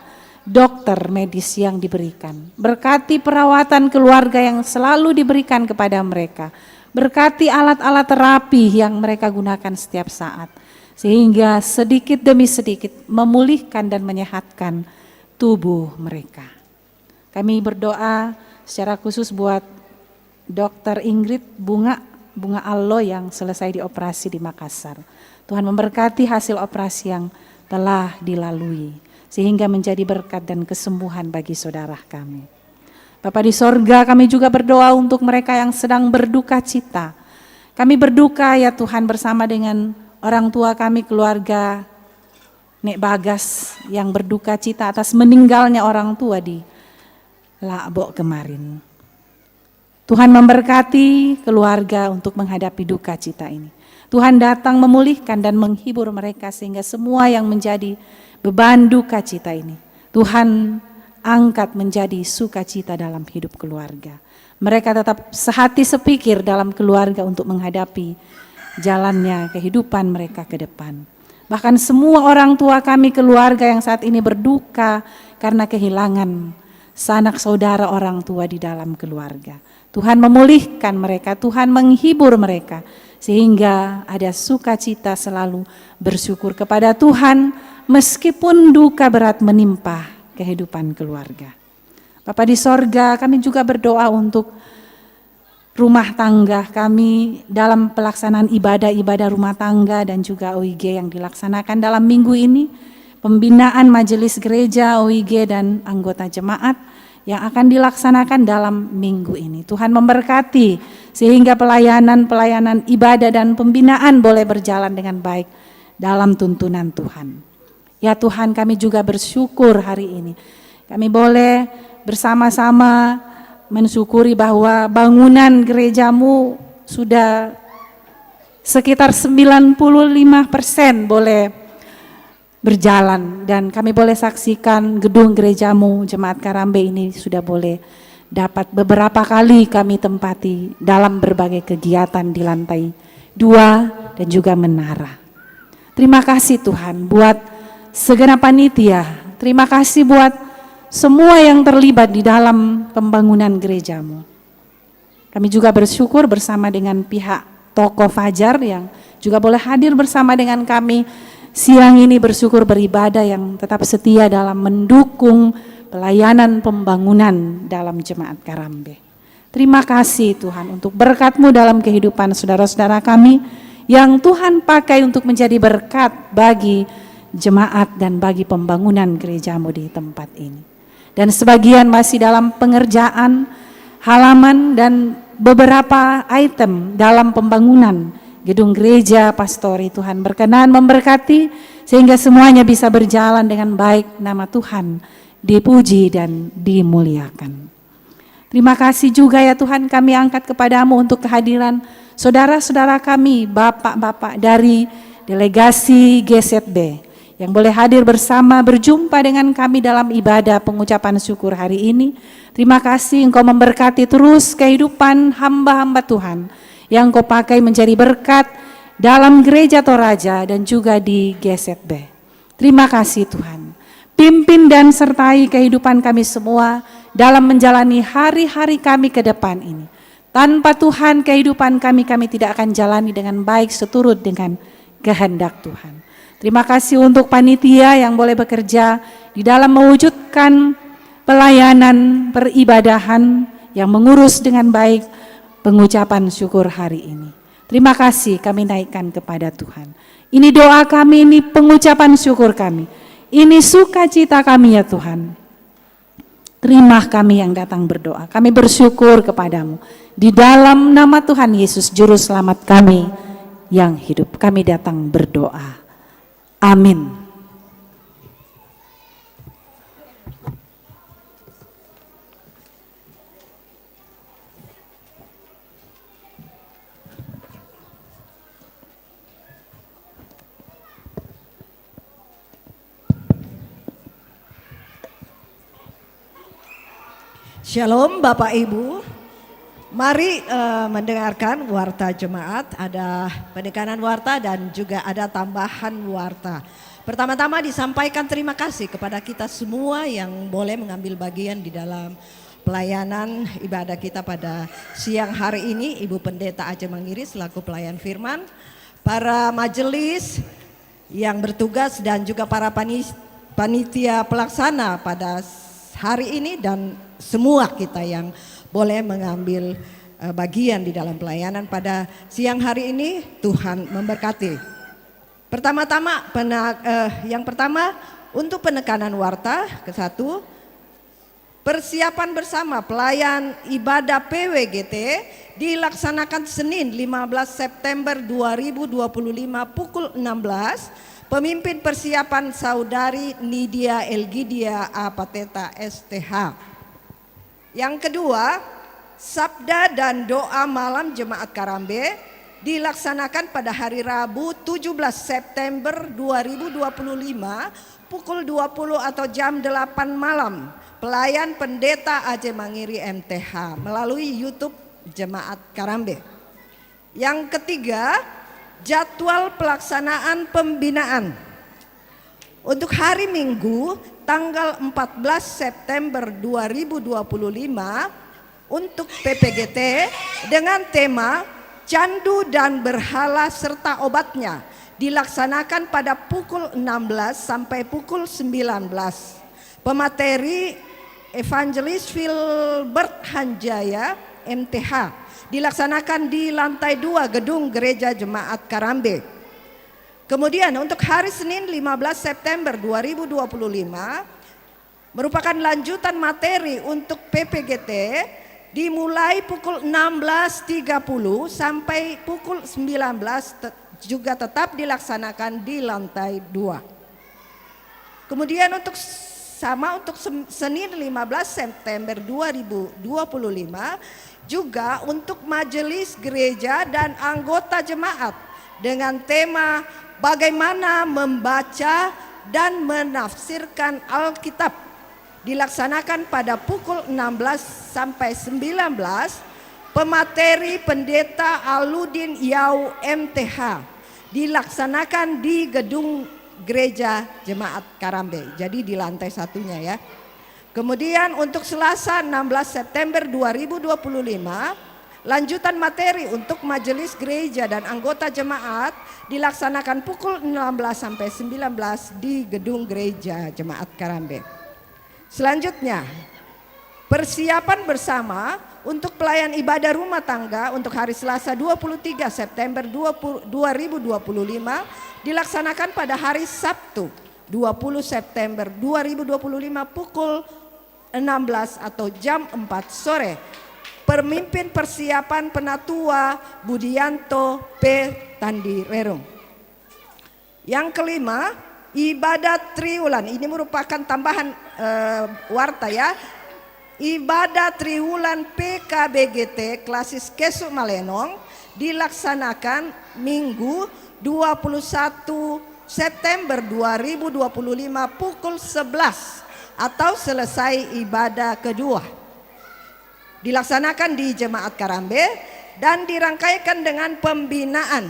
dokter medis yang diberikan. Berkati perawatan keluarga yang selalu diberikan kepada mereka. Berkati alat-alat terapi yang mereka gunakan setiap saat. Sehingga sedikit demi sedikit memulihkan dan menyehatkan tubuh mereka. Kami berdoa secara khusus buat Dr. Ingrid Bunga Allo yang selesai dioperasi di Makassar. Tuhan memberkati hasil operasi yang telah dilalui sehingga menjadi berkat dan kesembuhan bagi saudara kami. Bapa di sorga, kami juga berdoa untuk mereka yang sedang berduka cita. Kami berduka ya Tuhan bersama dengan orang tua kami, keluarga Nek Bagas yang berduka cita atas meninggalnya orang tua di Labok kemarin. Tuhan memberkati keluarga untuk menghadapi duka cita ini. Tuhan datang memulihkan dan menghibur mereka sehingga semua yang menjadi beban duka cita ini Tuhan angkat menjadi sukacita dalam hidup keluarga. Mereka tetap sehati sepikir dalam keluarga untuk menghadapi jalannya kehidupan mereka ke depan. Bahkan semua orang tua kami, keluarga yang saat ini berduka karena kehilangan sanak saudara orang tua di dalam keluarga. Tuhan memulihkan mereka, Tuhan menghibur mereka, sehingga ada sukacita selalu bersyukur kepada Tuhan meskipun duka berat menimpa kehidupan keluarga. Bapa di sorga, kami juga berdoa untuk rumah tangga kami dalam pelaksanaan ibadah-ibadah rumah tangga dan juga OIG yang dilaksanakan dalam minggu ini, pembinaan majelis gereja, OIG dan anggota jemaat yang akan dilaksanakan dalam minggu ini. Tuhan memberkati sehingga pelayanan ibadah dan pembinaan boleh berjalan dengan baik dalam tuntunan Tuhan. Ya Tuhan, kami juga bersyukur hari ini. Kami boleh bersama-sama mensyukuri bahwa bangunan gerejamu sudah sekitar 95% boleh berjalan, dan kami boleh saksikan gedung gerejamu Jemaat Karambe ini sudah boleh dapat beberapa kali kami tempati dalam berbagai kegiatan di lantai 2 dan juga menara. Terima kasih Tuhan buat segenap panitia, terima kasih buat semua yang terlibat di dalam pembangunan gerejamu. Kami juga bersyukur bersama dengan pihak Toko Fajar yang juga boleh hadir bersama dengan kami siang ini, bersyukur beribadah yang tetap setia dalam mendukung pelayanan pembangunan dalam Jemaat Karambe. Terima kasih Tuhan untuk berkat-Mu dalam kehidupan saudara-saudara kami yang Tuhan pakai untuk menjadi berkat bagi jemaat dan bagi pembangunan gerejamu di tempat ini. Dan sebagian masih dalam pengerjaan halaman dan beberapa item dalam pembangunan gedung gereja pastori. Tuhan berkenan memberkati sehingga semuanya bisa berjalan dengan baik, nama Tuhan dipuji dan dimuliakan. Terima kasih juga ya Tuhan, kami angkat kepadamu untuk kehadiran saudara-saudara kami, bapak-bapak dari delegasi GZB yang boleh hadir bersama berjumpa dengan kami dalam ibadah pengucapan syukur hari ini. Terima kasih Engkau memberkati terus kehidupan hamba-hamba Tuhan yang Engkau pakai menjadi berkat dalam gereja Toraja dan juga di GZB. Terima kasih Tuhan. Pimpin dan sertai kehidupan kami semua dalam menjalani hari-hari kami ke depan ini. Tanpa Tuhan kehidupan kami tidak akan jalani dengan baik seturut dengan kehendak Tuhan. Terima kasih untuk panitia yang boleh bekerja di dalam mewujudkan pelayanan peribadahan yang mengurus dengan baik pengucapan syukur hari ini. Terima kasih kami naikkan kepada Tuhan. Ini doa kami, ini pengucapan syukur kami. Ini sukacita kami ya Tuhan. Terima kami yang datang berdoa. Kami bersyukur kepadamu. Di dalam nama Tuhan Yesus Juru Selamat kami yang hidup. Kami datang berdoa. Amin. Shalom Bapak Ibu, mari mendengarkan warta jemaat, ada penekanan warta dan juga ada tambahan warta. Pertama-tama disampaikan terima kasih kepada kita semua yang boleh mengambil bagian di dalam pelayanan ibadah kita pada siang hari ini. Ibu Pendeta Aceh Mangiri selaku pelayan firman, para majelis yang bertugas dan juga para panitia pelaksana pada hari ini dan semua kita yang boleh mengambil bagian di dalam pelayanan pada siang hari ini. Tuhan memberkati. Pertama-tama yang pertama untuk penekanan warta ke-1, persiapan bersama pelayan ibadah PWGT dilaksanakan Senin 15 September 2025 pukul 16. Pemimpin persiapan Saudari Nidia Elgidia Apateta STH. Yang kedua, sabda dan doa malam Jemaat Karambe dilaksanakan pada hari Rabu 17 September 2025 pukul 20 atau jam 8 malam. Pelayan Pendeta Aceh Mangiri MTH melalui YouTube Jemaat Karambe. Yang ketiga, jadwal pelaksanaan pembinaan. Untuk hari Minggu tanggal 14 September 2025 untuk PPGT dengan tema Candu dan Berhala serta Obatnya dilaksanakan pada pukul 16 sampai pukul 19. Pemateri Evangelis Filbert Hanjaya MTH dilaksanakan di lantai 2 gedung Gereja Jemaat Karambe. Kemudian untuk hari Senin 15 September 2025 merupakan lanjutan materi untuk PPGT dimulai pukul 16.30 sampai pukul 19 juga tetap dilaksanakan di lantai 2. Kemudian untuk Senin 15 September 2025 juga untuk majelis gereja dan anggota jemaat dengan tema bagaimana membaca dan menafsirkan Alkitab dilaksanakan pada pukul 16 sampai 19. Pemateri Pendeta Aludin Yau MTH dilaksanakan di gedung Gereja Jemaat Karambe, jadi di lantai satunya ya. Kemudian untuk Selasa 16 September 2025 lanjutan materi untuk majelis gereja dan anggota jemaat dilaksanakan pukul 16 sampai 19 di gedung Gereja Jemaat Karambe. Selanjutnya, persiapan bersama untuk pelayan ibadah rumah tangga untuk hari Selasa 23 September 2025 dilaksanakan pada hari Sabtu 20 September 2025 pukul 16 atau jam 4 sore. Pemimpin persiapan Penatua Budianto P. Tandi Rerung. Yang kelima, ibadat triwulan. Ini merupakan tambahan warta ya. ibadah Triwulan PKBGT Klasis Kesuk Malenong dilaksanakan Minggu 21 September 2025 pukul 11 atau selesai ibadah kedua. Dilaksanakan di Jemaat Karambe dan dirangkaikan dengan pembinaan.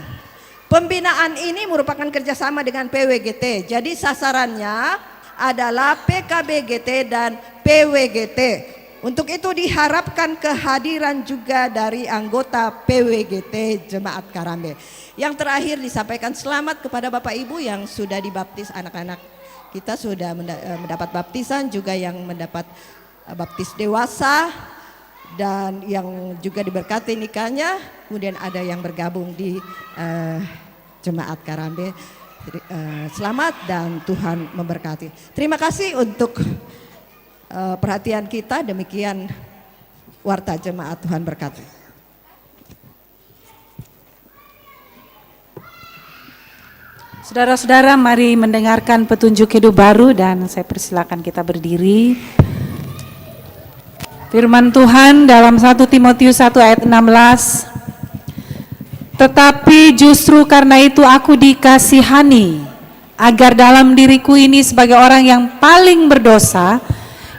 Pembinaan ini merupakan kerjasama dengan PWGT. Jadi sasarannya adalah PKBGT dan PWGT. Untuk itu diharapkan kehadiran juga dari anggota PWGT Jemaat Karambe. Yang terakhir disampaikan selamat kepada Bapak Ibu yang sudah dibaptis, anak-anak kita sudah mendapat baptisan, juga yang mendapat baptis dewasa, dan yang juga diberkati nikahnya, kemudian ada yang bergabung di Jemaat Karambe. Selamat dan Tuhan memberkati. Terima kasih untuk perhatian kita. Demikian warta jemaat, Tuhan berkati. Saudara-saudara, mari mendengarkan petunjuk hidup baru dan saya persilakan kita berdiri. Firman Tuhan dalam 1 Timotius 1 ayat 16. Tetapi justru karena itu aku dikasihani, agar dalam diriku ini sebagai orang yang paling berdosa,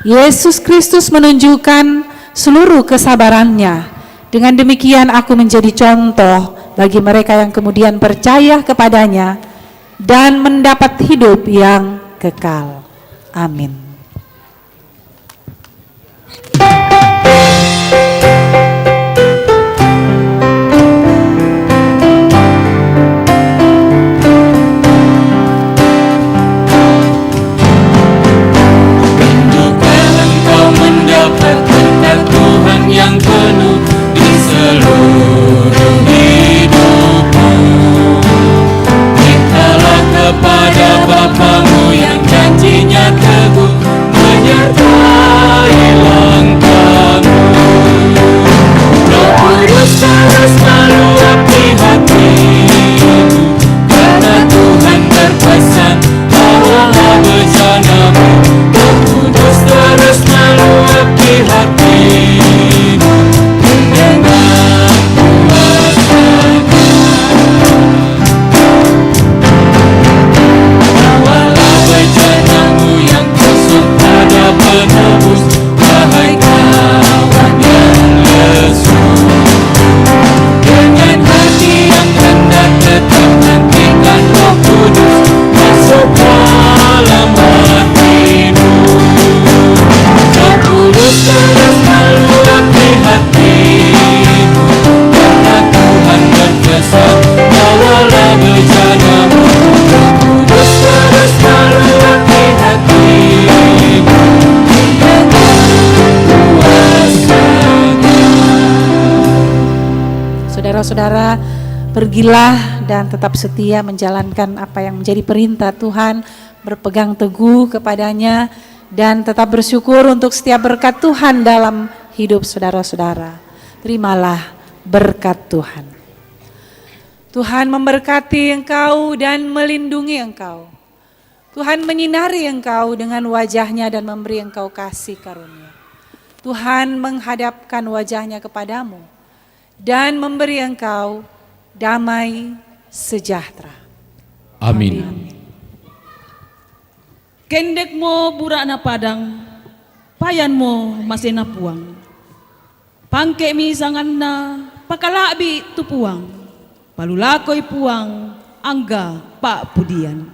Yesus Kristus menunjukkan seluruh kesabarannya. Dengan demikian aku menjadi contoh bagi mereka yang kemudian percaya kepadanya dan mendapat hidup yang kekal. Amin. Yang penuh di seluruh hidupmu. Mintalah kepada Bapamu yang janjinya teguh, menyertai langkahmu. Roh Kudus terus meluapi hatimu, karena Tuhan berpesan, bawalah bejanamu. Roh Kudus terus meluapi hatimu. Saudara-saudara, pergilah dan tetap setia menjalankan apa yang menjadi perintah Tuhan, berpegang teguh kepadanya dan tetap bersyukur untuk setiap berkat Tuhan dalam hidup saudara-saudara. Terimalah berkat Tuhan. Tuhan memberkati engkau dan melindungi engkau. Tuhan menyinari engkau dengan wajahnya dan memberi engkau kasih karunia. Tuhan menghadapkan wajahnya kepadamu dan memberi engkau damai sejahtera. Amin. Kendek mo burak na padang, payan mo masena puang. Pangke mi sangan na pakalabi tu puang. Palulakoy puang, angga pak pudian.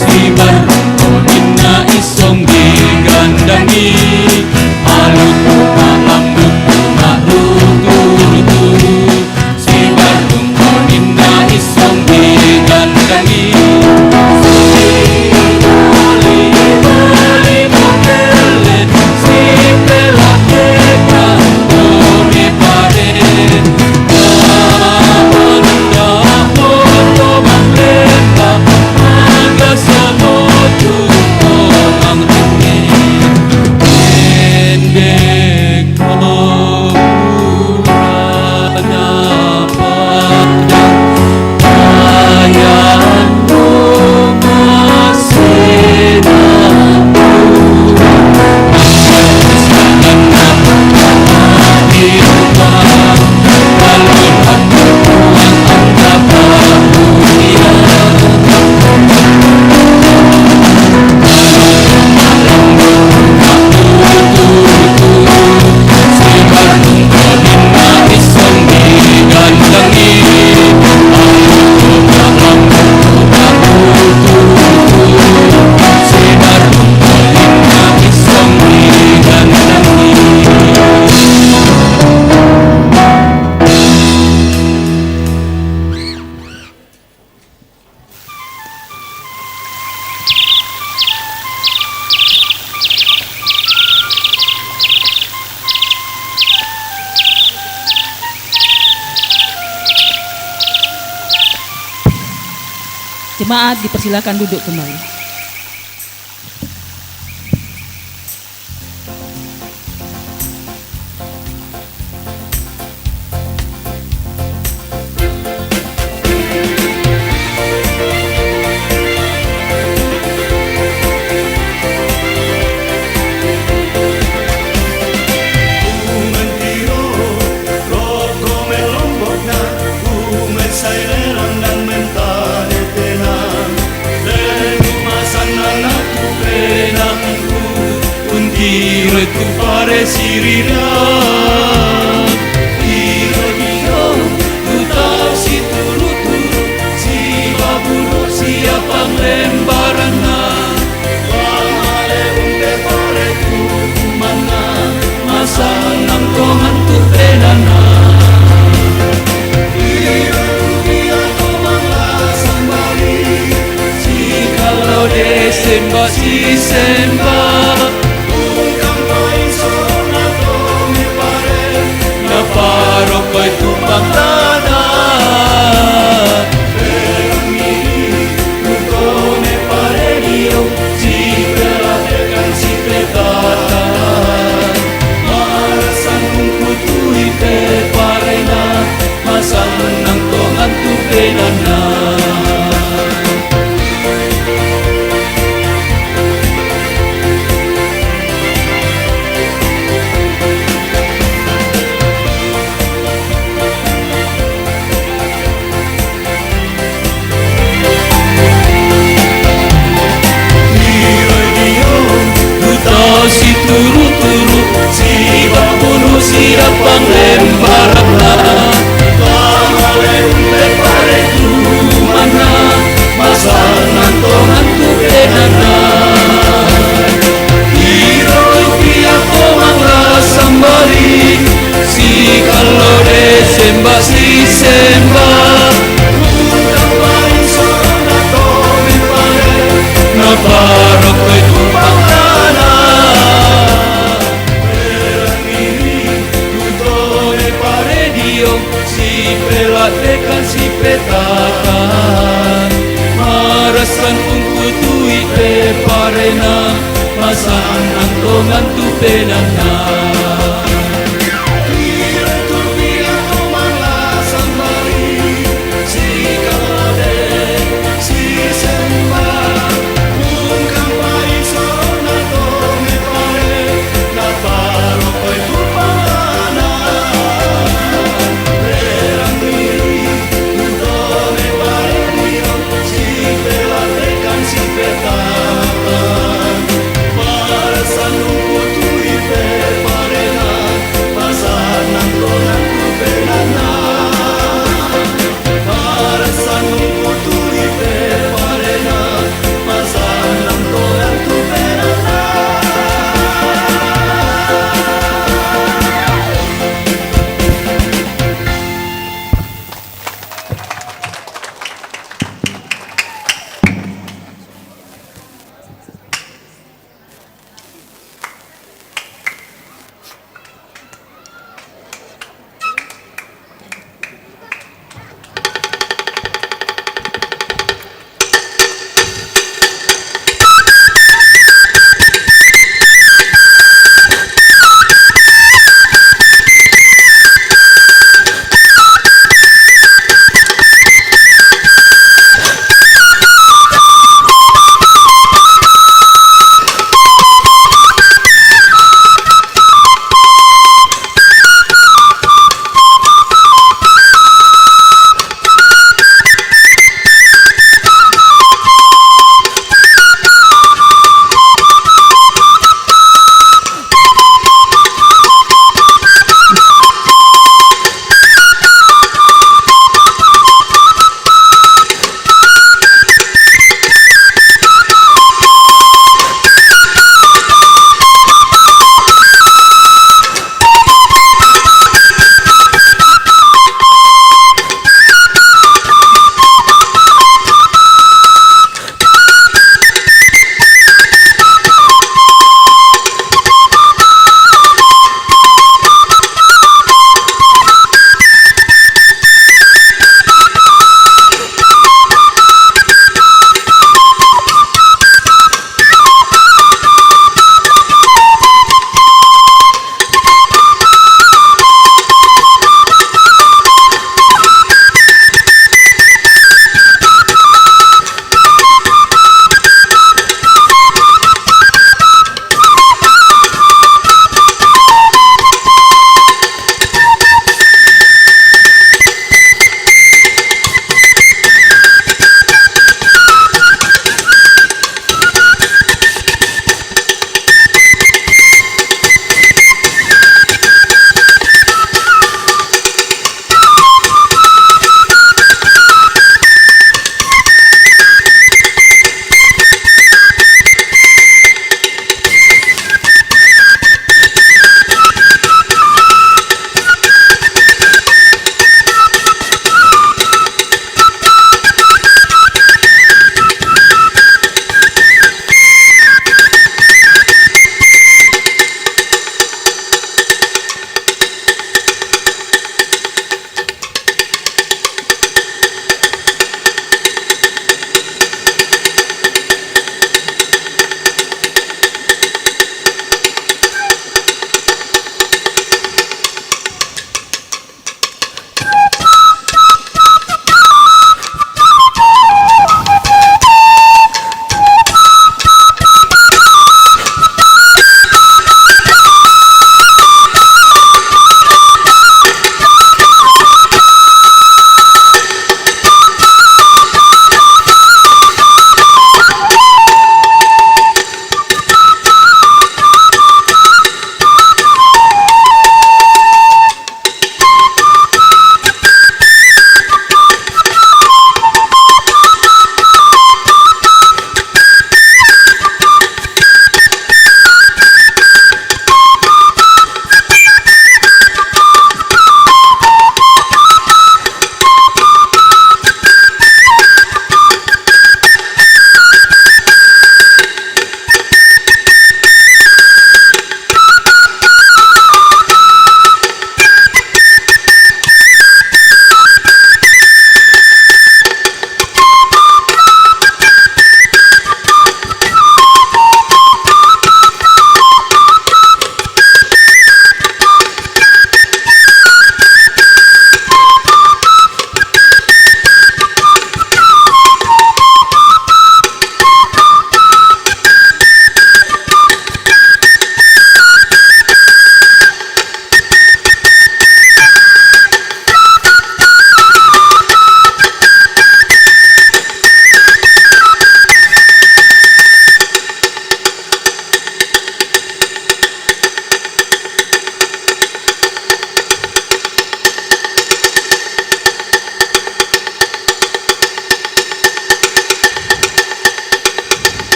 Si Bandung Odinda Isong Jemaat dipersilakan duduk kembali. Tu pare sirira Iro tu tahu si turu-turu Si baburu siapa lembarana Wahale unte pare tu mana Masa nang koman tu penana Iro dia komang lasang bali Si kalau desemba si sembah Paroko itu pangtana Permiri Nukone paredio Si pelatekan si petata Marasan ungkutui pe parena Masa menang tongan tu penana si turu-turu si babunu si rapang lembarana Wahale unte pare tu mana Masa nantongan tu penana Iro pia komang lasambari Si kalau desemba si sembah Undang paling sona tome pare Na paroko itu pangtana Si pelatekan si petakan Marasan ungkutui pe parena Masan antongan tu penana Ira tu bilang komang lasang bali Si kalade si sembah Ungkang pai sona tome pare Na paroko itu pangana Para sanung putui pe pare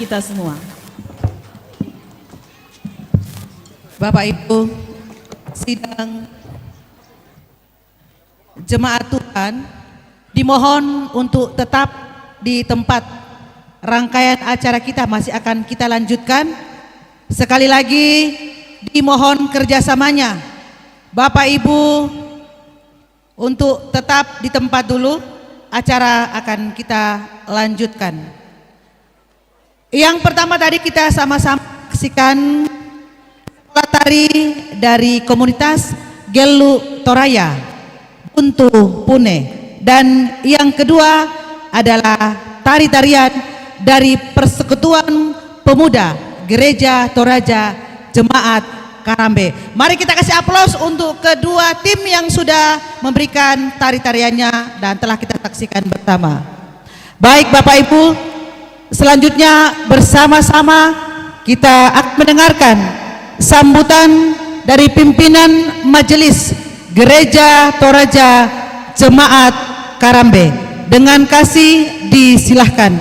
kita semua. Bapak Ibu, sidang jemaat Tuhan dimohon untuk tetap di tempat. Rangkaian acara kita masih akan kita lanjutkan. Sekali lagi dimohon kerjasamanya Bapak Ibu untuk tetap di tempat dulu. Acara akan kita lanjutkan. Yang pertama tadi kita sama-sama saksikan sekolah tari dari komunitas Gelu Toraya, Buntu Pune. Dan yang kedua adalah tari-tarian dari Persekutuan Pemuda Gereja Toraja Jemaat Karambe. Mari kita kasih aplaus untuk kedua tim yang sudah memberikan tari-tariannya dan telah kita saksikan bersama. Baik Bapak Ibu, selanjutnya bersama-sama kita akan mendengarkan sambutan dari pimpinan Majelis Gereja Toraja Jemaat Karambe. Dengan kasih disilahkan.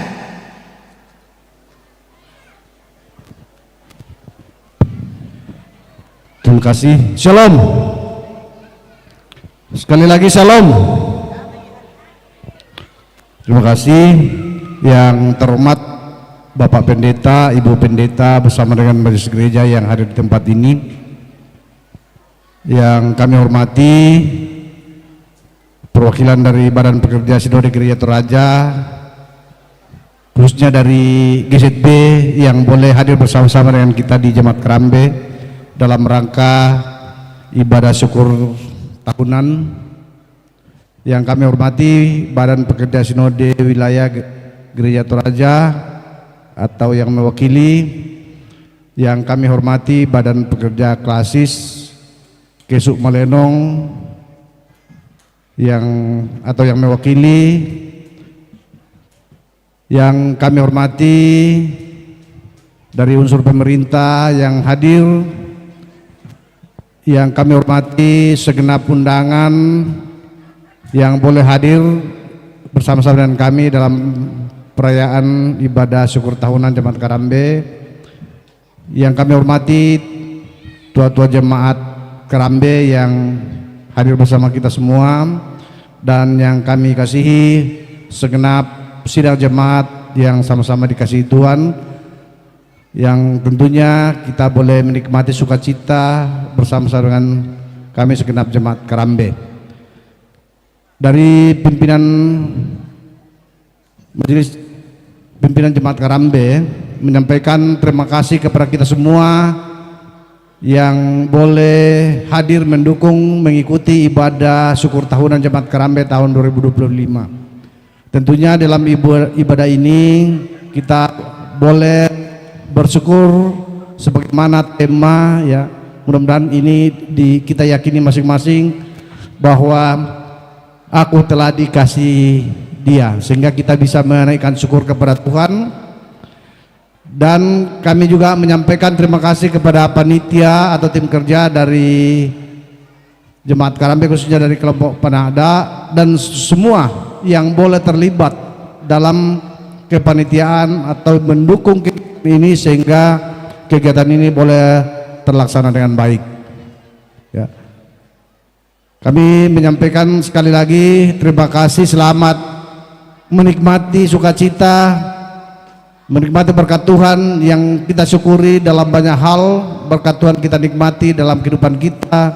Terima kasih. Shalom. Sekali lagi shalom. Terima kasih yang terhormat Bapak Pendeta, Ibu Pendeta bersama dengan Majelis Gereja yang hadir di tempat ini. Yang kami hormati perwakilan dari Badan Pekerja Sinode Gereja Toraja, khususnya dari GZB yang boleh hadir bersama-sama dengan kita di Jemaat Karambe dalam rangka ibadah syukur tahunan. Yang kami hormati Badan Pekerja Sinode Wilayah Gereja Toraja atau yang mewakili, yang kami hormati Badan Pekerja Klasis Kesuk Malenong yang mewakili, yang kami hormati dari unsur pemerintah yang hadir, yang kami hormati segenap undangan yang boleh hadir bersama-sama dengan kami dalam perayaan ibadah syukur tahunan Jemaat Karambe, yang kami hormati tua-tua Jemaat Karambe yang hadir bersama kita semua, dan yang kami kasihi segenap sidang jemaat yang sama-sama dikasihi Tuhan, yang tentunya kita boleh menikmati sukacita bersama-sama dengan kami segenap Jemaat Karambe. Dari pimpinan Jemaat Karambe menyampaikan terima kasih kepada kita semua yang boleh hadir mendukung mengikuti ibadah syukur tahunan Jemaat Karambe tahun 2025. Tentunya dalam ibadah ini kita boleh bersyukur sebagaimana tema, ya, mudah-mudahan ini kita yakini masing-masing bahwa aku telah dikasih Dia, sehingga kita bisa menaikkan syukur kepada Tuhan. Dan kami juga menyampaikan terima kasih kepada panitia atau tim kerja dari Jemaat Karambe, khususnya dari kelompok penada dan semua yang boleh terlibat dalam kepanitiaan atau mendukung ini sehingga kegiatan ini boleh terlaksana dengan baik, ya. Kami menyampaikan sekali lagi terima kasih, selamat menikmati sukacita, menikmati berkat Tuhan yang kita syukuri dalam banyak hal. Berkat Tuhan kita nikmati dalam kehidupan kita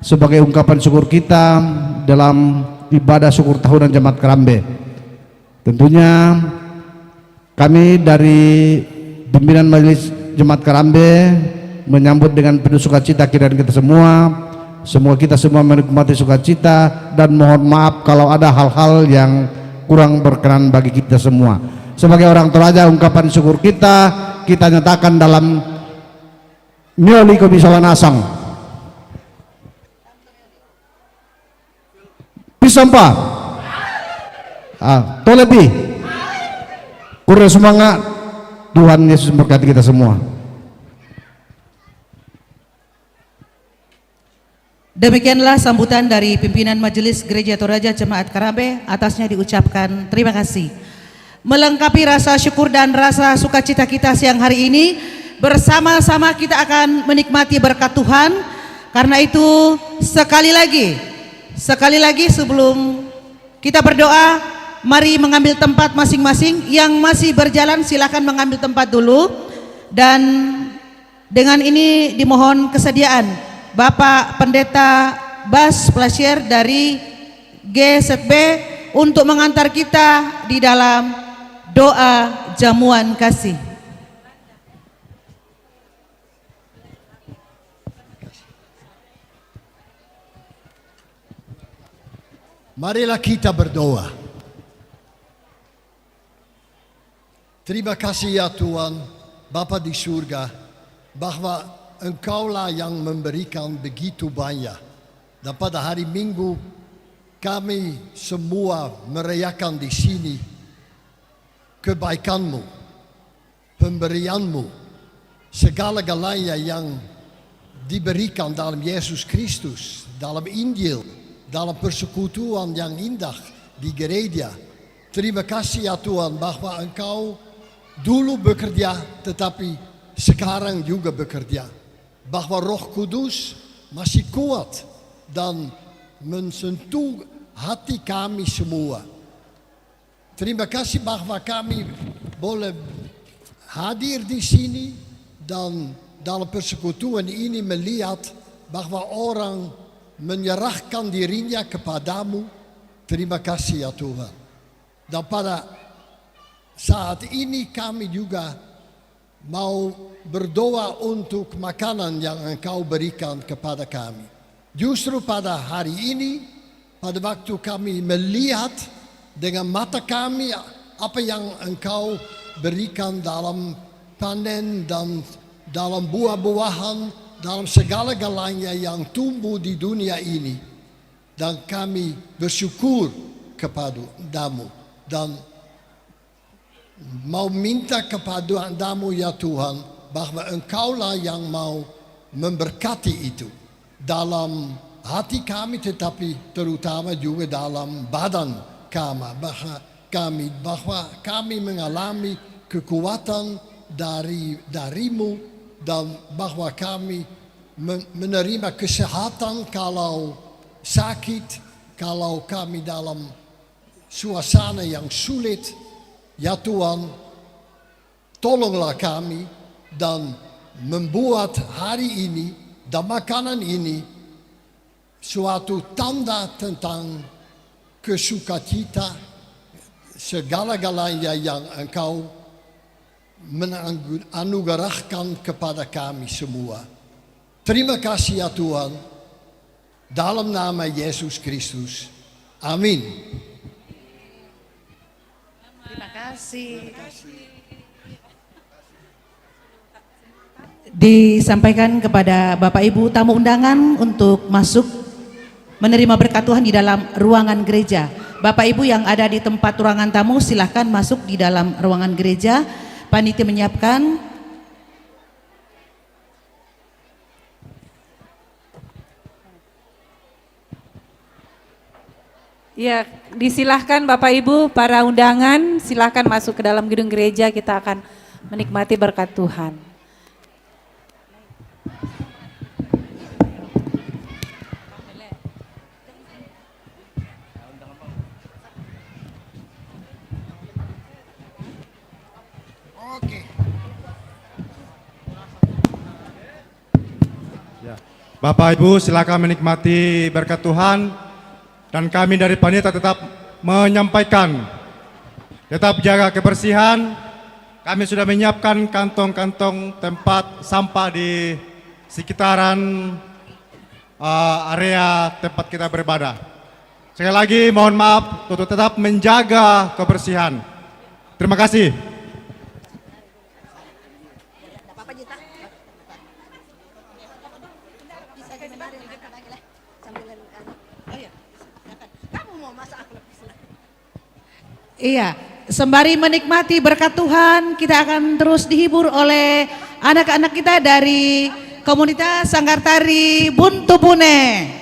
sebagai ungkapan syukur kita dalam ibadah syukur tahunan Jemaat Karambe. Tentunya kami dari pimpinan Majelis Jemaat Karambe menyambut dengan penuh sukacita kiranya kita semua, kita semua menikmati sukacita, dan mohon maaf kalau ada hal-hal yang kurang berkenan bagi kita semua. Sebagai orang Toraja, ungkapan syukur kita nyatakan dalam Mioli Komisawan Asang Pisampa Tolepi Kurang semangat. Tuhan Yesus memberkati kita semua. Demikianlah sambutan dari pimpinan Majelis Gereja Toraja Jemaat Karambe, atasnya diucapkan terima kasih. melengkapi rasa syukur dan rasa sukacita kita siang hari ini. Bersama-sama kita akan menikmati berkat Tuhan. Karena itu sekali lagi sebelum kita berdoa, mari mengambil tempat masing-masing. Yang masih berjalan silakan mengambil tempat dulu. Dan dengan ini dimohon kesediaan Bapak Pendeta Bas Plasier dari GZB untuk mengantar kita di dalam doa jamuan kasih. Marilah kita berdoa. Terima kasih ya Tuhan, Bapa di surga, bahwa Engkaulah yang memberikan begitu banyak. Dan pada hari Minggu kami semua merayakan di sini kebaikan-Mu, pemberian-Mu, segala-galanya yang diberikan dalam Yesus Kristus, dalam Injil, dalam persekutuan yang indah di gereja. Terima kasih ya Tuhan bahwa Engkau dulu bekerja tetapi sekarang juga bekerja. Bahwa Roh Kudus masih kuat dan mensentuh hati kami semua. Terima kasih bahwa kami boleh hadir di sini dan dalam persekutuan ini melihat bahwa orang menyerahkan dirinya kepadamu. Terima kasih ya Tuhan. Dan pada saat ini kami juga mau berdoa untuk makanan yang Engkau berikan kepada kami. Justru pada hari ini, pada waktu kami melihat dengan mata kami apa yang Engkau berikan dalam panen dan dalam buah-buahan, dalam segala-galanya yang tumbuh di dunia ini. Dan kami bersyukur kepadamu dan mau minta kepadamu ya Tuhan bahwa Engkaulah yang mau memberkati itu dalam hati kami tetapi terutama juga dalam badan kami, bahwa kami mengalami kekuatan darimu dan bahwa kami menerima kesehatan kalau sakit, kalau kami dalam suasana yang sulit. Ya Tuhan, tolonglah kami dan membuat hari ini dan makanan ini suatu tanda tentang kesukacita segala-galanya yang Engkau menganugerahkan kepada kami semua. Terima kasih ya Tuhan, dalam nama Yesus Kristus. Amin. Terima kasih. Disampaikan kepada Bapak Ibu tamu undangan untuk masuk menerima berkat Tuhan di dalam ruangan gereja. Bapak Ibu yang ada di tempat ruangan tamu silahkan masuk di dalam ruangan gereja. Panitia menyiapkan. Ya, disilahkan Bapak Ibu para undangan silahkan masuk ke dalam gedung gereja, kita akan menikmati berkat Tuhan. Bapak Ibu silakan menikmati berkat Tuhan. Dan kami dari panitia tetap menyampaikan, tetap jaga kebersihan. Kami sudah menyiapkan kantong-kantong tempat sampah di sekitaran area tempat kita beribadah. Sekali lagi mohon maaf untuk tetap menjaga kebersihan. Terima kasih. Iya, sembari menikmati berkat Tuhan, kita akan terus dihibur oleh anak-anak kita dari komunitas Sanggar Tari Buntu Bune.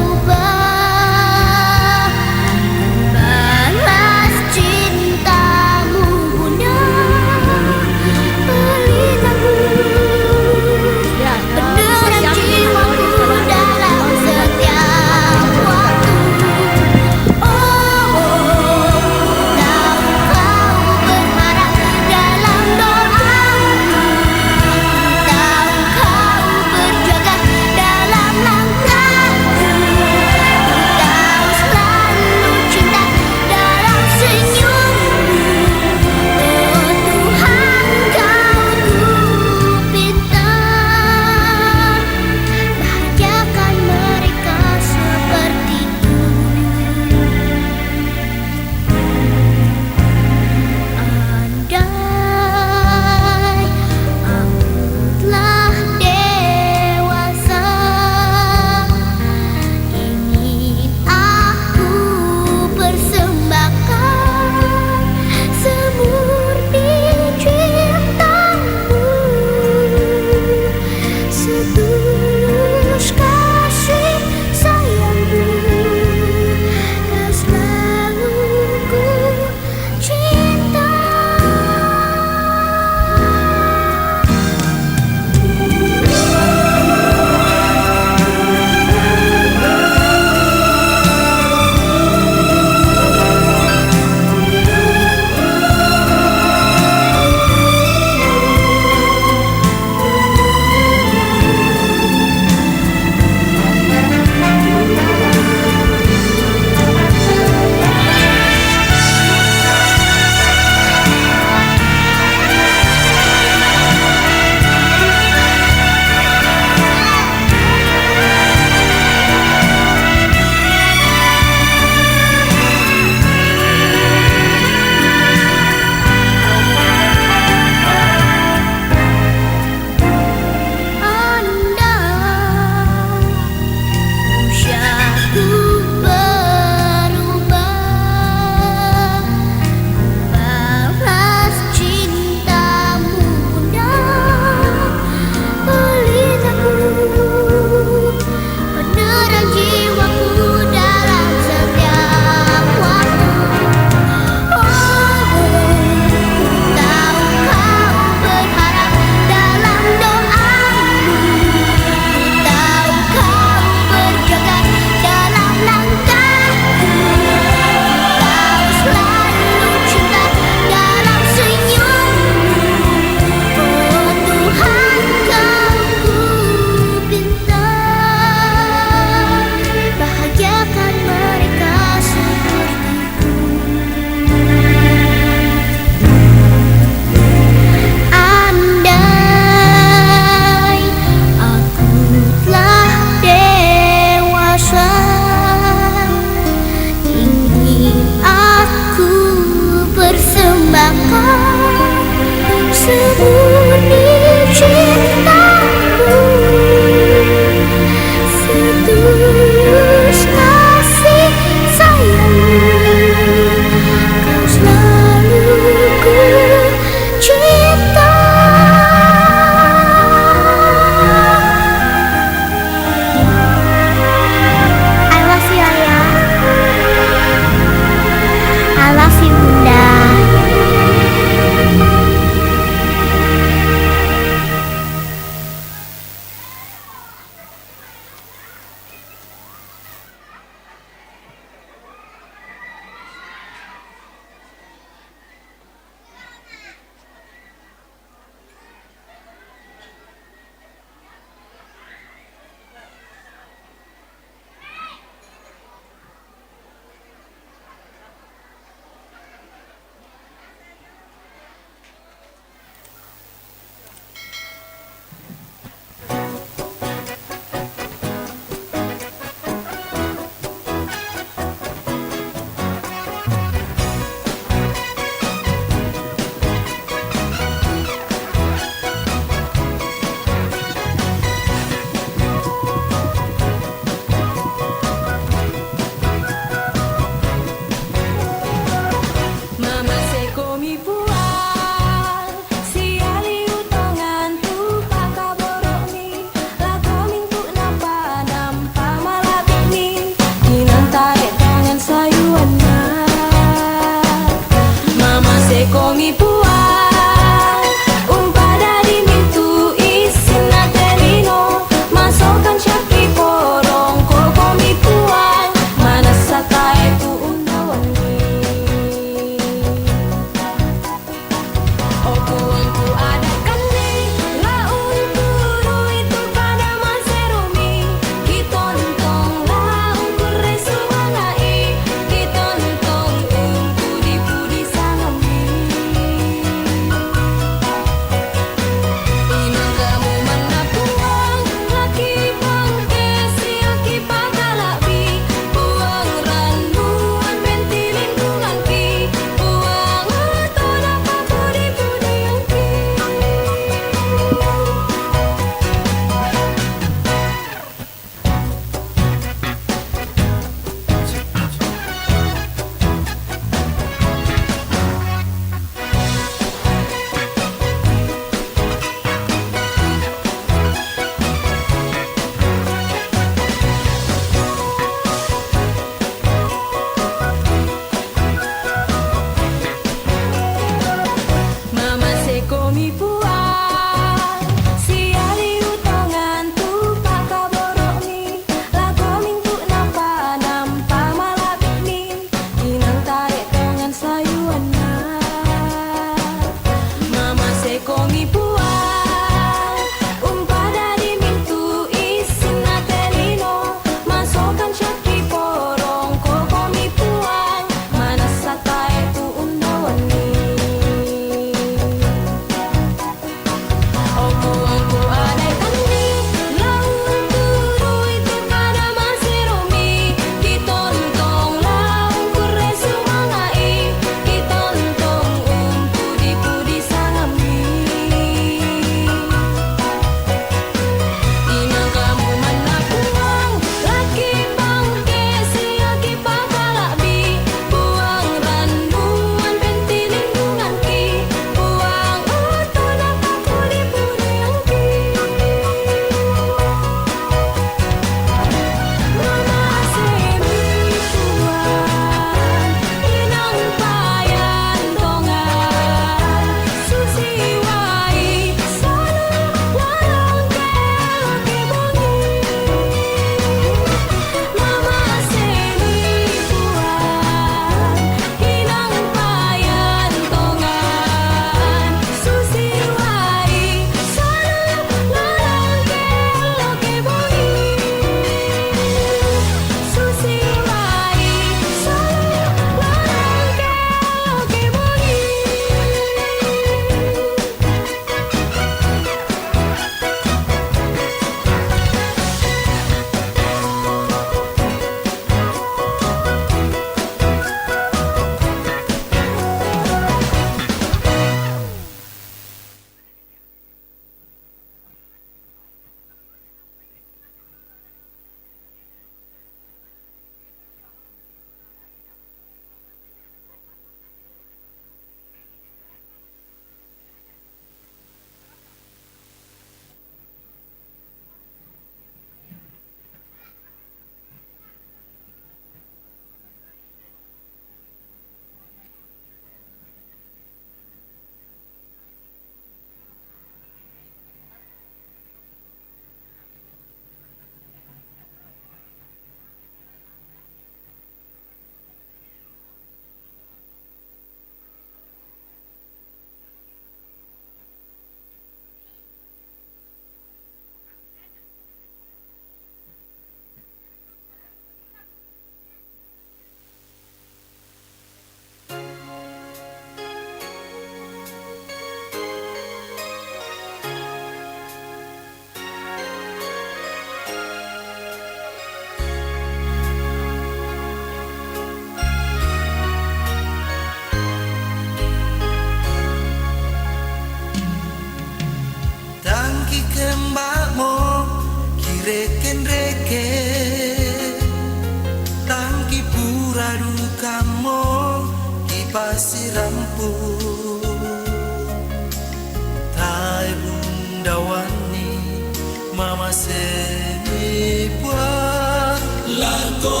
ko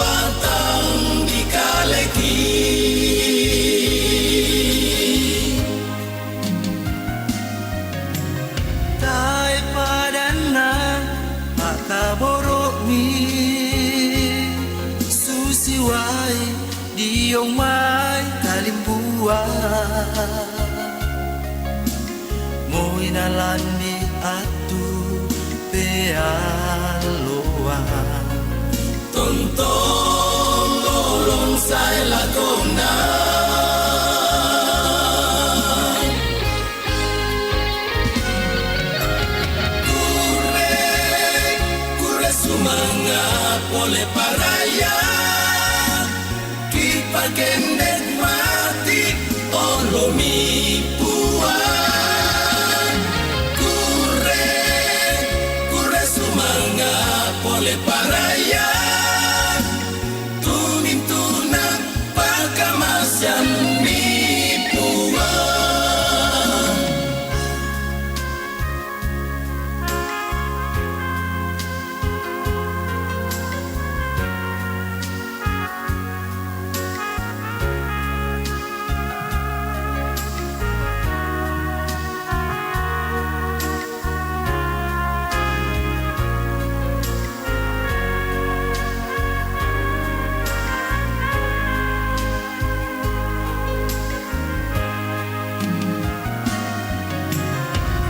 batang di kaleki Tai padana makaborok mi susiwai diong mai kalimbuan Mo'y nalandi atu pealoan Tontong lolong say lakona Kure sumanga pole paraya Kipagendek mati olomi puan Kure sumanga pole paraya Tumintuna pagkamasyan mi puan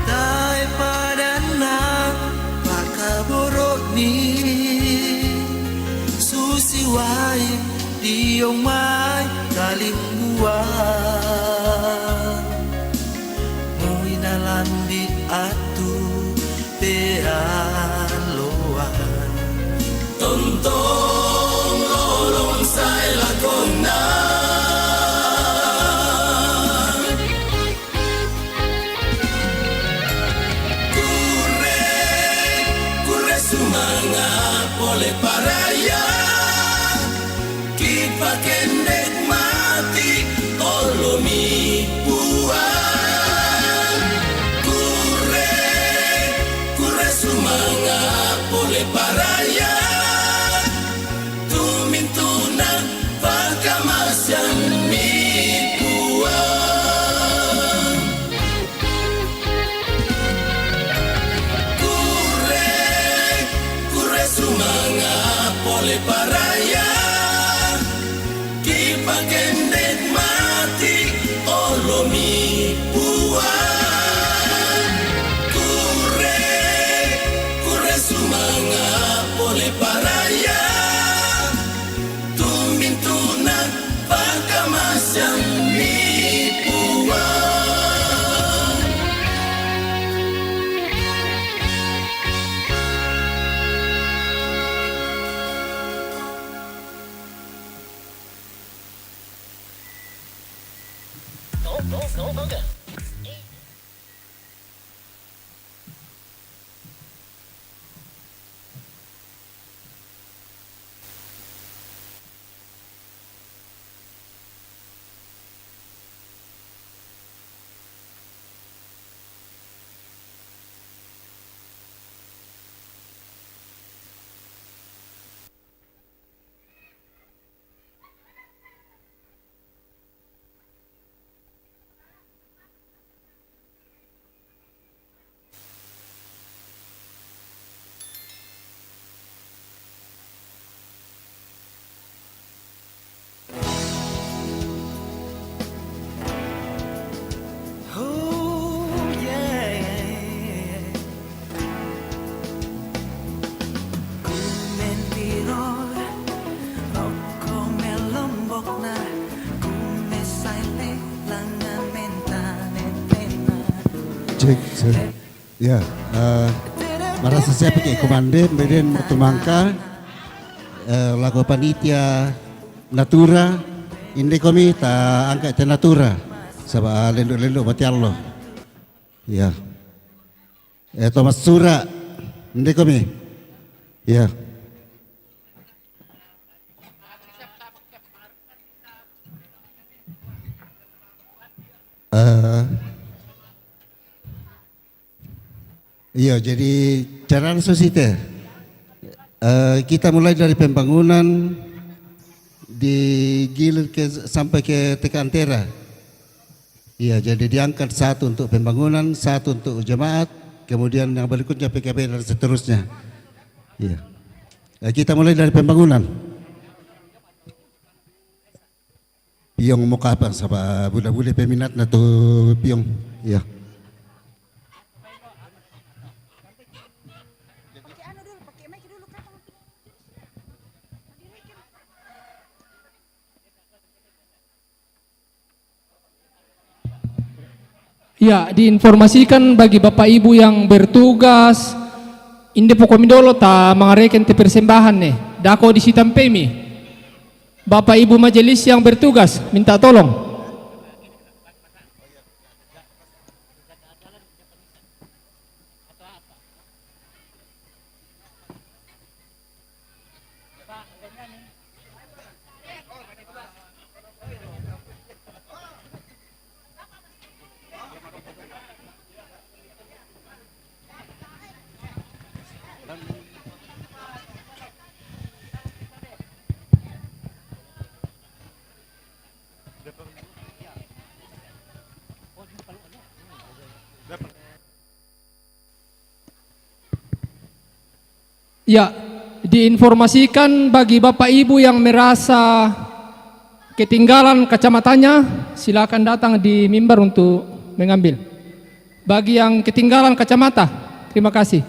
Tai padana makaborok ni susiwai diong mai kalimbuan Mo'y nalandi atu pealoan Tontong lolong say lakona Kure sumanga pole paraya Kipakendek mati olomi puan Kure sumanga pole paraya Tumintuna pagkamasyan mi puan Kure sumanga pole paraya Kipagendek mati olomi puan Kure sumanga pole paraya Tumintuna pagkamasyan mi puan Cek, ya, merasa saya pakai komandan, beden bertumangka, lagu panitia natura, ini kami tak angkat te natura, sebab lenduk-lenduk mati Allah, ya, Thomas Sura, ini kami, ya. Iya, jadi cara sosiete Kita mulai dari pembangunan digilir sampai ke Tekantera. Iya, jadi diangkat satu untuk pembangunan, satu untuk jemaat, kemudian yang berikutnya PKB dan seterusnya. Iya. Kita mulai dari pembangunan. Piong mau kapan sama budak-budak peminat atau piong? Iya. Ya, diinformasikan bagi Bapak Ibu yang bertugas inde pokomidolo ta mangareken te persembahan nih. Dako di Sitampemi. Bapak Ibu majelis yang bertugas minta tolong. Ya, diinformasikan bagi Bapak Ibu yang merasa ketinggalan kacamatanya, silakan datang di mimbar untuk mengambil. Bagi yang ketinggalan kacamata, terima kasih.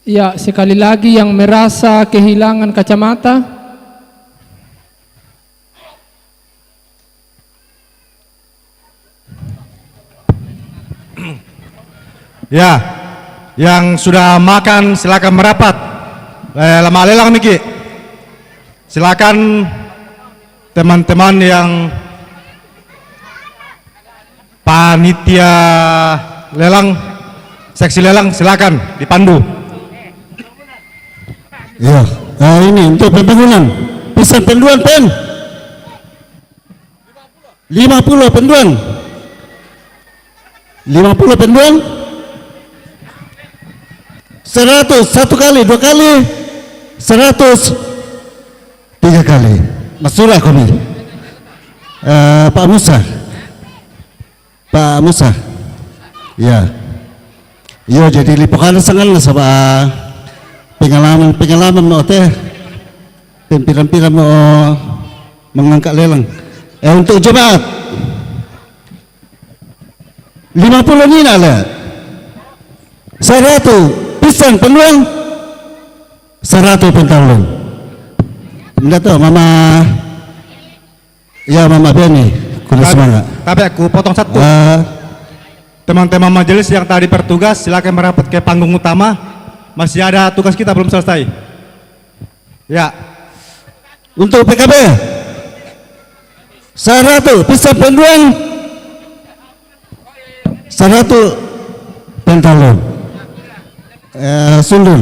Ya, sekali lagi yang merasa kehilangan kacamata, ya, yang sudah makan silakan merapat. Lama lelang Miki. Silakan teman-teman yang panitia lelang, seksi lelang, silakan dipandu. Ya, ini untuk pembangunan. Pesan penduan pen. 50 penduan. 50 penduan. 100 satu kali, 2 kali. 100 3 kali. Masurah kami. Pak Musa. Pak Musa. Ya. Yo jadi lipokan sangat sama pengalaman mau teh pimpinan mau mengangkat lelang. Untuk jemaat 50 ni nak lah. 100 pisang penuang 100 pentalung. Tidak tahu Mama, ya Mama Beni, kurang semangat. Tapi aku potong satu. Teman-teman majelis yang tadi bertugas silakan merapat ke panggung utama. Masih ada tugas kita belum selesai. Ya. Untuk PKB 100 pisang penduang 100 pentalung. Sundul.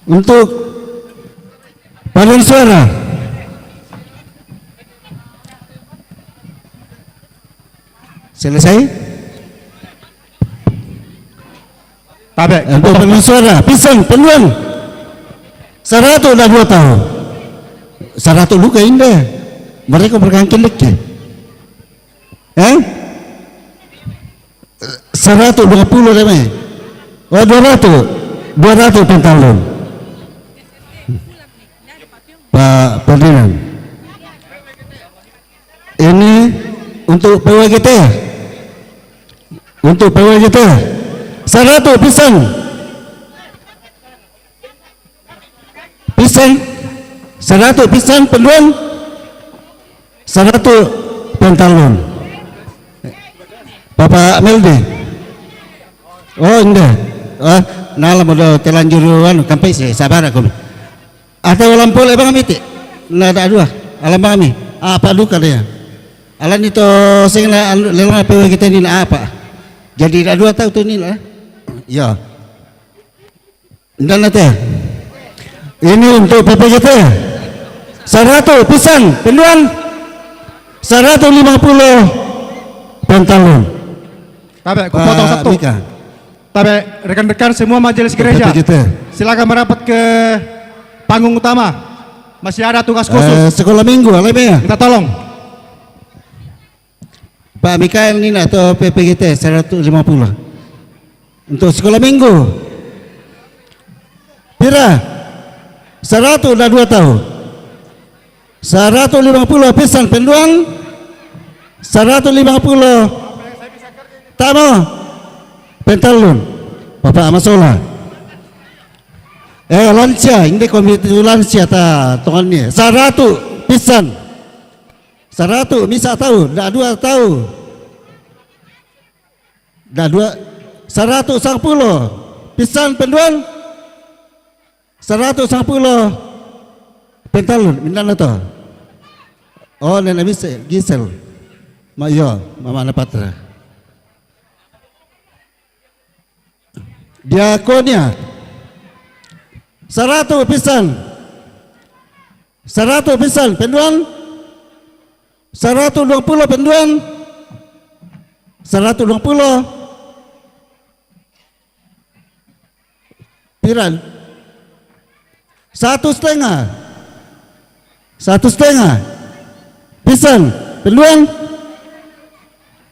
Untuk paduan suara selesai. Tabek. Untuk paduan suara pisang penduang 100 dah 2 tahun. 100 luka indah. Mereka berkangkin lagi. 120 deh. Oh 200 pentalun. Pak Ferdinand. Ini untuk PWGT. Untuk PWGT 100 pisang. Pisang 100 pisang penduan 100 pentalun. Bapak Meldi. Oh enggak. Nalam udah telanjuruan sampai sih sabar aku. Atau lampul bang kami nah ada dua alam kami apa duka dia alam itu sing lelang apa kita ini apa jadi ada dua tahu tuh ini lah ya dan nanti ini untuk PPGT 100 pisang penduan 150 pentalun. Tapi aku potong satu. Tapi rekan-rekan semua majelis gereja silakan merapat ke panggung utama. Masih ada tugas khusus. Sekolah minggu ya. Minta tolong. Pak Mikael ini atau PPGT 150 untuk sekolah minggu. Pira 100 dan 2 tahun 150 pisang penduang 150 tamu pentalun Bapak Amasola. Lansia ini komite lansia ta tongannya 100 pisang 100 misa tahu dah 2 tahu dah 110 pisang penduan 110 pentalun minta to. Oh nenek bisa Gisel Mayo Mama Napatra diakonia 100 pisang 100 pisang penduan 120 penduan 120 piran 1,5 pisang penduan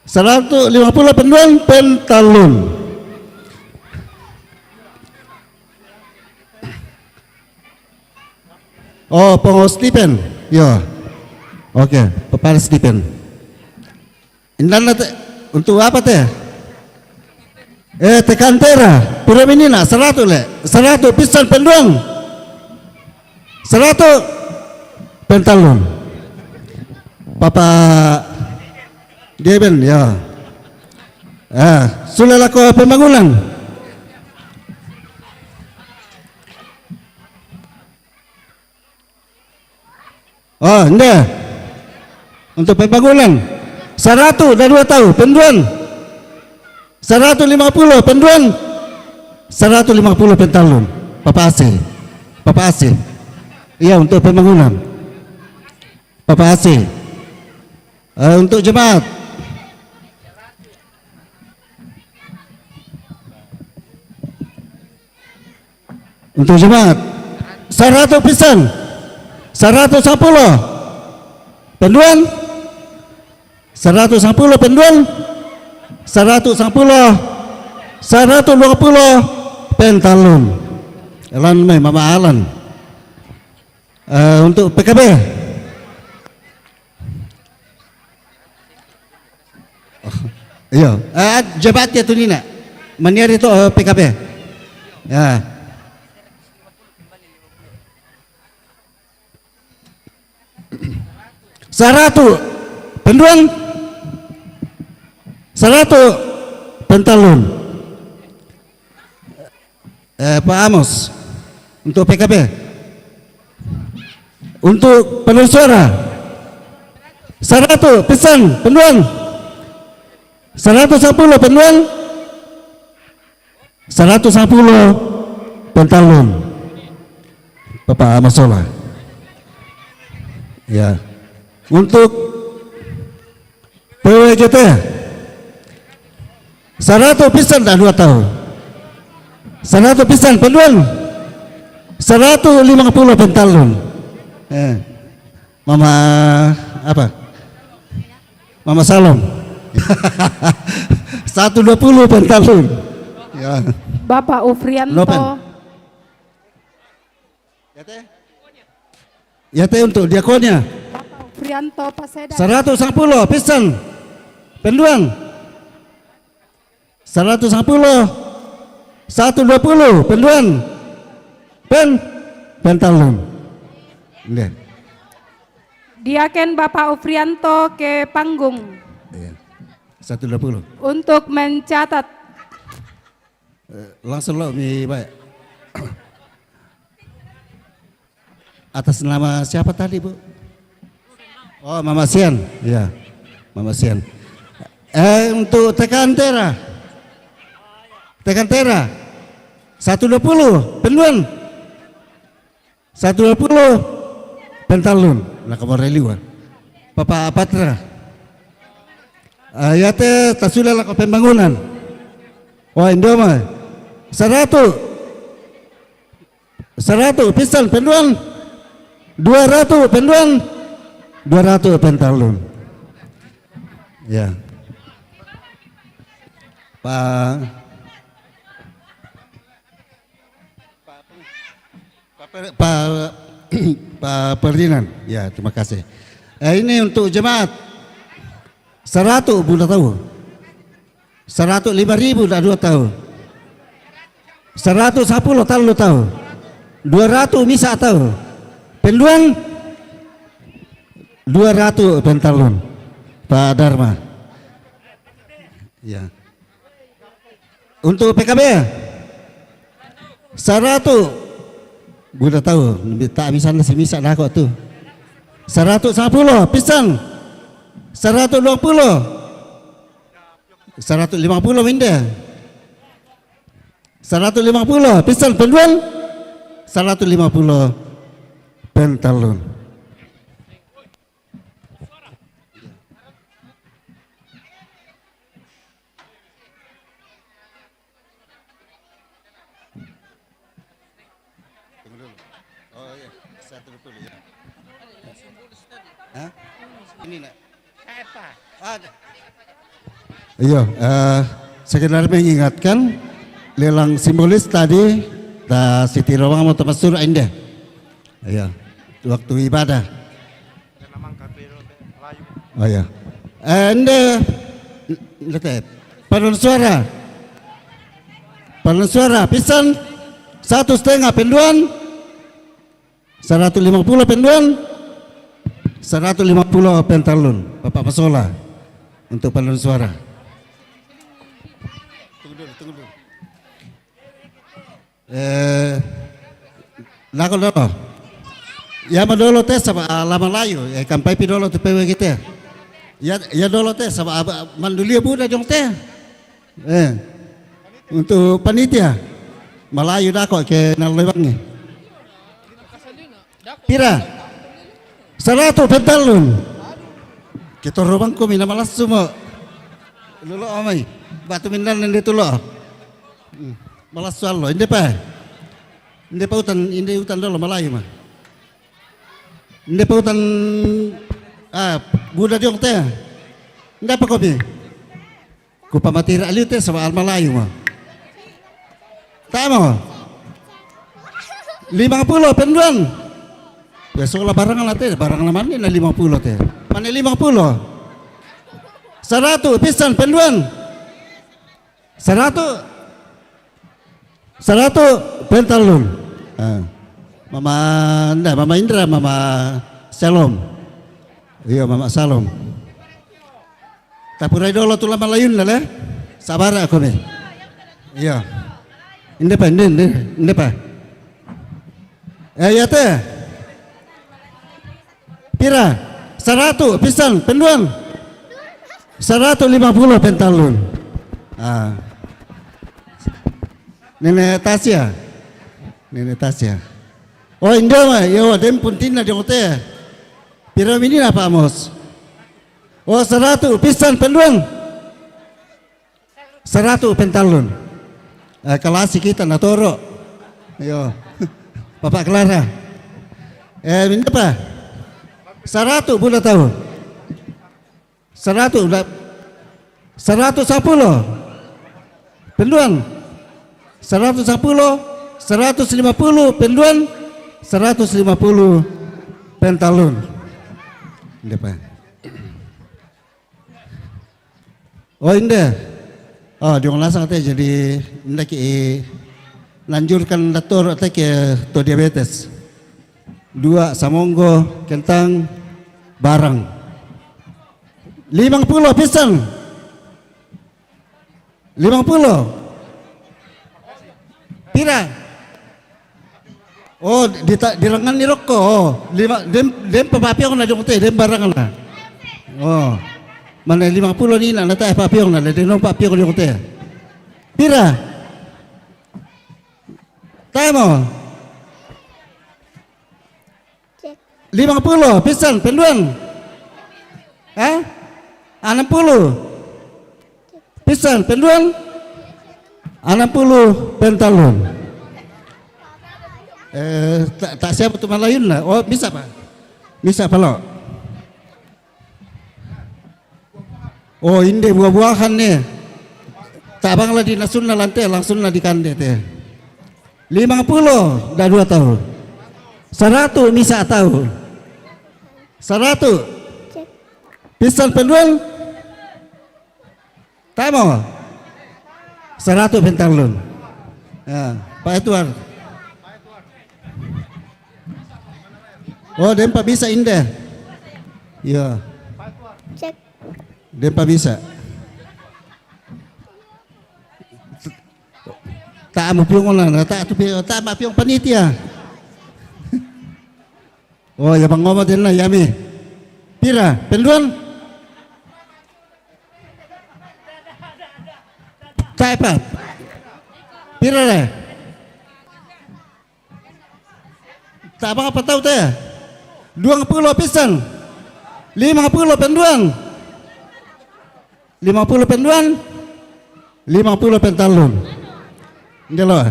150 penduan pentalun. Oh, pengurus Stipen, ya, oke, Bapak Stipen. Indan untuk apa teh? Tekantera, Puraminina, 100 le, 100 pisang penduang, 100 pentalun. Bapak Deben, ya, sudah laku pembangunan. Oh, enggak. Untuk pembangunan 100 dan 2 tahun penduan 150 penduan 150 pentalun. Bapak AC. Iya untuk pembangunan. Bapak AC. Untuk jemaat untuk jemaat 100 pisang 110 penduan 110 penduan 110 120 pentalun. Alan Mama Alan. Untuk PKB iya jabatnya tuh Nina maniar itu PKB ya 100 penduan 100 pentalun. Pak Amos untuk PKB untuk penuh suara 100 pisang penduan 110 penduan 110 pentalun. Bapak Amasola ya. Untuk PWGT 100 pisang dan 2 tahun 100 pisang penduan 150 pentalun. Mama apa? Mama Salom 120 pentalun ya. Bapak Ufrianto. Lopen. Ya teh untuk diakonnya. Bapak Ufrianto Paseda. 110 pisan. Penduan. 110. 120 penduan. Pentalun. Lihat. Diaken Bapak Ufrianto ke panggung 120. untuk mencatat. Langsung lo mi baik. Atas nama siapa tadi, Bu? Oh, Mama Sian. Ya. Mama Sian. Untuk tekan tera. Tekan tera. 120 penduan. 120 pentalun. Lah kamar reliwa. Papa Patra. Ya teh tasula lah pembangunan. Oh, Indoma. 100 pisan penduan. 200 penduan. 200 pentalun. Ya. Pak Ferdinand. Ya, terima kasih. Ini untuk jemaat 100 bulan tahu. 105.000 dah 2 tahun. 110 tahun lu tahu. 200 misa tahu. Penduan 200 pentalun. Pak Dharma. Ya. Untuk PKB 100 Budak tahu, tak bisa nasi misa dah kok tu. 110 pisang. 120. 150 minda. 150 pisang penduan. 150 pentalun. Iya, sekedar mengingatkan lelang simbolis tadi da Siti Rawang mau termasuk indah. Iya, waktu ibadah. Oh ya, anda lihat paduan suara, pisan 1,5 penduan, 150 penduan, 150 pentalun, Bapak Pasola untuk paduan suara. Tunggu dulu. Lagu dulu. Ya dulu tes sama lama layu, kampai pi dulu tu pewe kita. Ya dulu tes sama mandulia buda jong teh. Untuk panitia Melayu dah kok ke nalewangnya. Pira 100 pentalun. Kita robang ko mina malas semua. Lolo amai batu mindan nende tulo. Malas soal lo, inde pa hutan dulu Melayu mah. Inde pa hutan buda jong teh. Inde pa kopi. Ku pamatira aliu teh sama al Melayu mah. Tama 50 penduan. Besok lah barang lah teh, barang lah mana 50 teh. Mana 50? 100 pisan penduan. 100 pentalun. Mama Indra, Mama Shalom. Iya, Mama Shalom. Tapurai dolo tu lama layun lah le. Sabar aku nih. Iya. Independen. Ya teh. Pira 100 pisan penduan. 150 pentalun. Nenek Tasya. Oh indah mah, yo dem puntina jong teh. Pira ini apa Amos? Oh 100 pisan penduan. 100 pentalun. Kelasi kita natoro. Yo. Bapak Clara. Ini apa? 100 bulan tahu. 100 udah 110 penduan. 150 penduan, 150 pentalun. Depan. Oh indah. Oh di ngasang teh jadi indah ki lanjutkan dator teh ke to diabetes. 2 samonggo kentang barang. 50 pisan. 50. Pira? Oh, di lengan ni rokok. Oh, 5 dem papiong na jong teh, dem barang na. Oh. Mana 50 ni na teh papiong na, dem papiong jong teh. Pira? Tayo mo. 50 pisan penduan. Hah? 60 pisan penduan. 60 pentalon. Tak siapa tu malayun lah. Oh bisa pak? Bisa pak lo? Oh ini buah-buahan nih. Tak banglah di nasun lah lantai langsung lah di kande teh. 50 dah 2 tahun. 100 misa tahu. 100 pisan penduan. Tak mau? 100 pentalon. Ya, Pak Edward. Oh, dempa bisa indah. Ya. Cek. Dempa bisa. Tak mau piung lah, tak mau piung panitia. Oh, ya bang ngomong lah yami. Pira, penduan? Tak apa. Pira deh. Tak apa tahu teh. 20 pisan. 50 penduan. 50 penduan. 50 pentalon. Ini lo.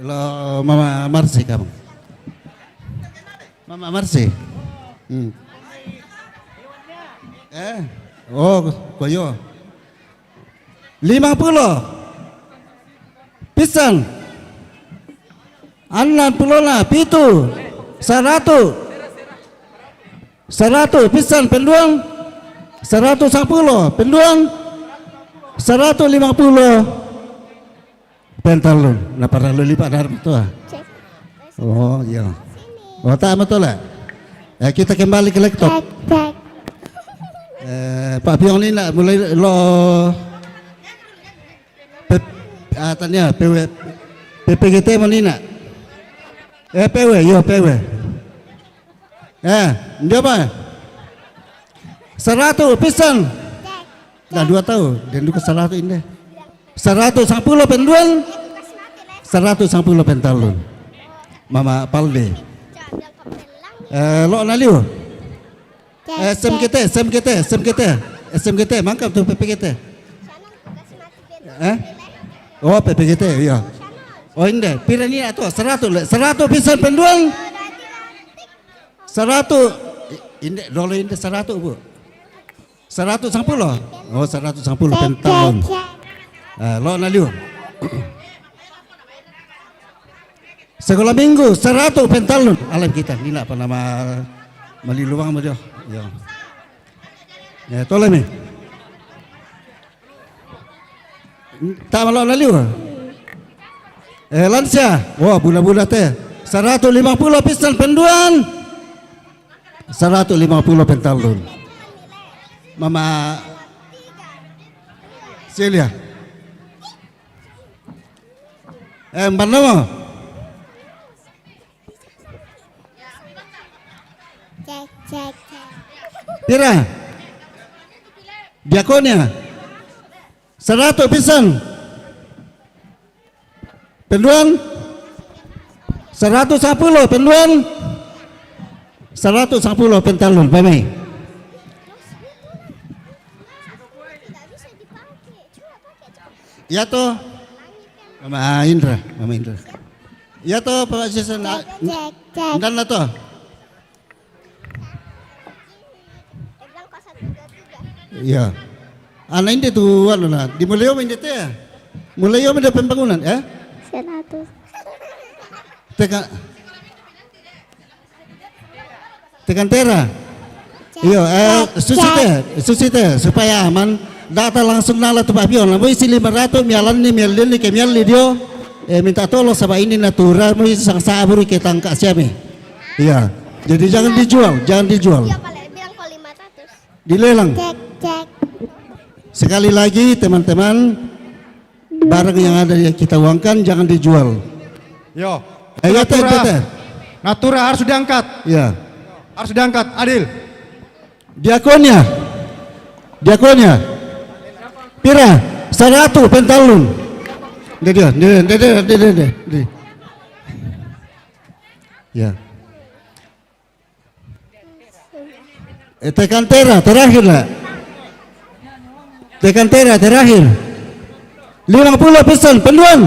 Lo Mama Marsi kamu. Mama Marsi. Oh, koyo. 50 pisan 60 lah pitu 100 pisan penduang 110 penduang 150 pentalon nah perlu lipat dari itu. Oh iya. Oh tak betul lah. Kita kembali ke laptop. Pak Piong ini nak mulai lo tanya PPGT mana nak? PW, yo PW. Dia apa? 100 pisan. Dah 2 tahun, dan juga 100 ini. 110 penduan, 110 pentalon. Mama Palde. Lo naliu. SMGT, mangkap tu PPGT. Oh PPGT, ya. Oh indah, pira ni atau 100 pisan penduang. 100 indah, dolar indah 100 bu. 110. Oh 110 pentalon. Lo naliu. Sekolah minggu 100 pentalon. Alam kita ni nak apa nama Mali luang dia. Ya. Ya, tolong ni. Tak malu lalu. Lansia. Wah, bulan-bulan teh. 150 pisan penduan. 150 pentalon. Mama Celia. Mbak Nama. Cek. Pira. Diakonia 100 pisan penduan 110 penduan 110 pentalon pamai. Ya toh Mama Indra. Ya toh Pak Jason dan lah toh. Iya. Anak ini tuh anu lah, di Muleo main teh. Mulai ada pembangunan ya? 100. Tekan tera. Iyo, susite supaya aman. Data langsung nala tu papion. Mau isi 500 mialan ni mialin ni kemial dia. Minta tolong sama ini natural. Mau isi sang saburi ke tangka siapa? Iya. Jadi jangan dijual. Dilelang. Cek. Sekali lagi teman-teman, barang yang ada yang kita uangkan jangan dijual. Yo. Natura harus diangkat. Ya. Harus diangkat, adil. Diakonnya. Pira, 100 pentalun. Dia. Ya. Tekan tera terakhir lah. 50% penduan.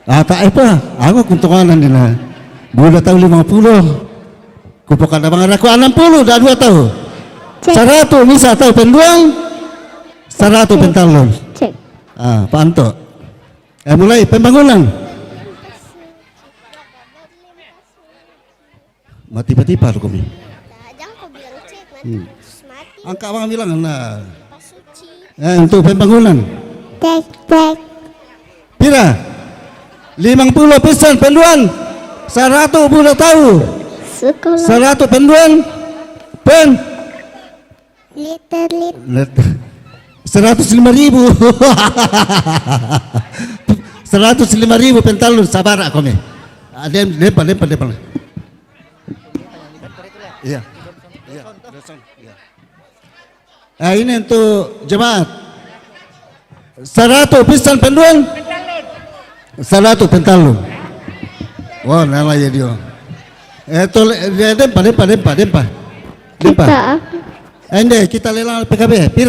Tak apa. Aku kuntungan dina. Budak tahu 50. Kupokan abang aku 60 dah 2 tahun. 100 bisa tahu penduang. 100 pentalon. Cek. Pak Anto. Mulai pembangunan. Tiba-tiba lu kami. Jangan kau bilang cek nanti Angka abang bilang nah. Untuk pembangunan. Cek. Pira? 50% penduan. 100 budak tahu. 100 penduan. Liter. 105.000. 105.000 pentalun sabar aku nih. Ada depan. Iya. Ini untuk jemaat. 100% penduan. 100 pentalun. Wah, nama ya dia. Dempa. Ende kita lelang PKB. Pira?